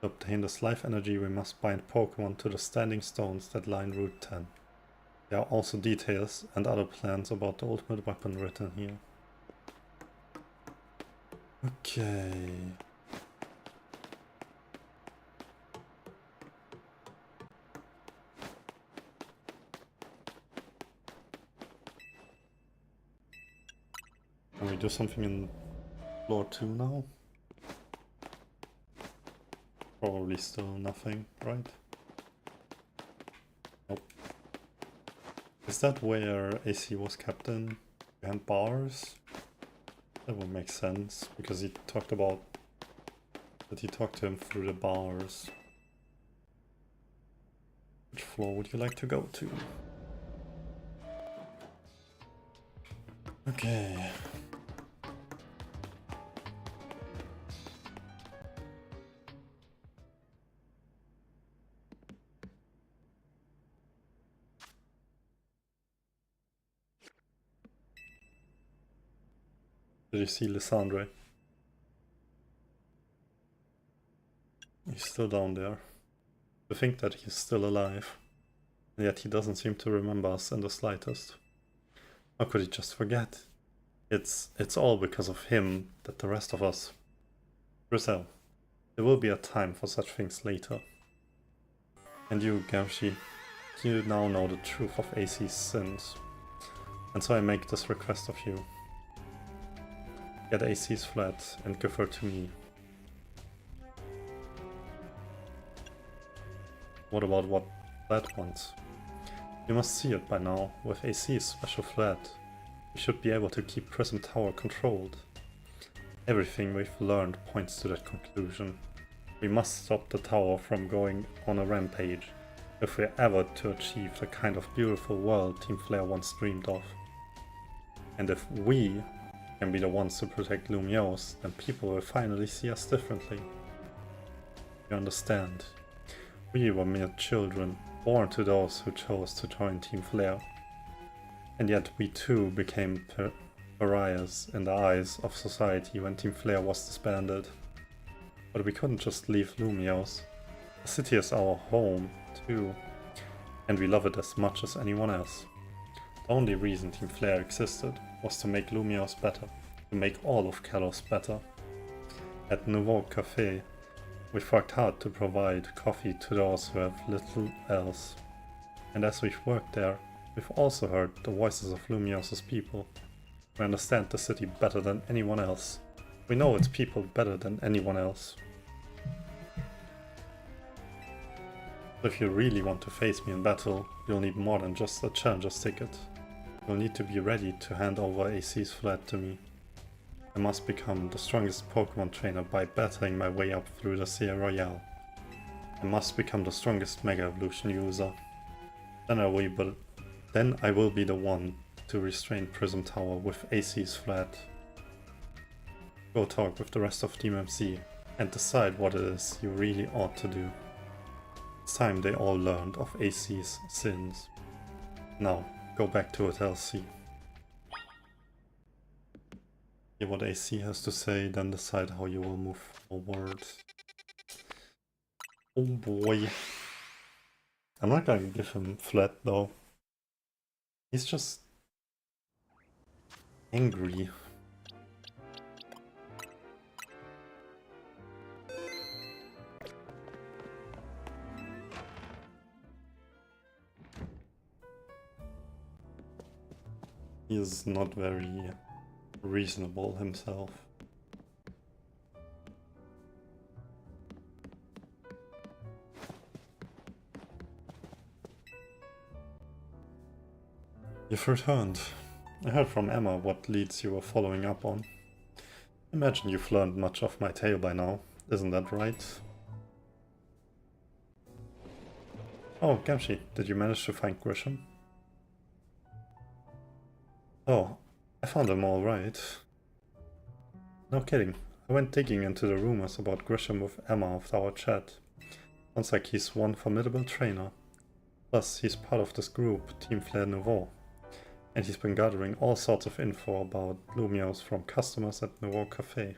To obtain this life energy, we must bind Pokemon to the standing stones that line Route 10. There are also details and other plans about the ultimate weapon written here. Okay. Can we do something in floor 2 now? Probably still nothing, right? Nope. Is that where AC was kept in? Behind bars? That would make sense, because he talked about that he talked to him through the bars. Which floor would you like to go to? Okay. Did you see Lysandre? He's still down there. To think that he's still alive, and yet he doesn't seem to remember us in the slightest. How could he just forget? It's all because of him that the rest of us... Grisel, there will be a time for such things later. And you, Gamshi, you now know the truth of AC's sins. And so I make this request of you. Get AC's Floette and give her to me. What about what Floette wants? You must see it by now. With AC's special Floette, we should be able to keep Prism Tower controlled. Everything we've learned points to that conclusion. We must stop the tower from going on a rampage, if we're ever to achieve the kind of beautiful world Team Flare once dreamed of. And if we can be the ones to protect Lumiose, then people will finally see us differently. You understand? We were mere children, born to those who chose to join Team Flare. And yet we too became pariahs in the eyes of society when Team Flare was disbanded. But we couldn't just leave Lumiose. The city is our home too, and we love it as much as anyone else. The only reason Team Flare existed was to make Lumiose better, to make all of Kalos better. At Nouveau Café, we've worked hard to provide coffee to those who have little else. And as we've worked there, we've also heard the voices of Lumiose's people. We understand the city better than anyone else. We know its people better than anyone else. If you really want to face me in battle, you'll need more than just a challenger's ticket. You'll need to be ready to hand over AC's Floette to me. I must become the strongest Pokemon trainer by battling my way up through the Sierra Royale. I must become the strongest Mega Evolution user. Then I will be the one to restrain Prism Tower with AC's Floette. Go talk with the rest of Team MC and decide what it is you really ought to do. It's time they all learned of AC's sins. Now, go back to Hotel C. Hear what AC has to say, then decide how you will move forward. Oh boy. I'm not gonna give him flat though. He's just angry. He is not very reasonable himself. You've returned. I heard from Emma what leads you were following up on. Imagine you've learned much of my tale by now, isn't that right? Oh, Gamshi, did you manage to find Grisham? Oh, I found him all right. No kidding. I went digging into the rumors about Grisham with Emma after our chat. Sounds like he's one formidable trainer. Plus, he's part of this group, Team Flair Nouveau. And he's been gathering all sorts of info about Lumios from customers at Nouveau Cafe.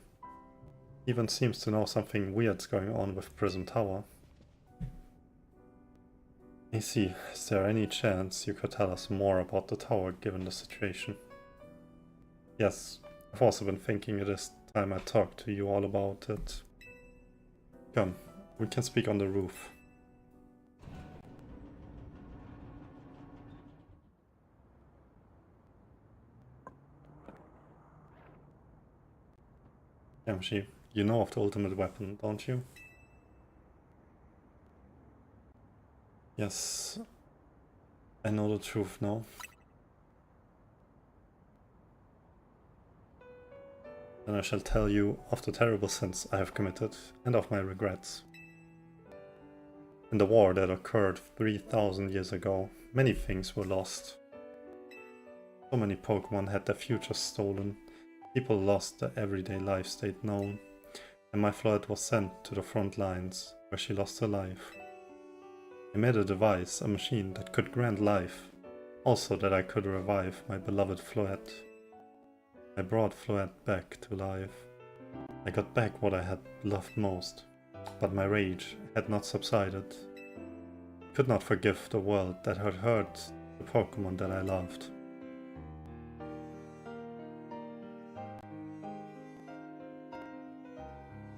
Even seems to know something weird's going on with Prism Tower. AC, is there any chance you could tell us more about the tower given the situation? Yes, I've also been thinking it is time I talk to you all about it. Come, we can speak on the roof. Yamshi, you know of the ultimate weapon, don't you? Yes, I know the truth now. Then I shall tell you of the terrible sins I have committed and of my regrets. In the war that occurred 3,000 years ago, many things were lost. So many Pokemon had their futures stolen, people lost the everyday lives they'd known, and my Floette was sent to the front lines, where she lost her life. I made a device, a machine that could grant life, also that I could revive my beloved Floette. I brought Floette back to life. I got back what I had loved most, but my rage had not subsided. I could not forgive the world that had hurt the Pokemon that I loved.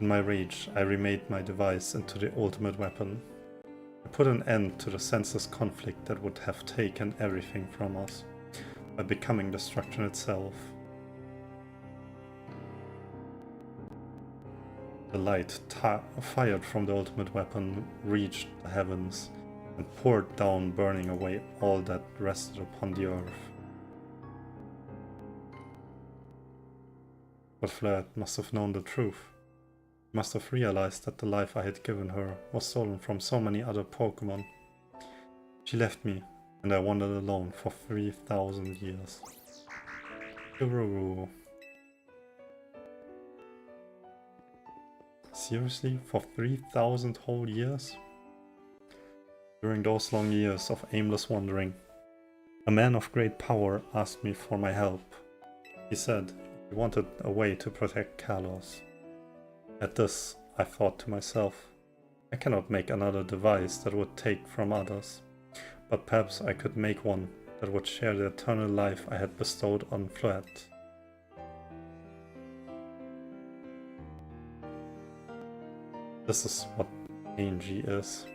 In my rage, I remade my device into the ultimate weapon. I put an end to the senseless conflict that would have taken everything from us, by becoming destruction itself. The light fired from the ultimate weapon reached the heavens and poured down, burning away all that rested upon the earth. But Floette must have known the truth. She must have realized that the life I had given her was stolen from so many other Pokemon. She left me, and I wandered alone for 3,000 years. Ururu. Seriously? For 3,000 whole years? During those long years of aimless wandering, a man of great power asked me for my help. He said he wanted a way to protect Kalos. At this, I thought to myself, I cannot make another device that would take from others, but perhaps I could make one that would share the eternal life I had bestowed on Floette. This is what ENG is.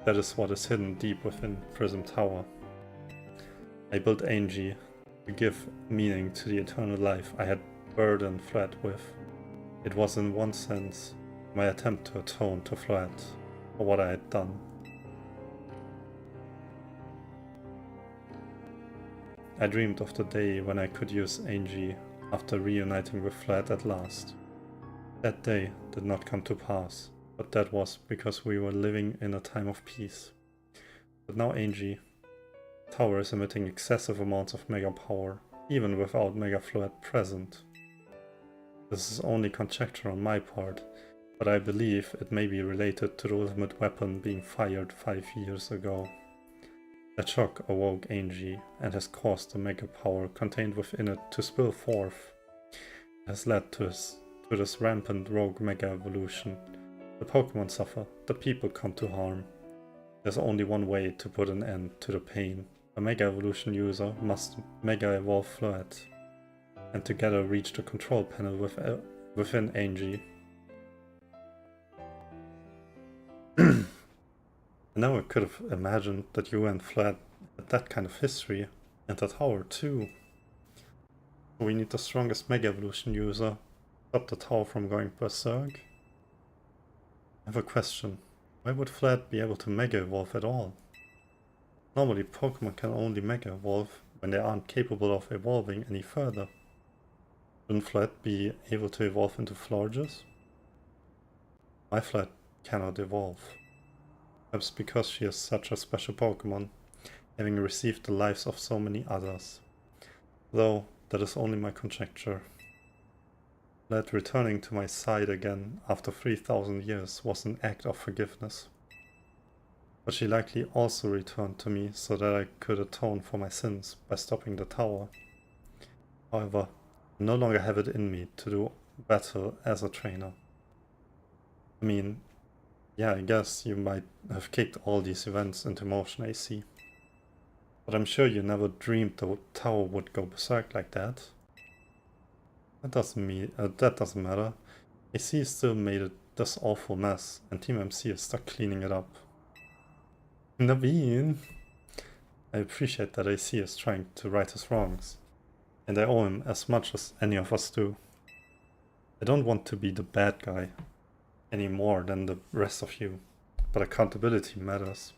That is what is hidden deep within Prism Tower. I built ENG to give meaning to the eternal life I had burdened Floette with. It was in one sense my attempt to atone to Floette for what I had done. I dreamed of the day when I could use ENG after reuniting with Floette at last. That day did not come to pass, but that was because we were living in a time of peace. But now ENG Tower is emitting excessive amounts of Mega Power, even without Mega Floette present. This is only conjecture on my part, but I believe it may be related to the ultimate weapon being fired 5 years ago. That shock awoke ENG and has caused the mega power contained within it to spill forth. It has led to this rampant rogue mega evolution. The Pokemon suffer, the people come to harm. There's only one way to put an end to the pain. A Mega Evolution user must Mega Evolve Floette, and together reach the control panel within ENG. Now I could have imagined that you and Floette had that kind of history, and the tower too. So we need the strongest Mega Evolution user to stop the tower from going berserk. I have a question. Why would Floette be able to Mega Evolve at all? Normally Pokemon can only Mega Evolve when they aren't capable of evolving any further. Shouldn't Floette be able to evolve into Florges? My Floette cannot evolve. Perhaps because she is such a special Pokemon, having received the lives of so many others. Though that is only my conjecture. Floette returning to my side again after 3000 years was an act of forgiveness. But she likely also returned to me so that I could atone for my sins by stopping the tower. However, I no longer have it in me to do battle as a trainer. I mean, yeah, I guess you might have kicked all these events into motion, AC. But I'm sure you never dreamed the tower would go berserk like that. That doesn't matter. AC still made it this awful mess, and Team MC is stuck cleaning it up. Naveen! I appreciate that AC is trying to right his wrongs, and I owe him as much as any of us do. I don't want to be the bad guy any more than the rest of you, but accountability matters.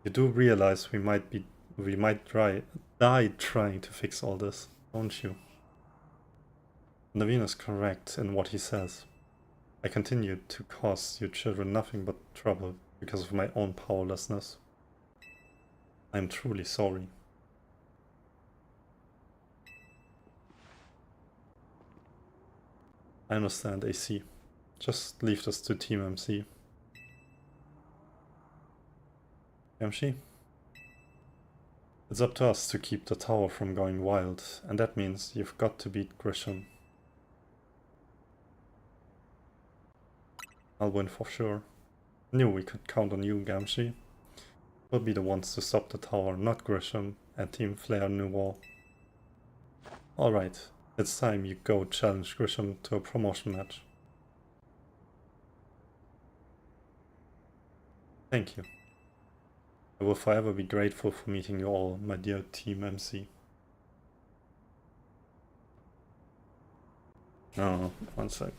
You do realize we might die trying to fix all this, don't you? Naveen is correct in what he says. I continue to cause you children nothing but trouble because of my own powerlessness. I am truly sorry. I understand, AC. Just leave this to Team MC. MC? It's up to us to keep the tower from going wild, and that means you've got to beat Grisham. I'll win for sure. Knew we could count on you, Gamshi. We'll be the ones to stop the tower, not Grisham and Team Flare Nouveau. Alright, it's time you go challenge Grisham to a promotion match. Thank you. I will forever be grateful for meeting you all, my dear Team MC. Oh, one sec.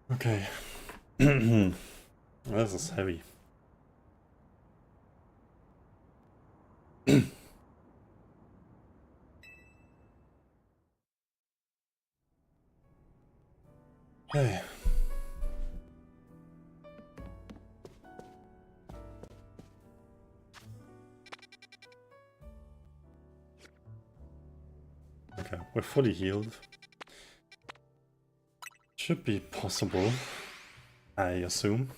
Okay. This is heavy. Okay. Okay, we're fully healed. Should be possible, I assume.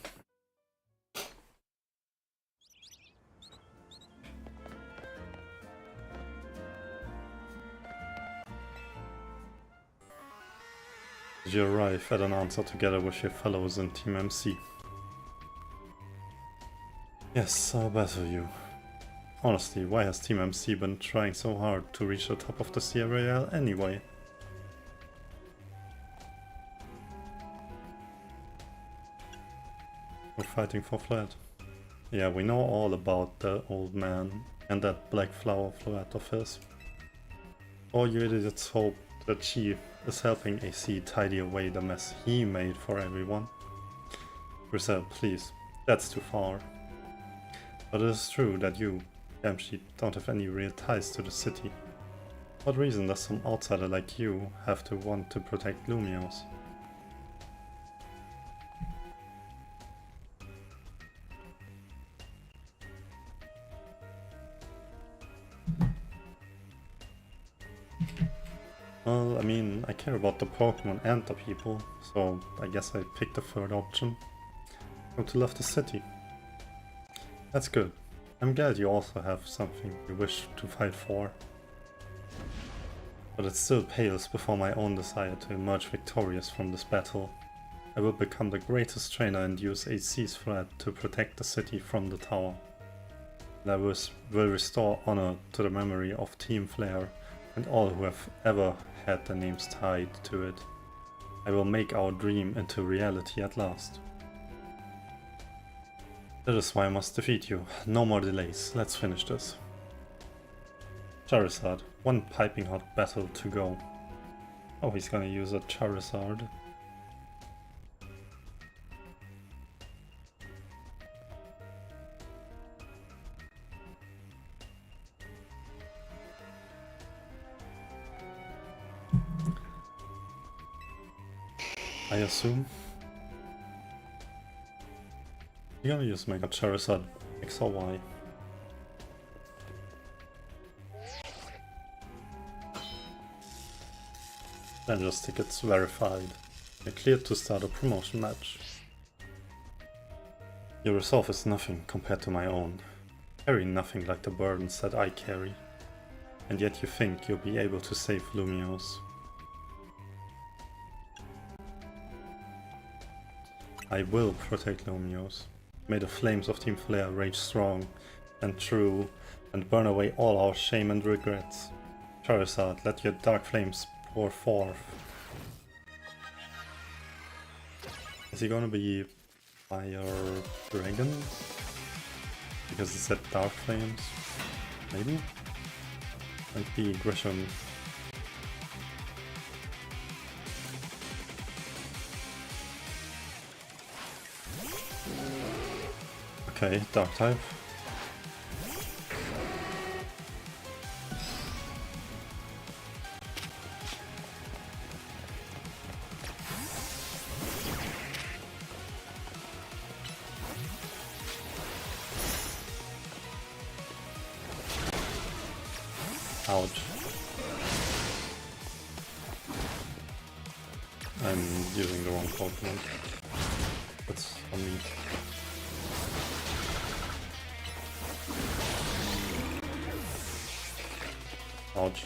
Did you arrive at an answer together with your fellows in Team MC? Yes, I'll battle you. Honestly, why has Team MC been trying so hard to reach the top of the CRAL anyway? We're fighting for Floette. Yeah, we know all about the old man and that black flower Floette of his. All you idiots hope to achieve is helping AC tidy away the mess he made for everyone. Griselle, please, that's too far. But it is true that you, Yamshi, don't have any real ties to the city. What reason does some outsider like you have to want to protect Lumios? Well, I mean, I care about the Pokemon and the people, so I guess I picked the third option. Go to love the city. That's good. I'm glad you also have something you wish to fight for. But it still pales before my own desire to emerge victorious from this battle. I will become the greatest trainer and use AC's threat to protect the city from the tower. And I will restore honor to the memory of Team Flare and all who have ever had their names tied to it. I will make our dream into reality at last. That is why I must defeat you. No more delays. Let's finish this. Charizard. One piping hot battle to go. Oh, he's gonna use a Charizard. I assume. You're gonna use Mega Charizard X or Y. Dangerous tickets verified. You're cleared to start a promotion match. Your resolve is nothing compared to my own. Carry nothing like the burdens that I carry. And yet you think you'll be able to save Lumios. I will protect Lumios. May the flames of Team Flare rage strong and true and burn away all our shame and regrets. Charizard, let your dark flames pour forth. Is he gonna be Fire Dragon? Because it said dark flames? Maybe? Might be Gresham. Okay, dark type. Ouch. I'm using the wrong Pokemon. That's on me. Ouch.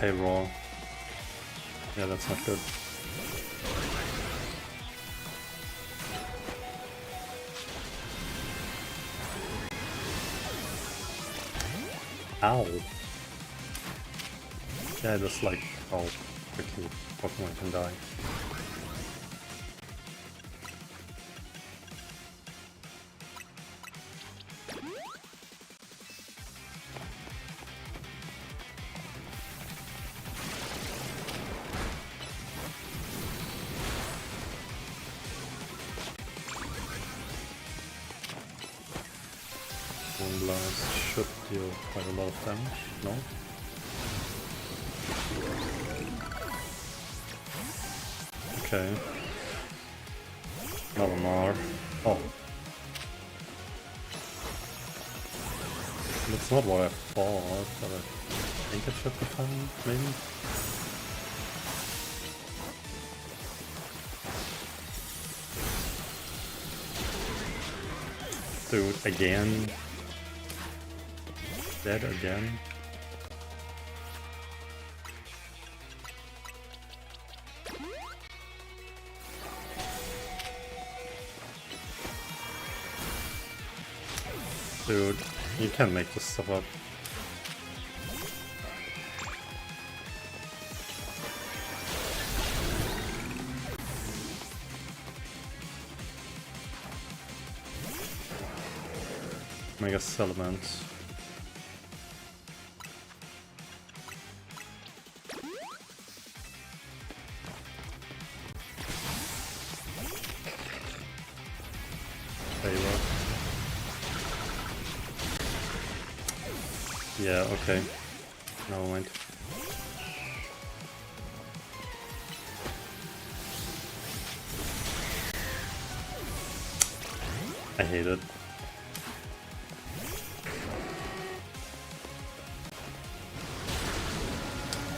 High raw. Yeah, that's not good. Ow. Yeah, just like how quickly Pokemon can die. Blast should deal quite a lot of damage, no? Okay. Another Mar. Oh. That's not what I thought, but I think it should be fine, maybe? Dude, again? Dead again? Dude, you can make this stuff up. Mega Salamence. Yeah, okay. Never mind. I hate it.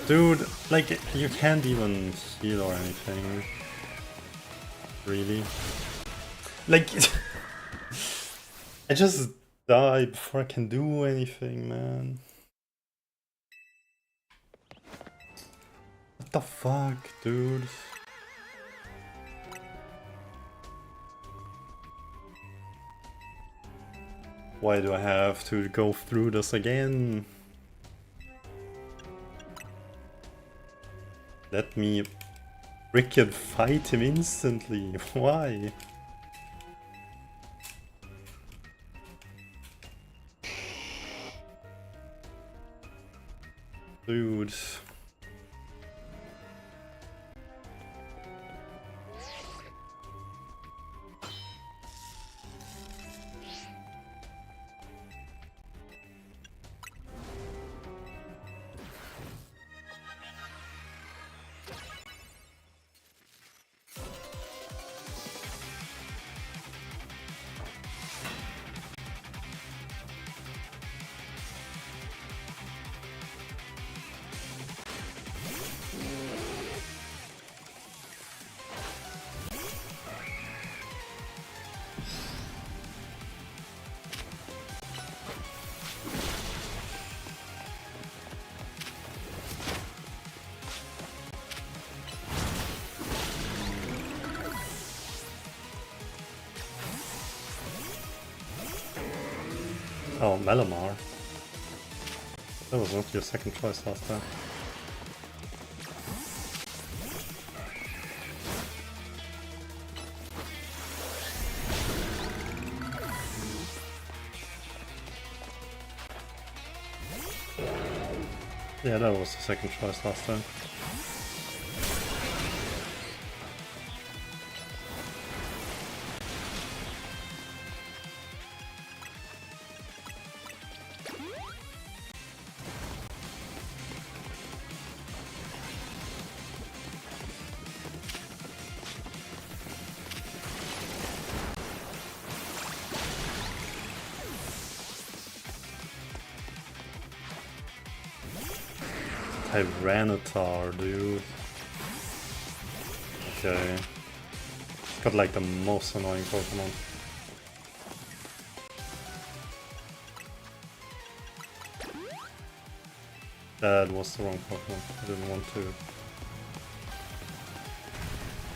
Dude, like, you can't even heal or anything. Really? Like, I just die before I can do anything, man. What the fuck, dude? Why do I have to go through this again? Let me frickin' fight him instantly. Why? Dude. Oh, Malamar. That was not your second choice last time. Yeah, that was the second choice last time. Tyranitar, dude. Okay. Got like the most annoying Pokemon. That was the wrong Pokemon. I didn't want to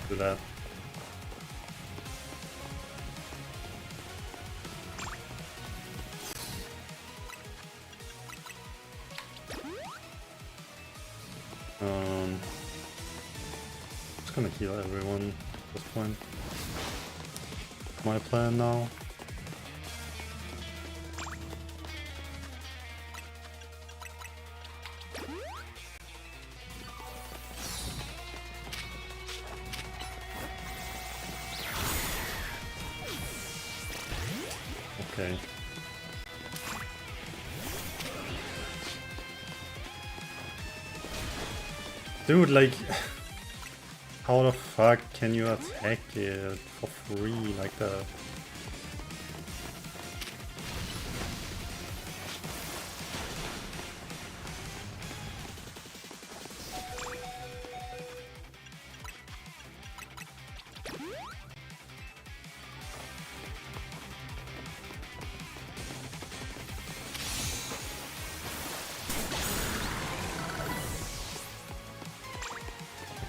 do that. Just gonna heal everyone at this point. My plan now. Okay. Dude, like, how the fuck can you attack it for free like that?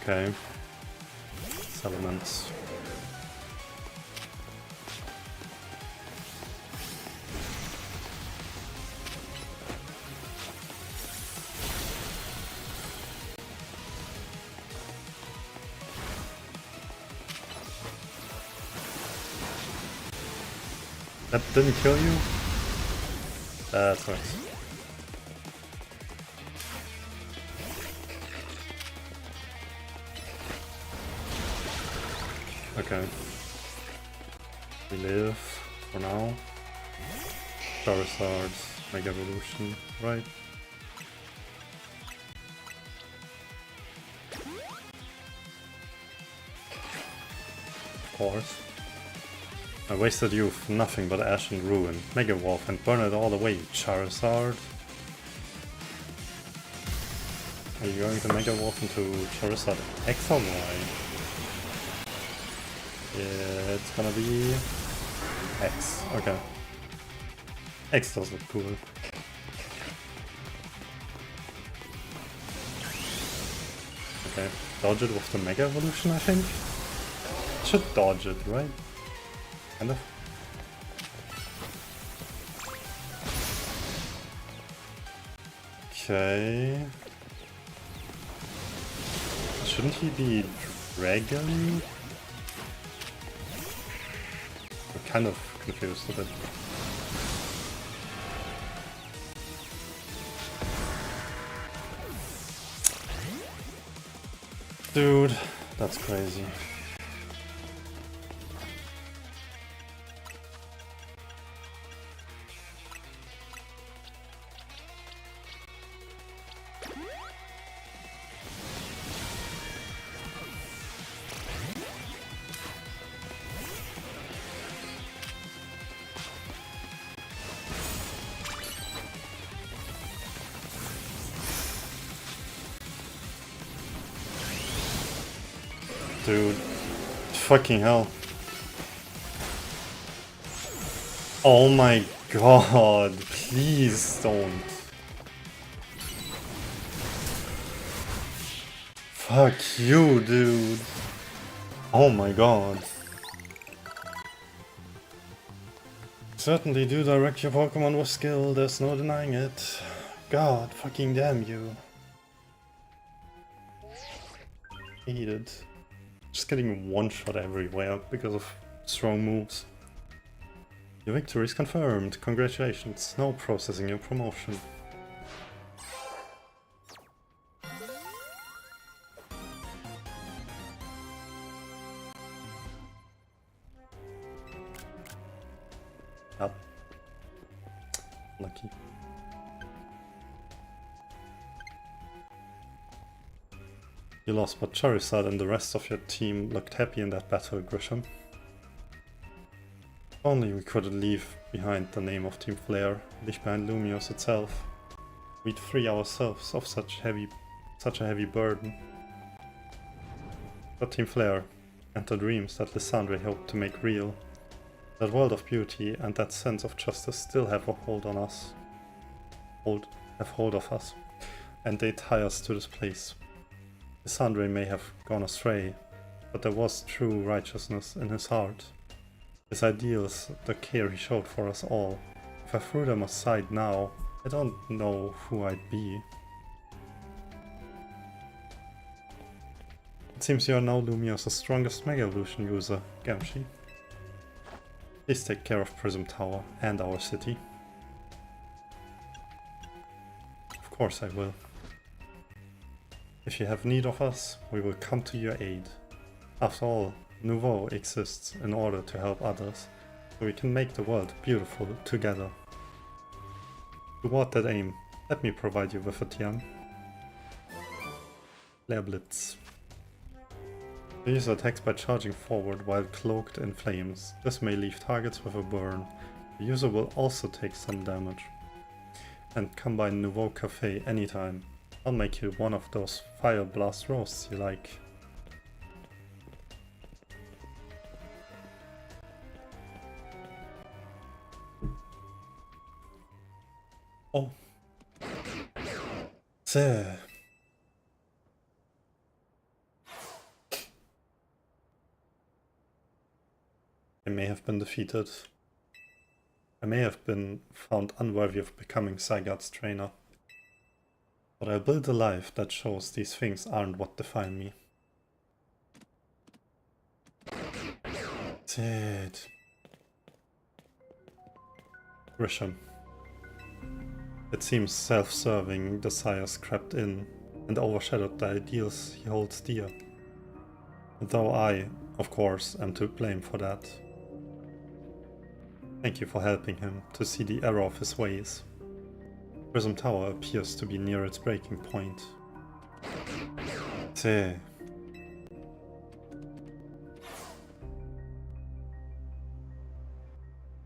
Okay. Settlements. That didn't kill you? That's nice. Okay. We live for now. Charizard Mega Evolution, right? Of course. I wasted youth, nothing but ash and ruin. Mega Evolve and burn it all away, Charizard. Are you going to Mega Evolve into Charizard X or Y? Yeah, it's gonna be X. Okay. X does look cool. Okay, dodge it with the Mega Evolution, I think? Should dodge it, right? Kind of. Okay. Shouldn't he be Dragon? I'm kind of confused a bit. Dude, that's crazy. Dude, fucking hell. Oh my god, please don't. Fuck you, dude. Oh my god. Certainly do direct your Pokemon with skill, there's no denying it. God fucking damn you. Hate it. Just getting one shot everywhere because of strong moves. Your victory is confirmed. Congratulations. Now processing your promotion. Up. Lucky. You lost, but Charizard and the rest of your team looked happy in that battle, Grisham. Only we couldn't leave behind the name of Team Flare, leave behind Lumiose itself. We'd free ourselves of such a heavy burden. But Team Flare, and the dreams that Lysandre hoped to make real, that world of beauty and that sense of justice still have a hold on us. Have hold of us, and they tie us to this place. Lysandre may have gone astray, but there was true righteousness in his heart. His ideals, the care he showed for us all. If I threw them aside now, I don't know who I'd be. It seems you are now Lumiose's strongest Mega Evolution user, Gamshi. Please take care of Prism Tower and our city. Of course I will. If you have need of us, we will come to your aid. After all, Nouveau exists in order to help others, so we can make the world beautiful together. Toward that aim, let me provide you with a Tian. Flare Blitz. The user attacks by charging forward while cloaked in flames. This may leave targets with a burn. The user will also take some damage. And combine Nouveau Cafe anytime. I'll make you one of those Fire Blast roasts you like. Oh. There. I may have been defeated. I may have been found unworthy of becoming Zygarde's trainer. But I'll build a life that shows these things aren't what define me. That's it. Grisham. It seems self-serving desires crept in and overshadowed the ideals he holds dear. Though I, of course, am to blame for that. Thank you for helping him to see the error of his ways. Prism Tower appears to be near its breaking point. See.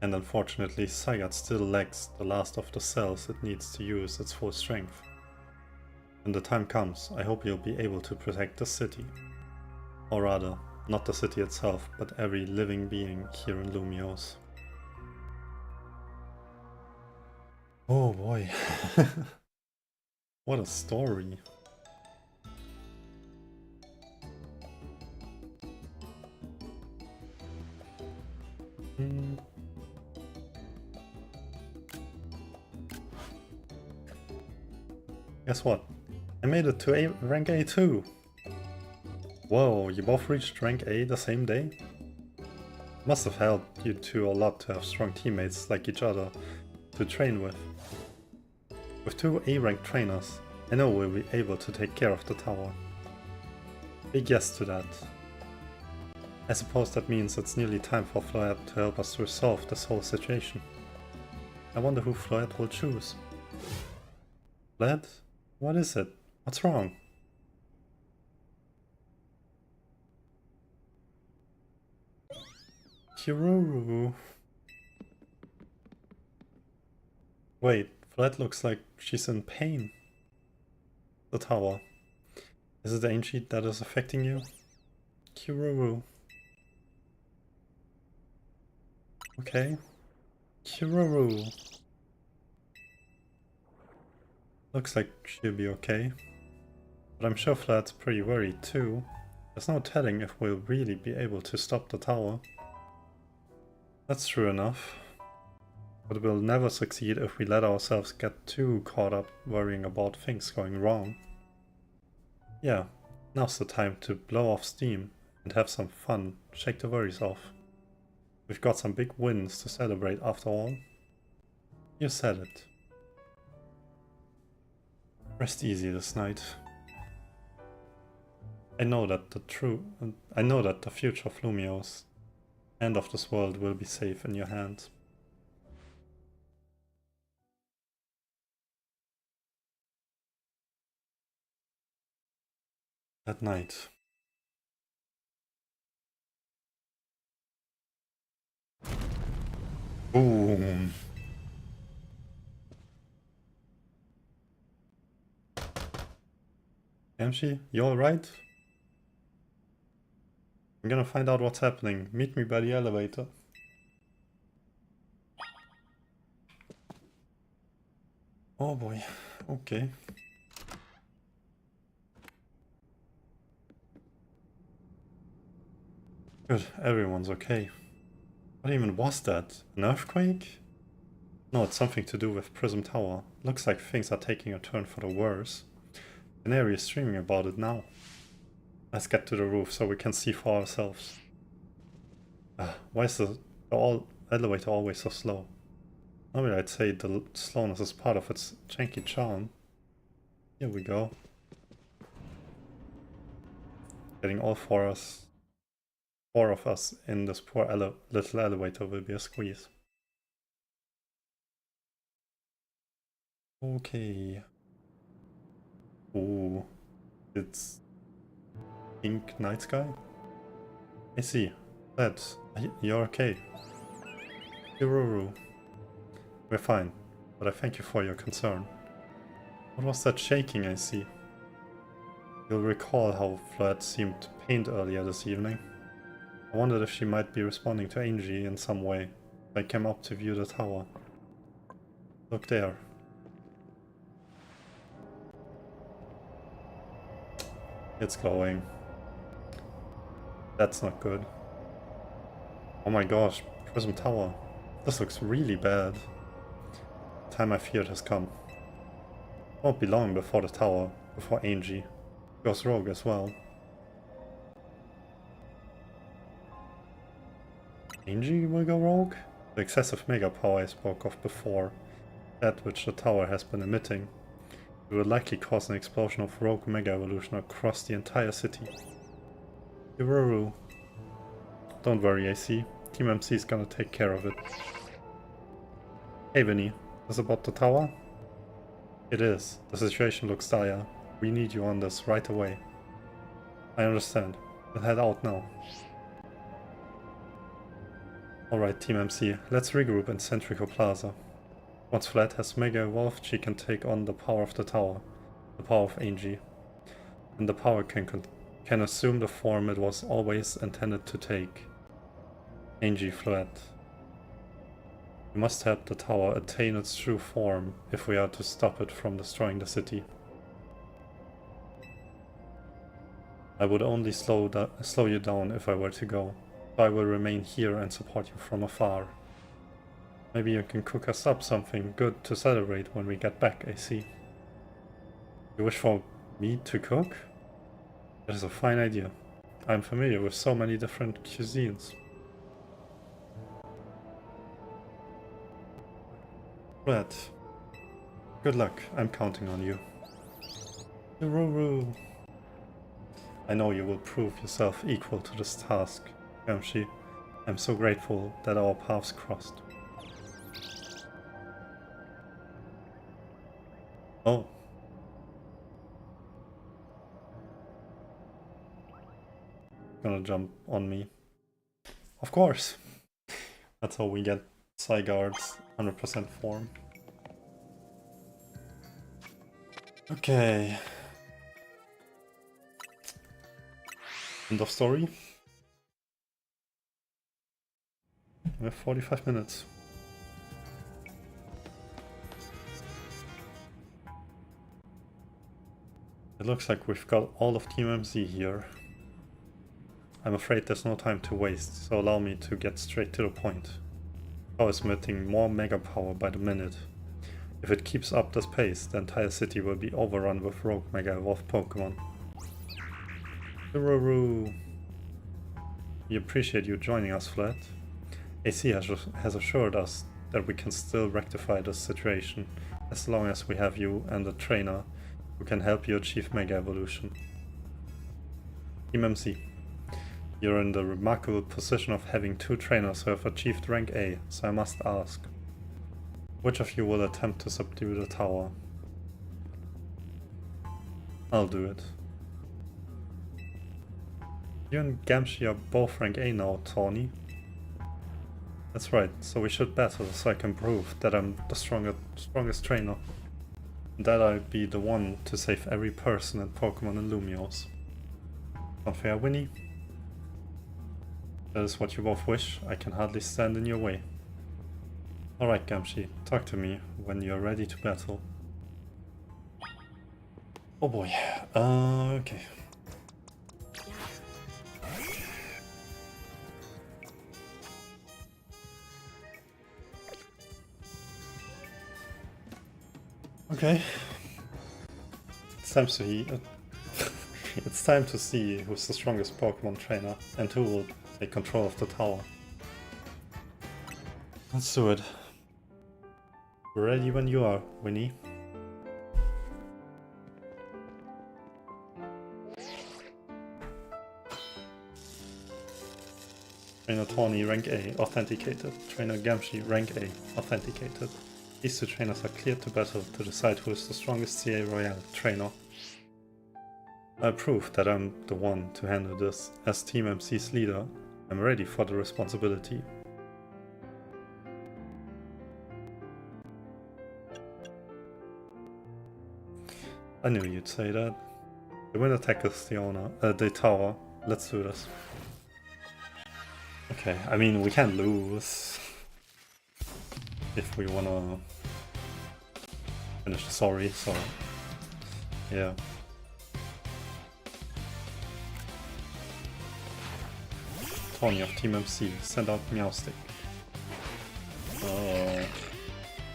And unfortunately, Sagat still lacks the last of the cells it needs to use its full strength. When the time comes, I hope you'll be able to protect the city. Or rather, not the city itself, but every living being here in Lumios. Oh boy. What a story. Guess what? I made it to rank A too! Whoa, you both reached rank A the same day? Must have helped you two a lot to have strong teammates like each other to train with. With 2 A-rank trainers, I know we'll be able to take care of the tower. Big yes to that. I suppose that means it's nearly time for Floette to help us resolve this whole situation. I wonder who Floette will choose. Floette? What is it? What's wrong? Kiruru. Wait, Floette looks like she's in pain. The tower. Is it the ENG that is affecting you? Kiruru. Okay. Kiruru. Looks like she'll be okay. But I'm sure Floette's pretty worried too. There's no telling if we'll really be able to stop the tower. That's true enough. But we'll never succeed if we let ourselves get too caught up worrying about things going wrong. Yeah, now's the time to blow off steam and have some fun, shake the worries off. We've got some big wins to celebrate after all. You said it. Rest easy this night. I know that the future of Lumios and of this world will be safe in your hands. At night. Boom. Amshi, you alright? I'm gonna find out what's happening. Meet me by the elevator. Oh boy, okay. Good, everyone's okay. What even was that? An earthquake? No, it's something to do with Prism Tower. Looks like things are taking a turn for the worse. Canary is streaming about it now. Let's get to the roof so we can see for ourselves. Why is the elevator always so slow? Normally I'd say the slowness is part of its janky charm. Here we go. Getting all four of us in this poor little elevator will be a squeeze. Okay. Ooh, it's pink night sky? I see. You're okay. Kiruru. We're fine, but I thank you for your concern. What was that shaking I see? You'll recall how Floette seemed pained earlier this evening. I wondered if she might be responding to ENG in some way. I came up to view the tower. Look there. It's glowing. That's not good. Oh my gosh, Prism Tower. This looks really bad. The time I feared has come. It won't be long before ENG goes rogue as well. ENG will go rogue? The excessive mega power I spoke of before, that which the tower has been emitting, it will likely cause an explosion of rogue mega evolution across the entire city. Kiruru. Don't worry, AC. Team MC is gonna take care of it. Hey Vinny, this about the tower? It is. The situation looks dire. We need you on this right away. I understand. We'll head out now. Alright, Team MC, let's regroup in Centrico Plaza. Once Flat has Mega evolved, she can take on the power of the tower, the power of ENG. And the power can assume the form it was always intended to take. ENG Flat. We must help the tower attain its true form if we are to stop it from destroying the city. I would only slow you down if I were to go. I will remain here and support you from afar. Maybe you can cook us up something good to celebrate when we get back, AC. You wish for me to cook? That is a fine idea. I am familiar with so many different cuisines. Red. Good luck, I'm counting on you. Ruru. I know you will prove yourself equal to this task. Gamshi, I'm so grateful that our paths crossed. Oh. Gonna jump on me. Of course. That's how we get Zygarde's 100% form. Okay. End of story. We have 45 minutes. It looks like we've got all of Team MC here. I'm afraid there's no time to waste, so allow me to get straight to the point. Power is emitting more mega power by the minute. If it keeps up this pace, the entire city will be overrun with rogue mega evolved Pokemon. Ruru. We appreciate you joining us, Flat. AC has assured us that we can still rectify this situation, as long as we have you and a trainer who can help you achieve Mega Evolution. Team MC, you're in the remarkable position of having two trainers who have achieved rank A, so I must ask, which of you will attempt to subdue the tower? I'll do it. You and Gamshi are both rank A now, Tawny. That's right, so we should battle so I can prove that I'm the strongest trainer. And that I'll be the one to save every person and Pokemon in Lumiose. Not fair, Winnie? That is what you both wish. I can hardly stand in your way. Alright, Gamshi, talk to me when you're ready to battle. Oh boy. Okay. Okay. It's time to see. It's time to see who's the strongest Pokemon trainer and who will take control of the tower. Let's do it. Ready when you are, Winnie. Trainer Tawny, rank A, authenticated. Trainer Gamshi, rank A, authenticated. These two trainers are cleared to battle to decide who is the strongest CA Royale trainer. I prove that I'm the one to handle this. As Team MC's leader, I'm ready for the responsibility. I knew you'd say that. The winner tackles the tower. Let's do this. Okay, I mean, we can lose if we wanna finish the story, so yeah. Tawny of Team MC, send out Meowstic.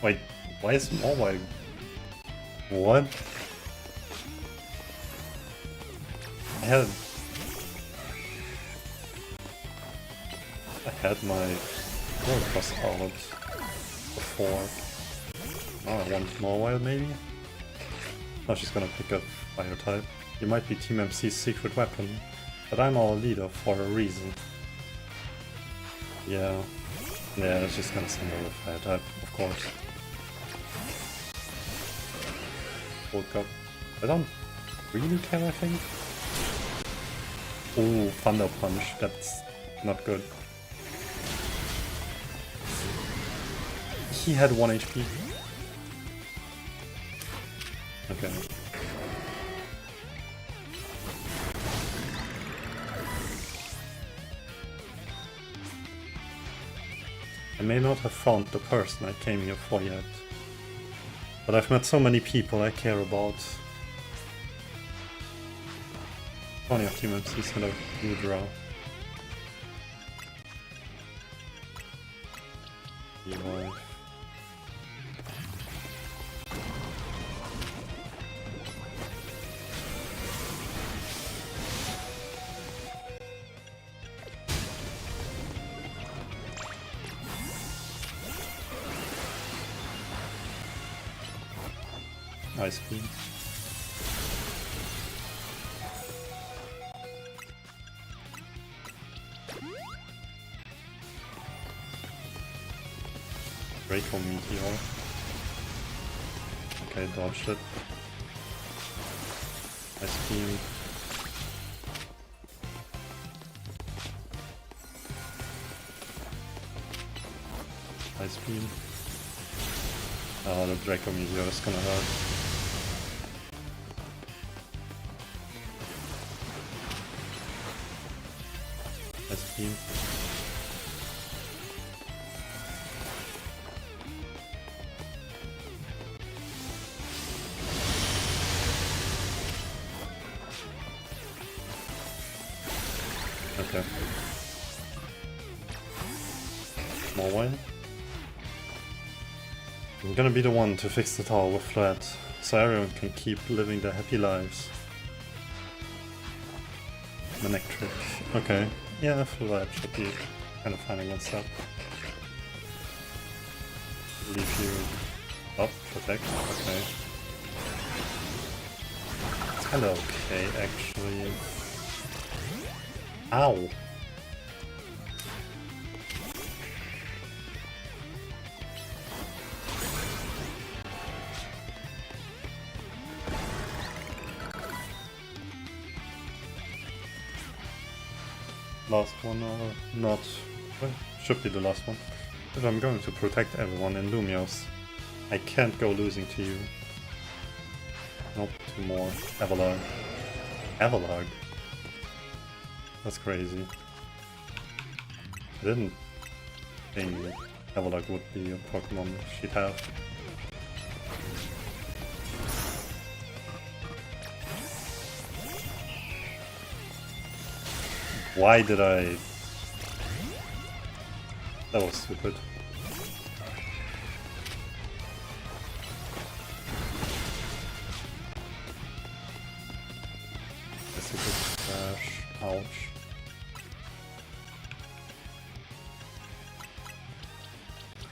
Wait, why is Mobile? What? I had my Rollcross out before. Now I want Mobile maybe? Now she's gonna pick up Fire type. You might be Team MC's secret weapon, but I'm our leader for a reason. Yeah, she's gonna send her with Fire type, of course. woke up. I don't really care, I think. Oh, Thunder Punch, that's not good. He had 1 HP. Okay. I may not have found the person I came here for yet, but I've met so many people I care about. Funny of team MCs had a blue draw. Revive. Ice beam. Draco Meteor. Okay, dodged it. Ice beam. Ice beam. Oh, the Draco Meteor is gonna hurt. Ice beam. Okay. More wine. I'm gonna be the one to fix the tower with Flat, so everyone can keep living their happy lives. Manectric. Okay. Yeah, Flat should be kind of fine against that. Leave you up, protect. Okay. It's kinda okay, actually. Ow! Last one or not? Well, should be the last one. If I'm going to protect everyone in Lumios, I can't go losing to you. Nope, 2 more. Avalarg. Avalarg? That's crazy. I didn't think Avalarg would be a Pokemon she'd have. Why did I... That was stupid. Stupid crash. Ouch.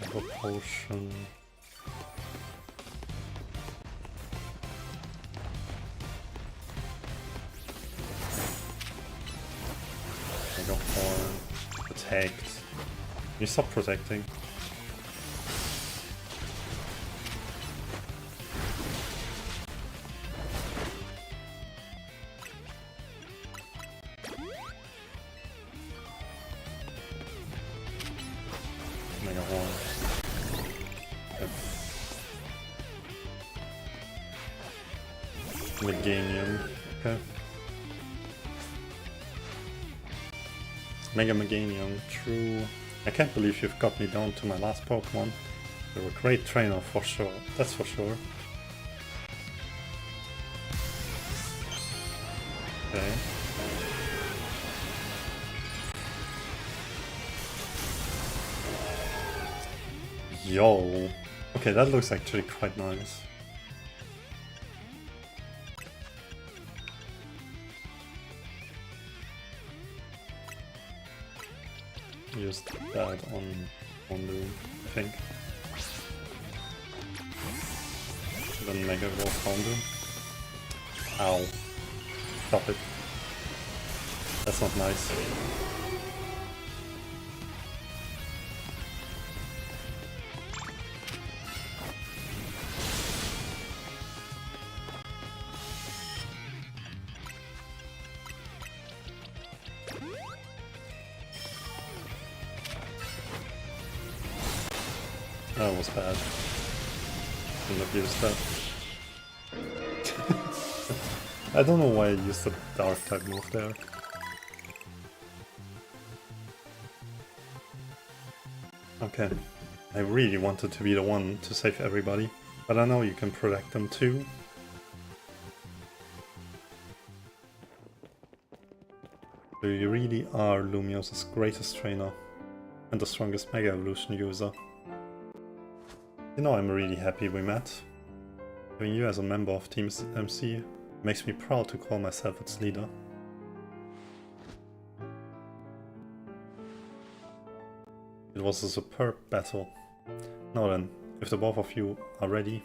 Have a potion. Mega Horn. Protect. Can you stop protecting? Mega Horn. Okay. Meganium. Okay. Mega Meganium, true. I can't believe you've got me down to my last Pokemon. You're a great trainer for sure, that's for sure. Okay. Yo. Okay, that looks actually quite nice. Use that on Loom, I think. Then Mega Roll Founder. Ow. Stop it. That's not nice. That was bad. Shouldn't have used that. I don't know why I used the dark type move there. Okay. I really wanted to be the one to save everybody, but I know you can protect them too. So you really are Lumios's greatest trainer and the strongest Mega Evolution user. You know, I'm really happy we met. Having you as a member of Team MC makes me proud to call myself its leader. It was a superb battle. Now then, if the both of you are ready.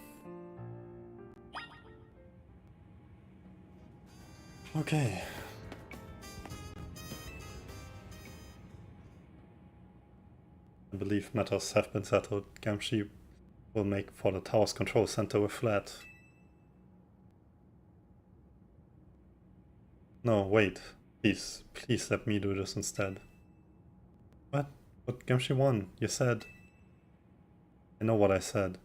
Okay. I believe matters have been settled. Gamshi will make for the tower's control center with Flat. No, wait. Please let me do this instead. What? But Gamshi won. You said... I know what I said,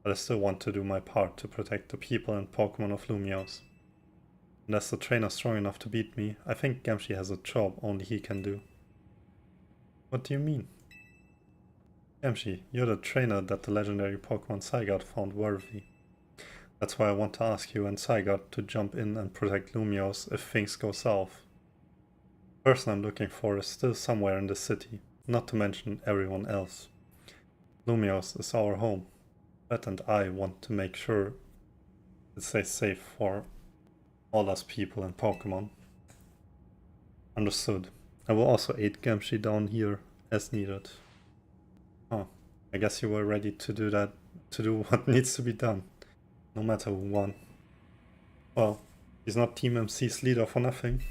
but I still want to do my part to protect the people and Pokemon of Lumiose. Unless the trainer's strong enough to beat me, I think Gamshi has a job only he can do. What do you mean? Gamshi, you're the trainer that the legendary Pokemon Zygarde found worthy. That's why I want to ask you and Zygarde to jump in and protect Lumiose if things go south. The person I'm looking for is still somewhere in the city, not to mention everyone else. Lumiose is our home. Beth and I want to make sure it stays safe for all us people and Pokemon. Understood. I will also aid Gamshi down here as needed. Oh, I guess you were ready to do that, to do what needs to be done, no matter who won. Well, he's not Team MC's leader for nothing.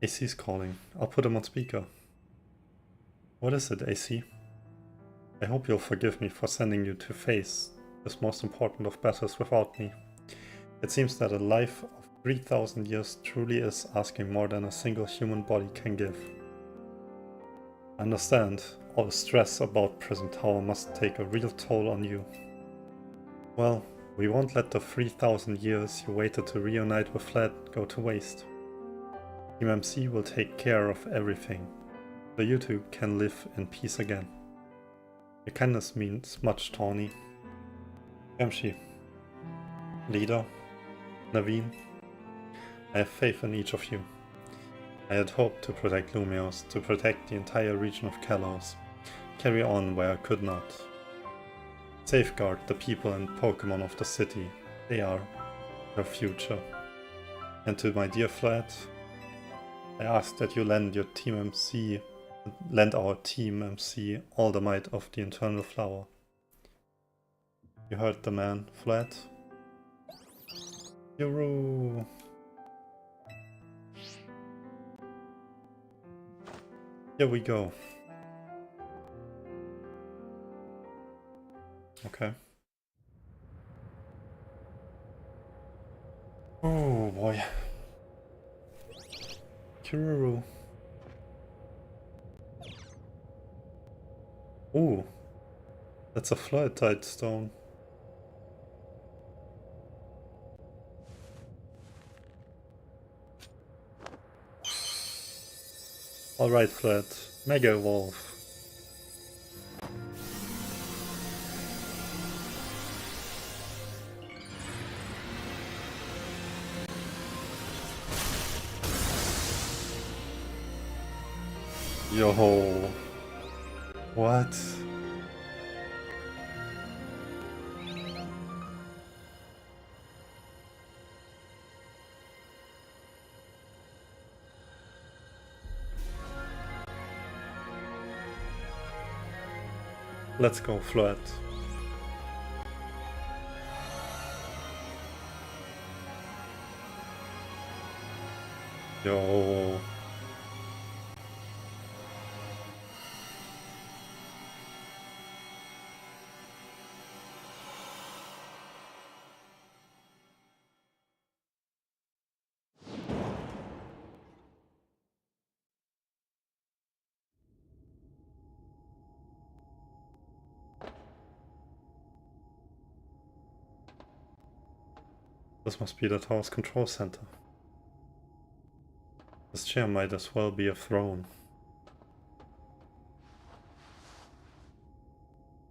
AC's calling. I'll put him on speaker. What is it, AC? I hope you'll forgive me for sending you to face this most important of battles without me. It seems that a life of 3,000 years truly is asking more than a single human body can give. I understand, all the stress about Prism Tower must take a real toll on you. Well, we won't let the 3,000 years you waited to reunite with Fled go to waste. Team MC will take care of everything, so you two can live in peace again. Your kindness means much, Tawny. Gamshi, Leader, Naveen, I have faith in each of you. I had hoped to protect Lumiose, to protect the entire region of Kalos, carry on where I could not. Safeguard the people and Pokemon of the city, they are your future. And to my dear Flat, I ask that you lend our Team MC all the might of the Eternal Flower. You heard the man, Flat? Yuru! Here we go. Okay. Oh boy. Kiruru. Ooh. That's a Fluid-type stone. Alright, Flat. Mega Evolve. Yo. What? Let's go, Flat. Yo. This must be the tower's control center. This chair might as well be a throne.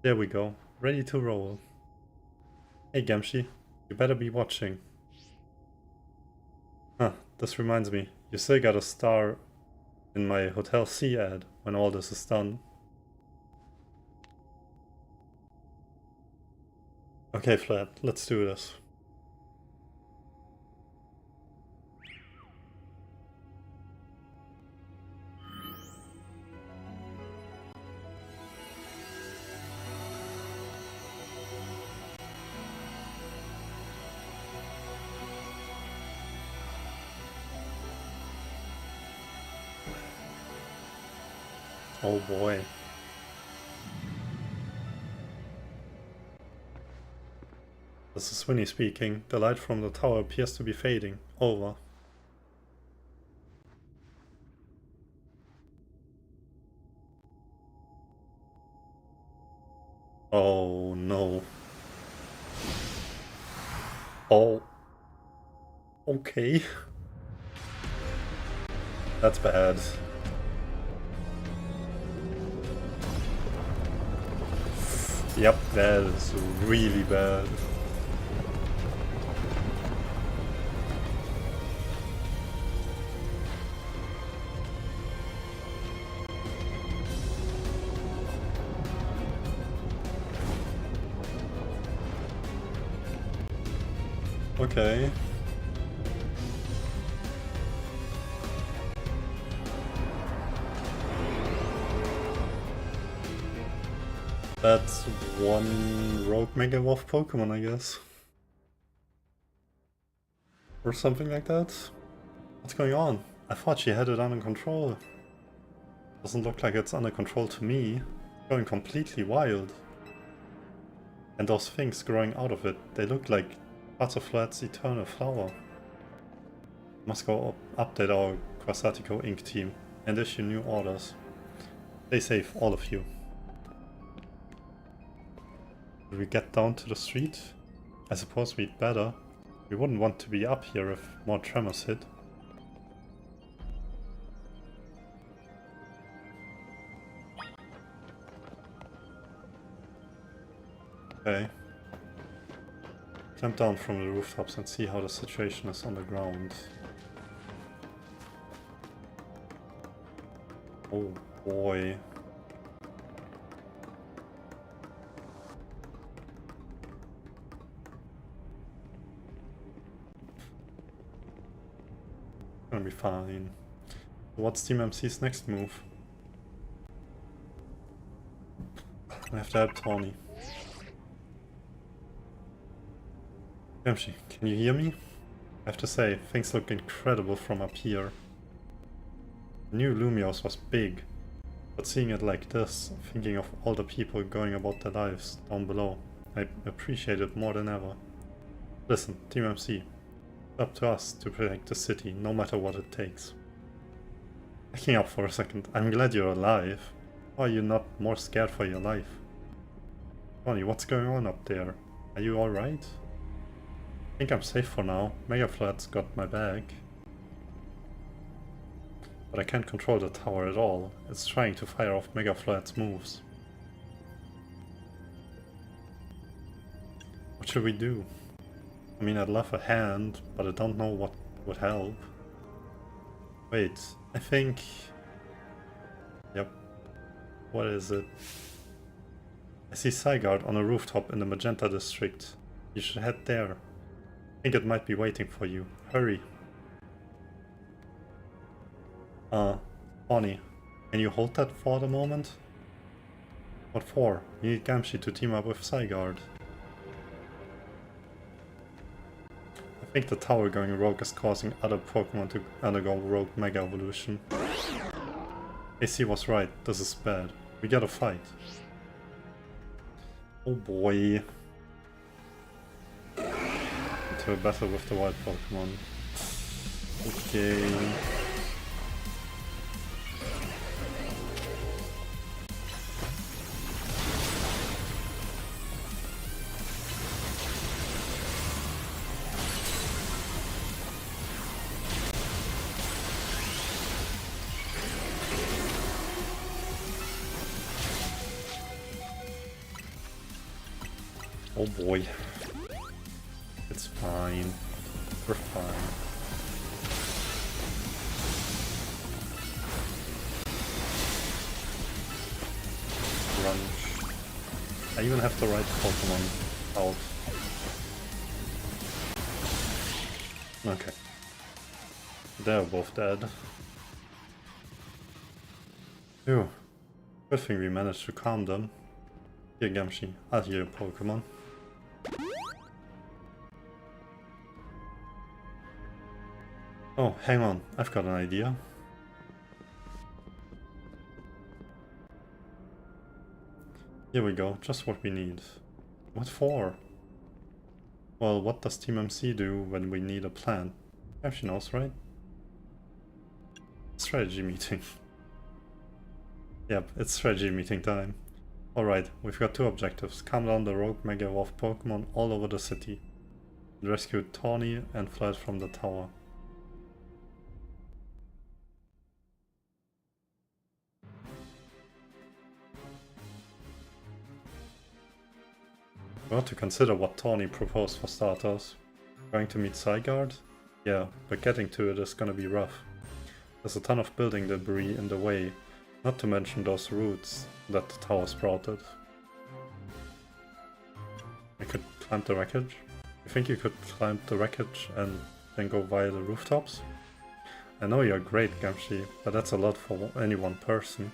There we go, ready to roll. Hey Gamshi, you better be watching. Huh, this reminds me, you still got a star in my Hotel C ad when all this is done. Okay, Flat, let's do this. Oh boy. This is Winnie speaking. The light from the tower appears to be fading. Over. Oh no. Oh. Okay. That's bad. Yep, that is really bad. Okay. That's one rogue Mega Wolf Pokemon, I guess. Or something like that. What's going on? I thought she had it under control. Doesn't look like it's under control to me. It's going completely wild. And those things growing out of it, they look like parts of Flat's eternal flower. Must go update our Quasatico Inc. team and issue new orders. Stay safe, all of you. Will we get down to the street? I suppose we'd better. We wouldn't want to be up here if more tremors hit. Okay. Climb down from the rooftops and see how the situation is on the ground. Oh boy. Gonna be fine. What's Team MC's next move? I have to help Tawny. Yamshi, can you hear me? I have to say, things look incredible from up here. The new Lumios was big, but seeing it like this, thinking of all the people going about their lives down below, I appreciate it more than ever. Listen, Team MC, it's up to us to protect the city, no matter what it takes. Backing up for a second, I'm glad you're alive. Why are you not more scared for your life? Tony, what's going on up there? Are you alright? I think I'm safe for now. Mega Flat's got my back. But I can't control the tower at all. It's trying to fire off Mega Flat's moves. What should we do? I mean, I'd love a hand, but I don't know what would help. Wait, I think... Yep. What is it? I see Zygarde on a rooftop in the Magenta district. You should head there. I think it might be waiting for you. Hurry. Bonnie, can you hold that for the moment? What for? You need Gamshi to team up with Zygarde. I think the tower going rogue is causing other Pokemon to undergo rogue Mega Evolution. AC was right, this is bad. We gotta fight. Oh boy. Into a battle with the wild Pokemon. Okay. Oh boy. It's fine. We're fine. Crunch. I even have the right Pokemon out. Okay. They're both dead. Phew. Good thing we managed to calm them. Here, Gamshi, I'll heal your Pokemon. Oh, hang on, I've got an idea. Here we go, just what we need. What for? Well, what does Team MC do when we need a plan? Gamshi knows, right? Strategy meeting. Yep, it's strategy meeting time. Alright, we've got two objectives. Calm down the rogue Mega Evolved Pokemon all over the city. Rescue Tawny and flight from the tower. We ought to consider what Tawny proposed for starters. Going to meet Zygarde? Yeah, but getting to it is gonna be rough. There's a ton of building debris in the way, not to mention those roots that the tower sprouted. I could climb the wreckage? You think you could climb the wreckage and then go via the rooftops? I know you're great, Gamshi, but that's a lot for any one person.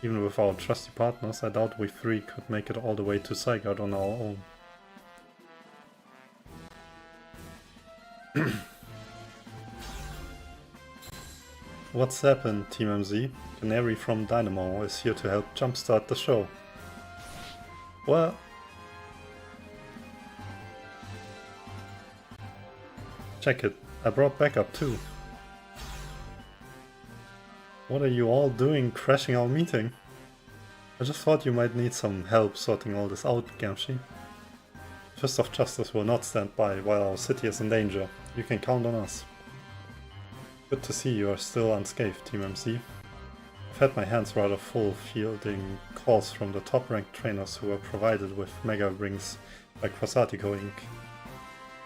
Even with our trusty partners, I doubt we three could make it all the way to Zygarde on our own. What's happened, Team MZ? Canary from Dynamo is here to help jumpstart the show. Well... check it, I brought backup too. What are you all doing crashing our meeting? I just thought you might need some help sorting all this out, Gamshi. Fist of Justice will not stand by while our city is in danger. You can count on us. Good to see you are still unscathed, Team MC. I've had my hands rather full fielding calls from the top-ranked trainers who were provided with Mega Rings by Quasatico Inc.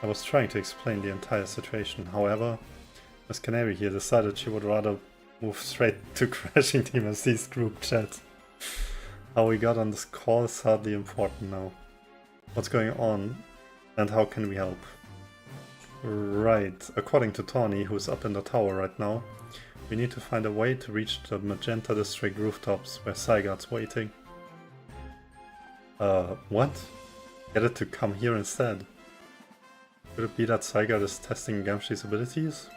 I was trying to explain the entire situation, however, Miss Canary here decided she would rather move straight to crashing Team MC's group chat. How we got on this call is hardly important now. What's going on and how can we help? Right, according to Tawny, who's up in the tower right now, we need to find a way to reach the Magenta District rooftops where Zygarde's waiting. What? Get it to come here instead. Could it be that Zygarde is testing Gamshi's abilities?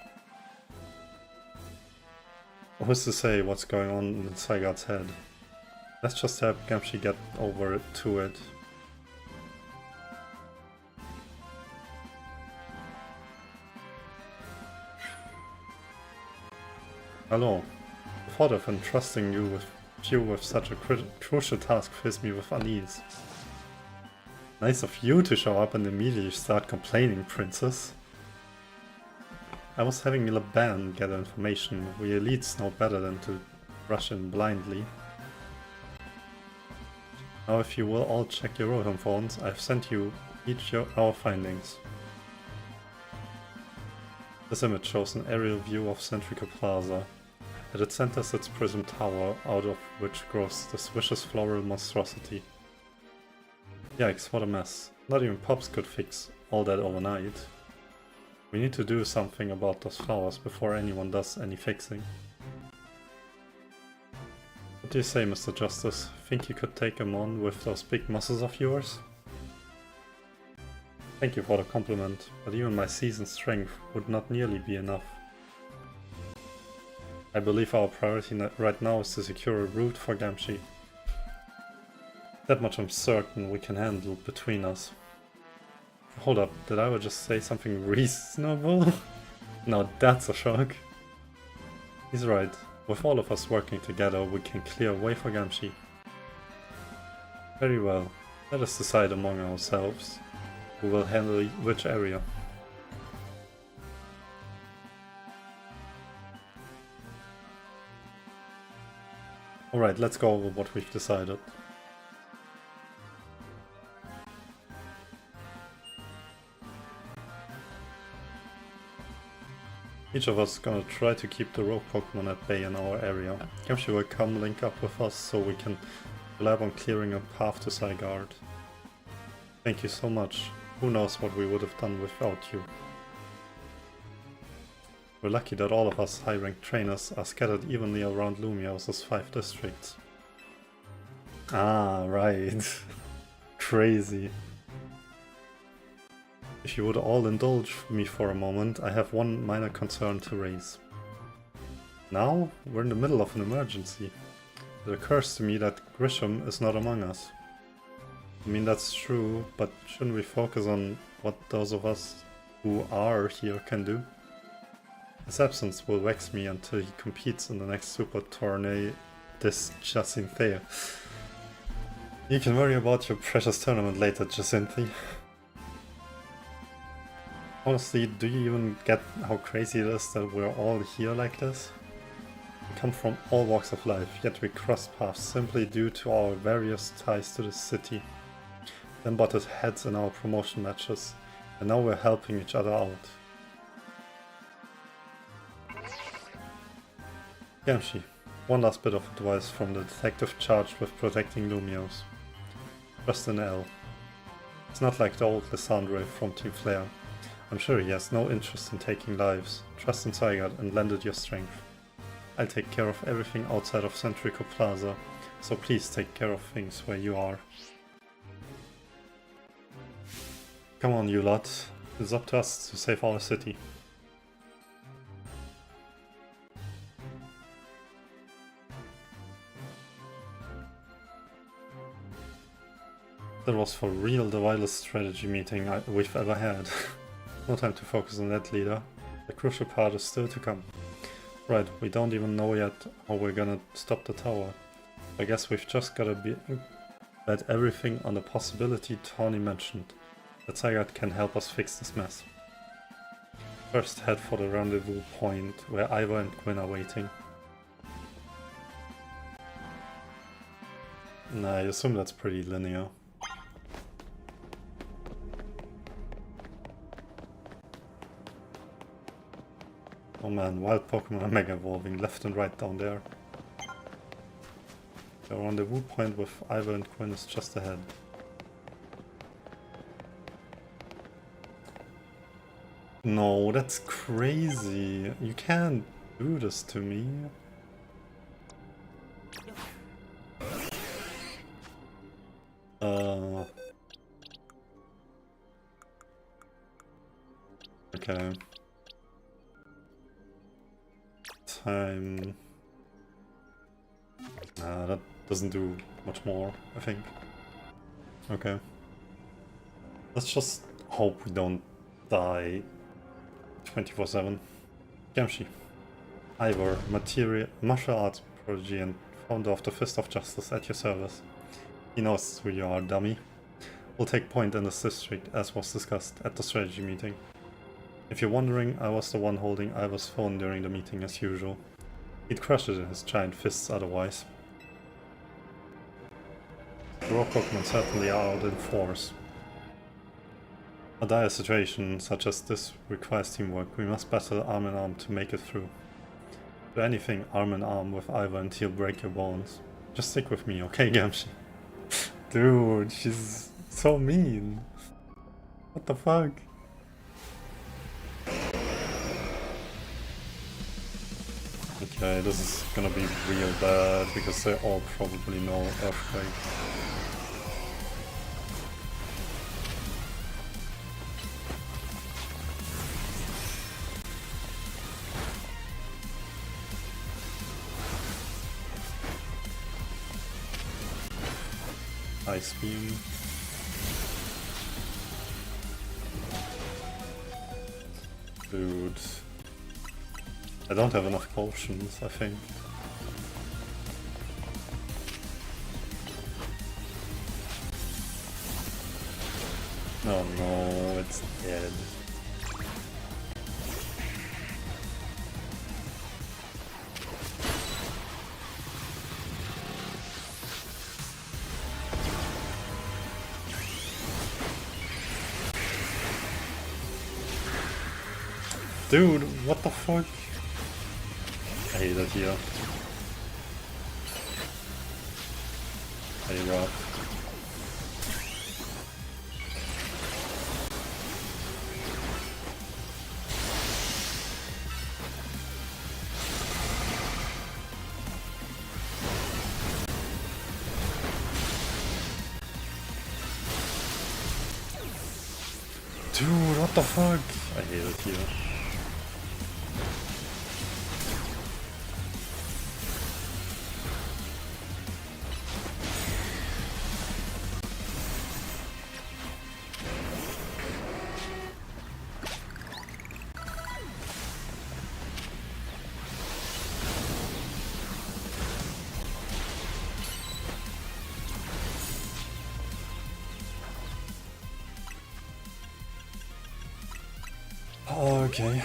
Who's to say what's going on in Zygarde's head? Let's just help Gamshi get over to it. Hello. The thought of entrusting you with such a crucial task fills me with unease. Nice of you to show up and immediately start complaining, princess. I was having Laban gather information. We elites know better than to rush in blindly. Now if you will all check your Rotom phones, I've sent you each our findings. This image shows an aerial view of Centrica Plaza. At its center sits Prism Tower, out of which grows this vicious floral monstrosity. Yikes, what a mess. Not even Pops could fix all that overnight. We need to do something about those flowers before anyone does any fixing. What do you say, Mr. Justice? Think you could take them on with those big muscles of yours? Thank you for the compliment, but even my seasoned strength would not nearly be enough. I believe our priority right now is to secure a route for Gamshi. That much I'm certain we can handle between us. Hold up, did I just say something reasonable? Now that's a shock. He's right. With all of us working together, we can clear a way for Gamshi. Very well. Let us decide among ourselves who will handle which area. Alright, let's go over what we've decided. Each of us is gonna try to keep the rogue Pokemon at bay in our area. Gamshi will come link up with us so we can collab on clearing a path to Zygarde. Thank you so much. Who knows what we would have done without you. We're lucky that all of us high-ranked trainers are scattered evenly around Lumios's 5 districts. Ah, right. Crazy. If you would all indulge me for a moment, I have one minor concern to raise. Now, we're in the middle of an emergency. It occurs to me that Grisham is not among us. I mean, that's true, but shouldn't we focus on what those of us who are here can do? His absence will vex me until he competes in the next Super Tourney this Jacinthe. You can worry about your precious tournament later, Jacinthe. Honestly, do you even get how crazy it is that we're all here like this? We come from all walks of life, yet we cross paths simply due to our various ties to the city. Then butted heads in our promotion matches, and now we're helping each other out. Gamshi, one last bit of advice from the detective charged with protecting Lumios. Trust in L. It's not like the old Lysandre from Team Flare. I'm sure he has no interest in taking lives. Trust in Zygarde and lend it your strength. I'll take care of everything outside of Centrico Plaza, so please take care of things where you are. Come on, you lot. It's up to us to save our city. That was for real the wildest strategy meeting we've ever had. No time to focus on that, leader. The crucial part is still to come. Right, we don't even know yet how we're gonna stop the tower. I guess we've just gotta bet everything on the possibility Tawny mentioned, that Zygarde can help us fix this mess. First head for the rendezvous point, where Ivor and Gwyn are waiting. Nah, I assume that's pretty linear. Oh man, wild Pokemon are mega evolving left and right down there. The rendezvous point with Ivor and Gwyn is just ahead. No, that's crazy. You can't do this to me. Okay. Time. Nah, that doesn't do much more, I think. Okay. Let's just hope we don't die 24/7. Gamshi. Ivor, martial arts prodigy and founder of the Fist of Justice at your service. He knows who you are, dummy. We'll take point in this district, as was discussed at the strategy meeting. If you're wondering, I was the one holding Ivor's phone during the meeting as usual. He'd crush it in his giant fists otherwise. The raw Pokemon certainly are out in force. A dire situation such as this requires teamwork. We must battle arm in arm to make it through. Do anything arm in arm with Ivor and he'll break your bones. Just stick with me, okay, Gamshi? Dude, she's so mean. What the fuck? Okay, this is gonna be real bad because they all probably know Earthquake. Ice Beam. Dude. I don't have enough potions, I think. Oh no, it's dead. Dude, what the fuck? I hate it here. Very rough. Dude, what the fuck? I hate it here. Okay.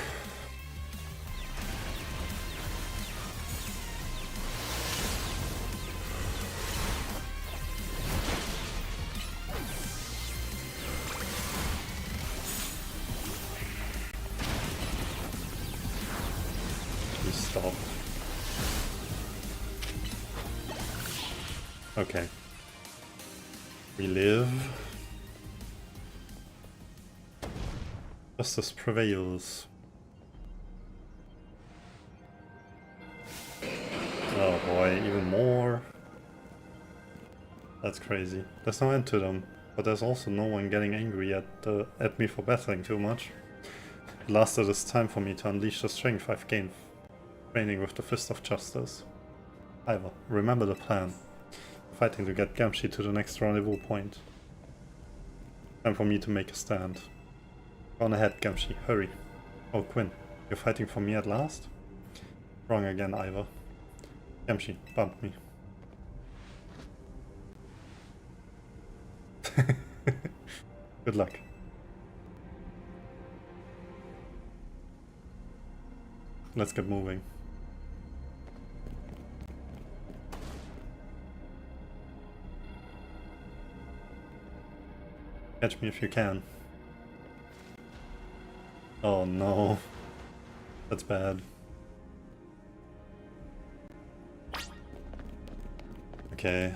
Please stop. Okay. We live. Justice prevails. Oh boy, even more. That's crazy. There's no end to them, but there's also no one getting angry at me for battling too much. At last it is time for me to unleash the strength I've gained training with the Fist of Justice. Ivor, remember the plan. Fighting to get Gamshi to the next rendezvous point. Time for me to make a stand. Go on ahead, Gamshi, hurry. Oh, Quinn, you're fighting for me at last? Wrong again, Ivor. Gamshi, bump me. Good luck. Let's get moving. Catch me if you can. Oh no. That's bad. Okay.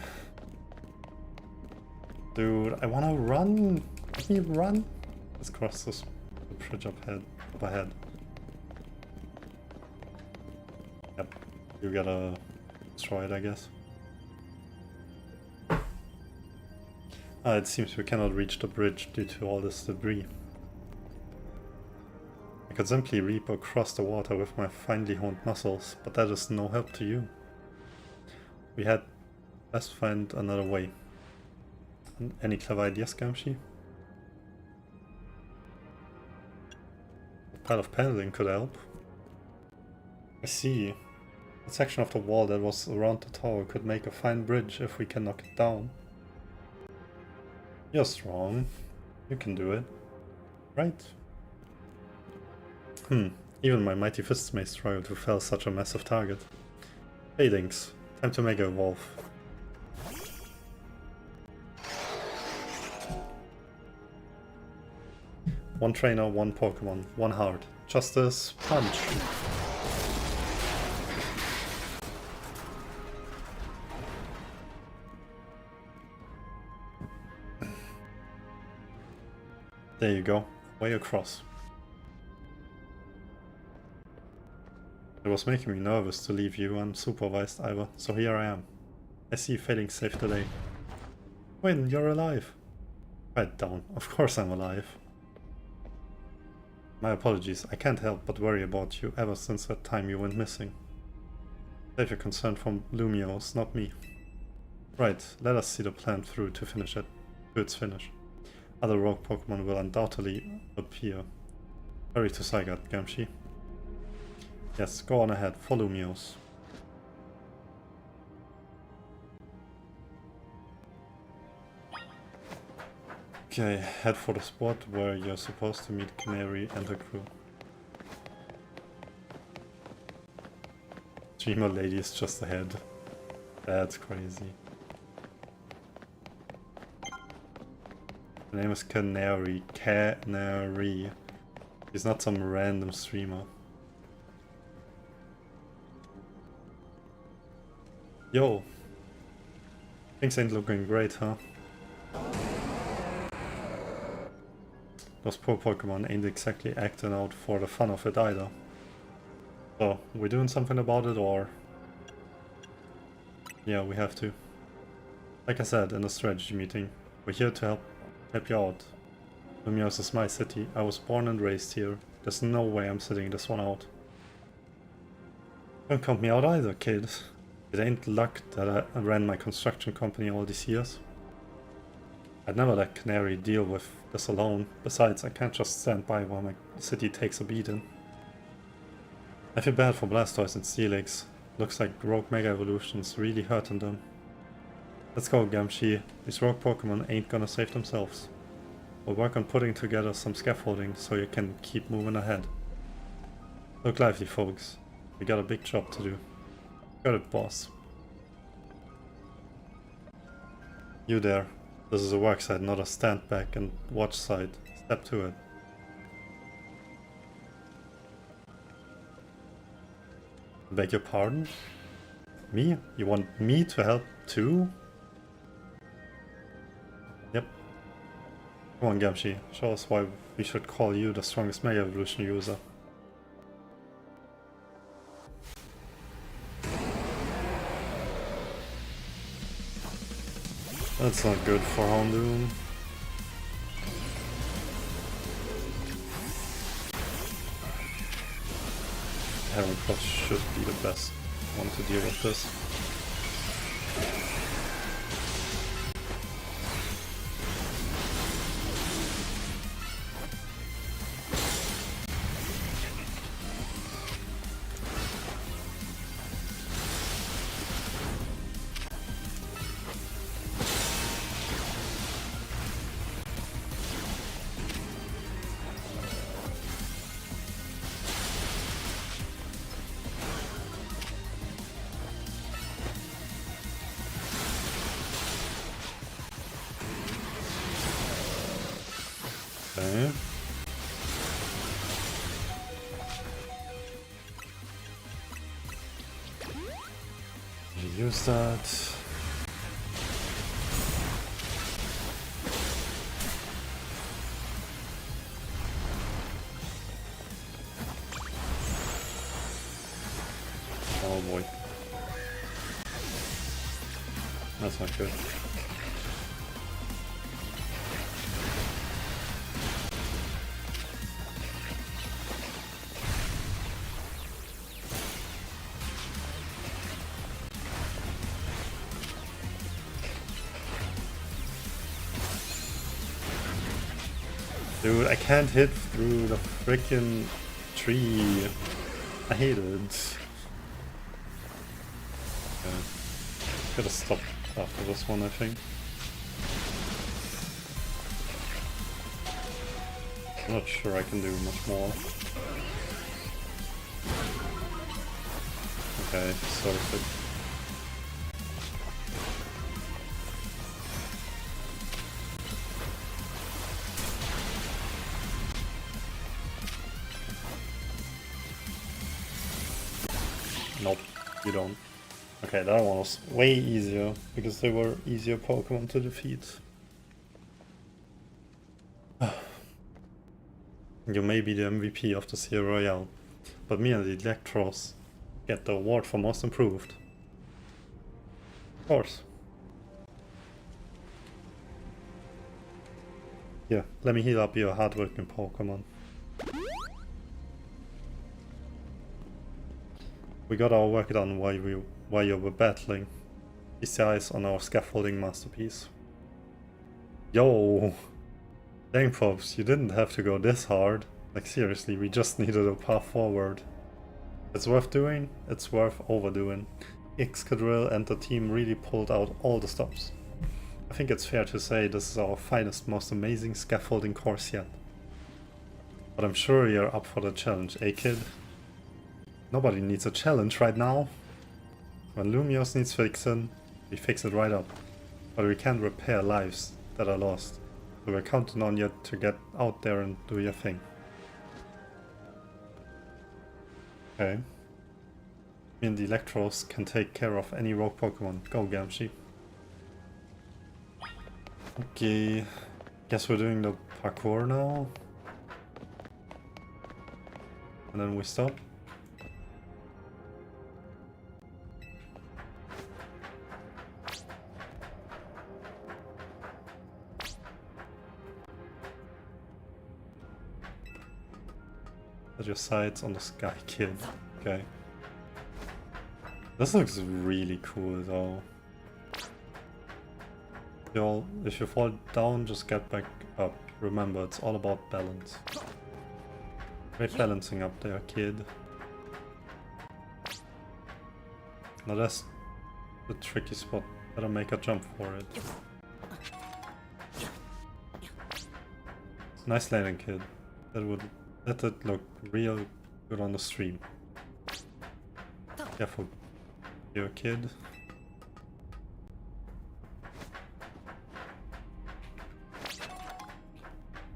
Dude, I wanna run! Let me run! Let's cross this bridge up ahead. Yep. You gotta destroy it, I guess. It seems we cannot reach the bridge due to all this debris. I could simply leap across the water with my finely honed muscles, but that is no help to you. We had best find another way. Any clever ideas, Gamshi? A pile of paneling could help. I see. The section of the wall that was around the tower could make a fine bridge if we can knock it down. You're strong. You can do it. Right? Even my mighty fists may struggle to fell such a massive target. Hey Lynx, time to make a evolve. One trainer, one Pokemon, one heart. Justice, punch! There you go, way across. It was making me nervous to leave you unsupervised, Ivor, so here I am. I see you failing safe today. Win, you're alive! Right down, of course I'm alive. My apologies, I can't help but worry about you ever since that time you went missing. Save your concern from Lumiose, not me. Right, let us see the plan through to finish it, to its finish. Other rogue Pokemon will undoubtedly appear. Hurry to Zygarde, Gamshi. Yes, go on ahead, follow Lumiose. Okay, head for the spot where you're supposed to meet Canary and her crew. Dreamer Lady is just ahead. That's crazy. Her name is Canary. Canary. She's not some random streamer. Yo! Things ain't looking great, huh? Those poor Pokemon ain't exactly acting out for the fun of it either. So, we doing something about it, or... Yeah, we have to. Like I said in the strategy meeting, we're here to help you out. Lumios is my city. I was born and raised here. There's no way I'm sitting this one out. Don't count me out either, kid. It ain't luck that I ran my construction company all these years. I'd never let Canary deal with this alone. Besides, I can't just stand by while my city takes a beating. I feel bad for Blastoise and Steelix. Looks like Rogue Mega Evolution's really hurting them. Let's go, Gamshi. These rogue Pokemon ain't gonna save themselves. We'll work on putting together some scaffolding so you can keep moving ahead. Look lively, folks. We got a big job to do. Got it, boss. You there. This is a work site, not a stand back and watch site. Step to it. Beg your pardon? Me? You want me to help too? Yep. Come on, Gamshi. Show us why we should call you the strongest Mega Evolution user. That's not good for Houndoom. Heracross should be the best one to deal with this. Okay. Use that. Oh boy. That's not good. Dude, I can't hit through the freaking tree. I hate it. Okay. Gotta stop after this one, I think. I'm not sure I can do much more. Okay, sorry. Nope, you don't. Okay, that one was way easier, because they were easier Pokemon to defeat. You may be the MVP of the CER Royale, but me and the Electros get the award for most improved. Of course. Yeah, let me heal up your hardworking Pokemon. We got our work done while you were battling. Feast your eyes on our scaffolding masterpiece. Yo! Dang Pops, you didn't have to go this hard. Like seriously, we just needed a path forward. It's worth doing, it's worth overdoing. Excadrill and the team really pulled out all the stops. I think it's fair to say this is our finest, most amazing scaffolding course yet. But I'm sure you're up for the challenge, eh kid? Nobody needs a challenge right now. When Lumios needs fixing, we fix it right up. But we can't repair lives that are lost. So we're counting on you to get out there and do your thing. Okay. Me and the Electros can take care of any rogue Pokemon. Go, Gamshi. Okay, guess we're doing the parkour now. And then we stop. Put your sights on the sky, kid. Okay. This looks really cool though. If you fall down, just get back up. Remember, it's all about balance. Great balancing up there, kid. Now that's the tricky spot. Better make a jump for it. Nice landing, kid. That would look real good on the stream. Careful, you kid.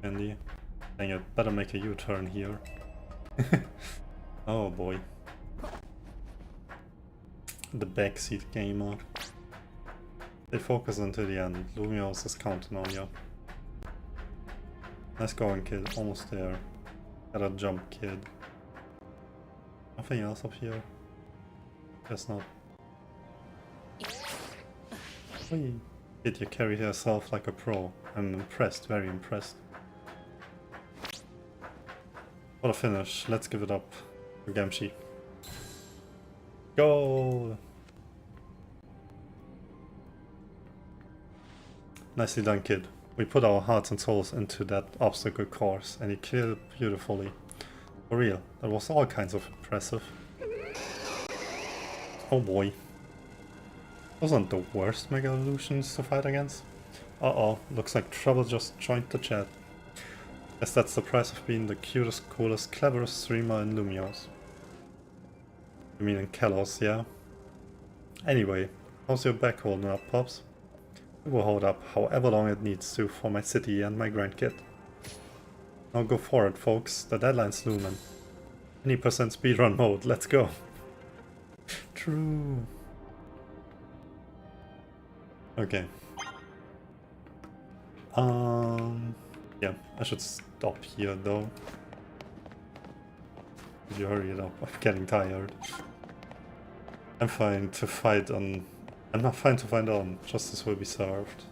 Andy, dang it, better make a U-turn here. Oh boy. The backseat gamer. They focus until the end. Lumios is counting on you. Nice going, kid. Almost there. Gotta jump, kid. Nothing else up here? Guess not. Whee. Kid, you carry yourself like a pro. I'm impressed, very impressed. What a finish. Let's give it up for Gamshi. Go! Nicely done, kid. We put our hearts and souls into that obstacle course and he cleared it beautifully. For real, that was all kinds of impressive. Oh boy. Those aren't the worst Mega Evolutions to fight against. Uh-oh, looks like trouble just joined the chat. Guess that's the price of being the cutest, coolest, cleverest streamer in Lumios. I mean in Kalos, yeah? Anyway, how's your back holding up, Pops? It will hold up however long it needs to for my city and my grandkid. Now go for it, folks. The deadline's looming. Any percent speedrun mode, let's go. True. Okay. Yeah, I should stop here though. Could you hurry it up? I'm getting tired. I'm fine to fight on... I'm not fine to fight on. Justice will be served.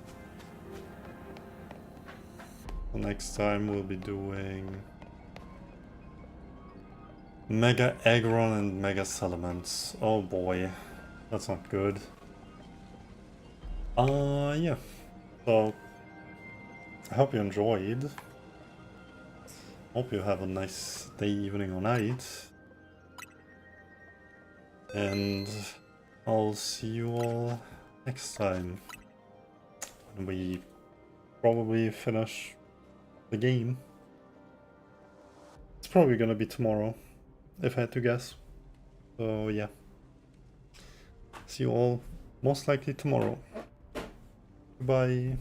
So next time we'll be doing... Mega Aggron and Mega Salamence. Oh boy. That's not good. Yeah. So... I hope you enjoyed. Hope you have a nice day, evening or night. And I'll see you all next time. When we probably finish the game. It's probably gonna be tomorrow, if I had to guess. So yeah. See you all most likely tomorrow. Goodbye.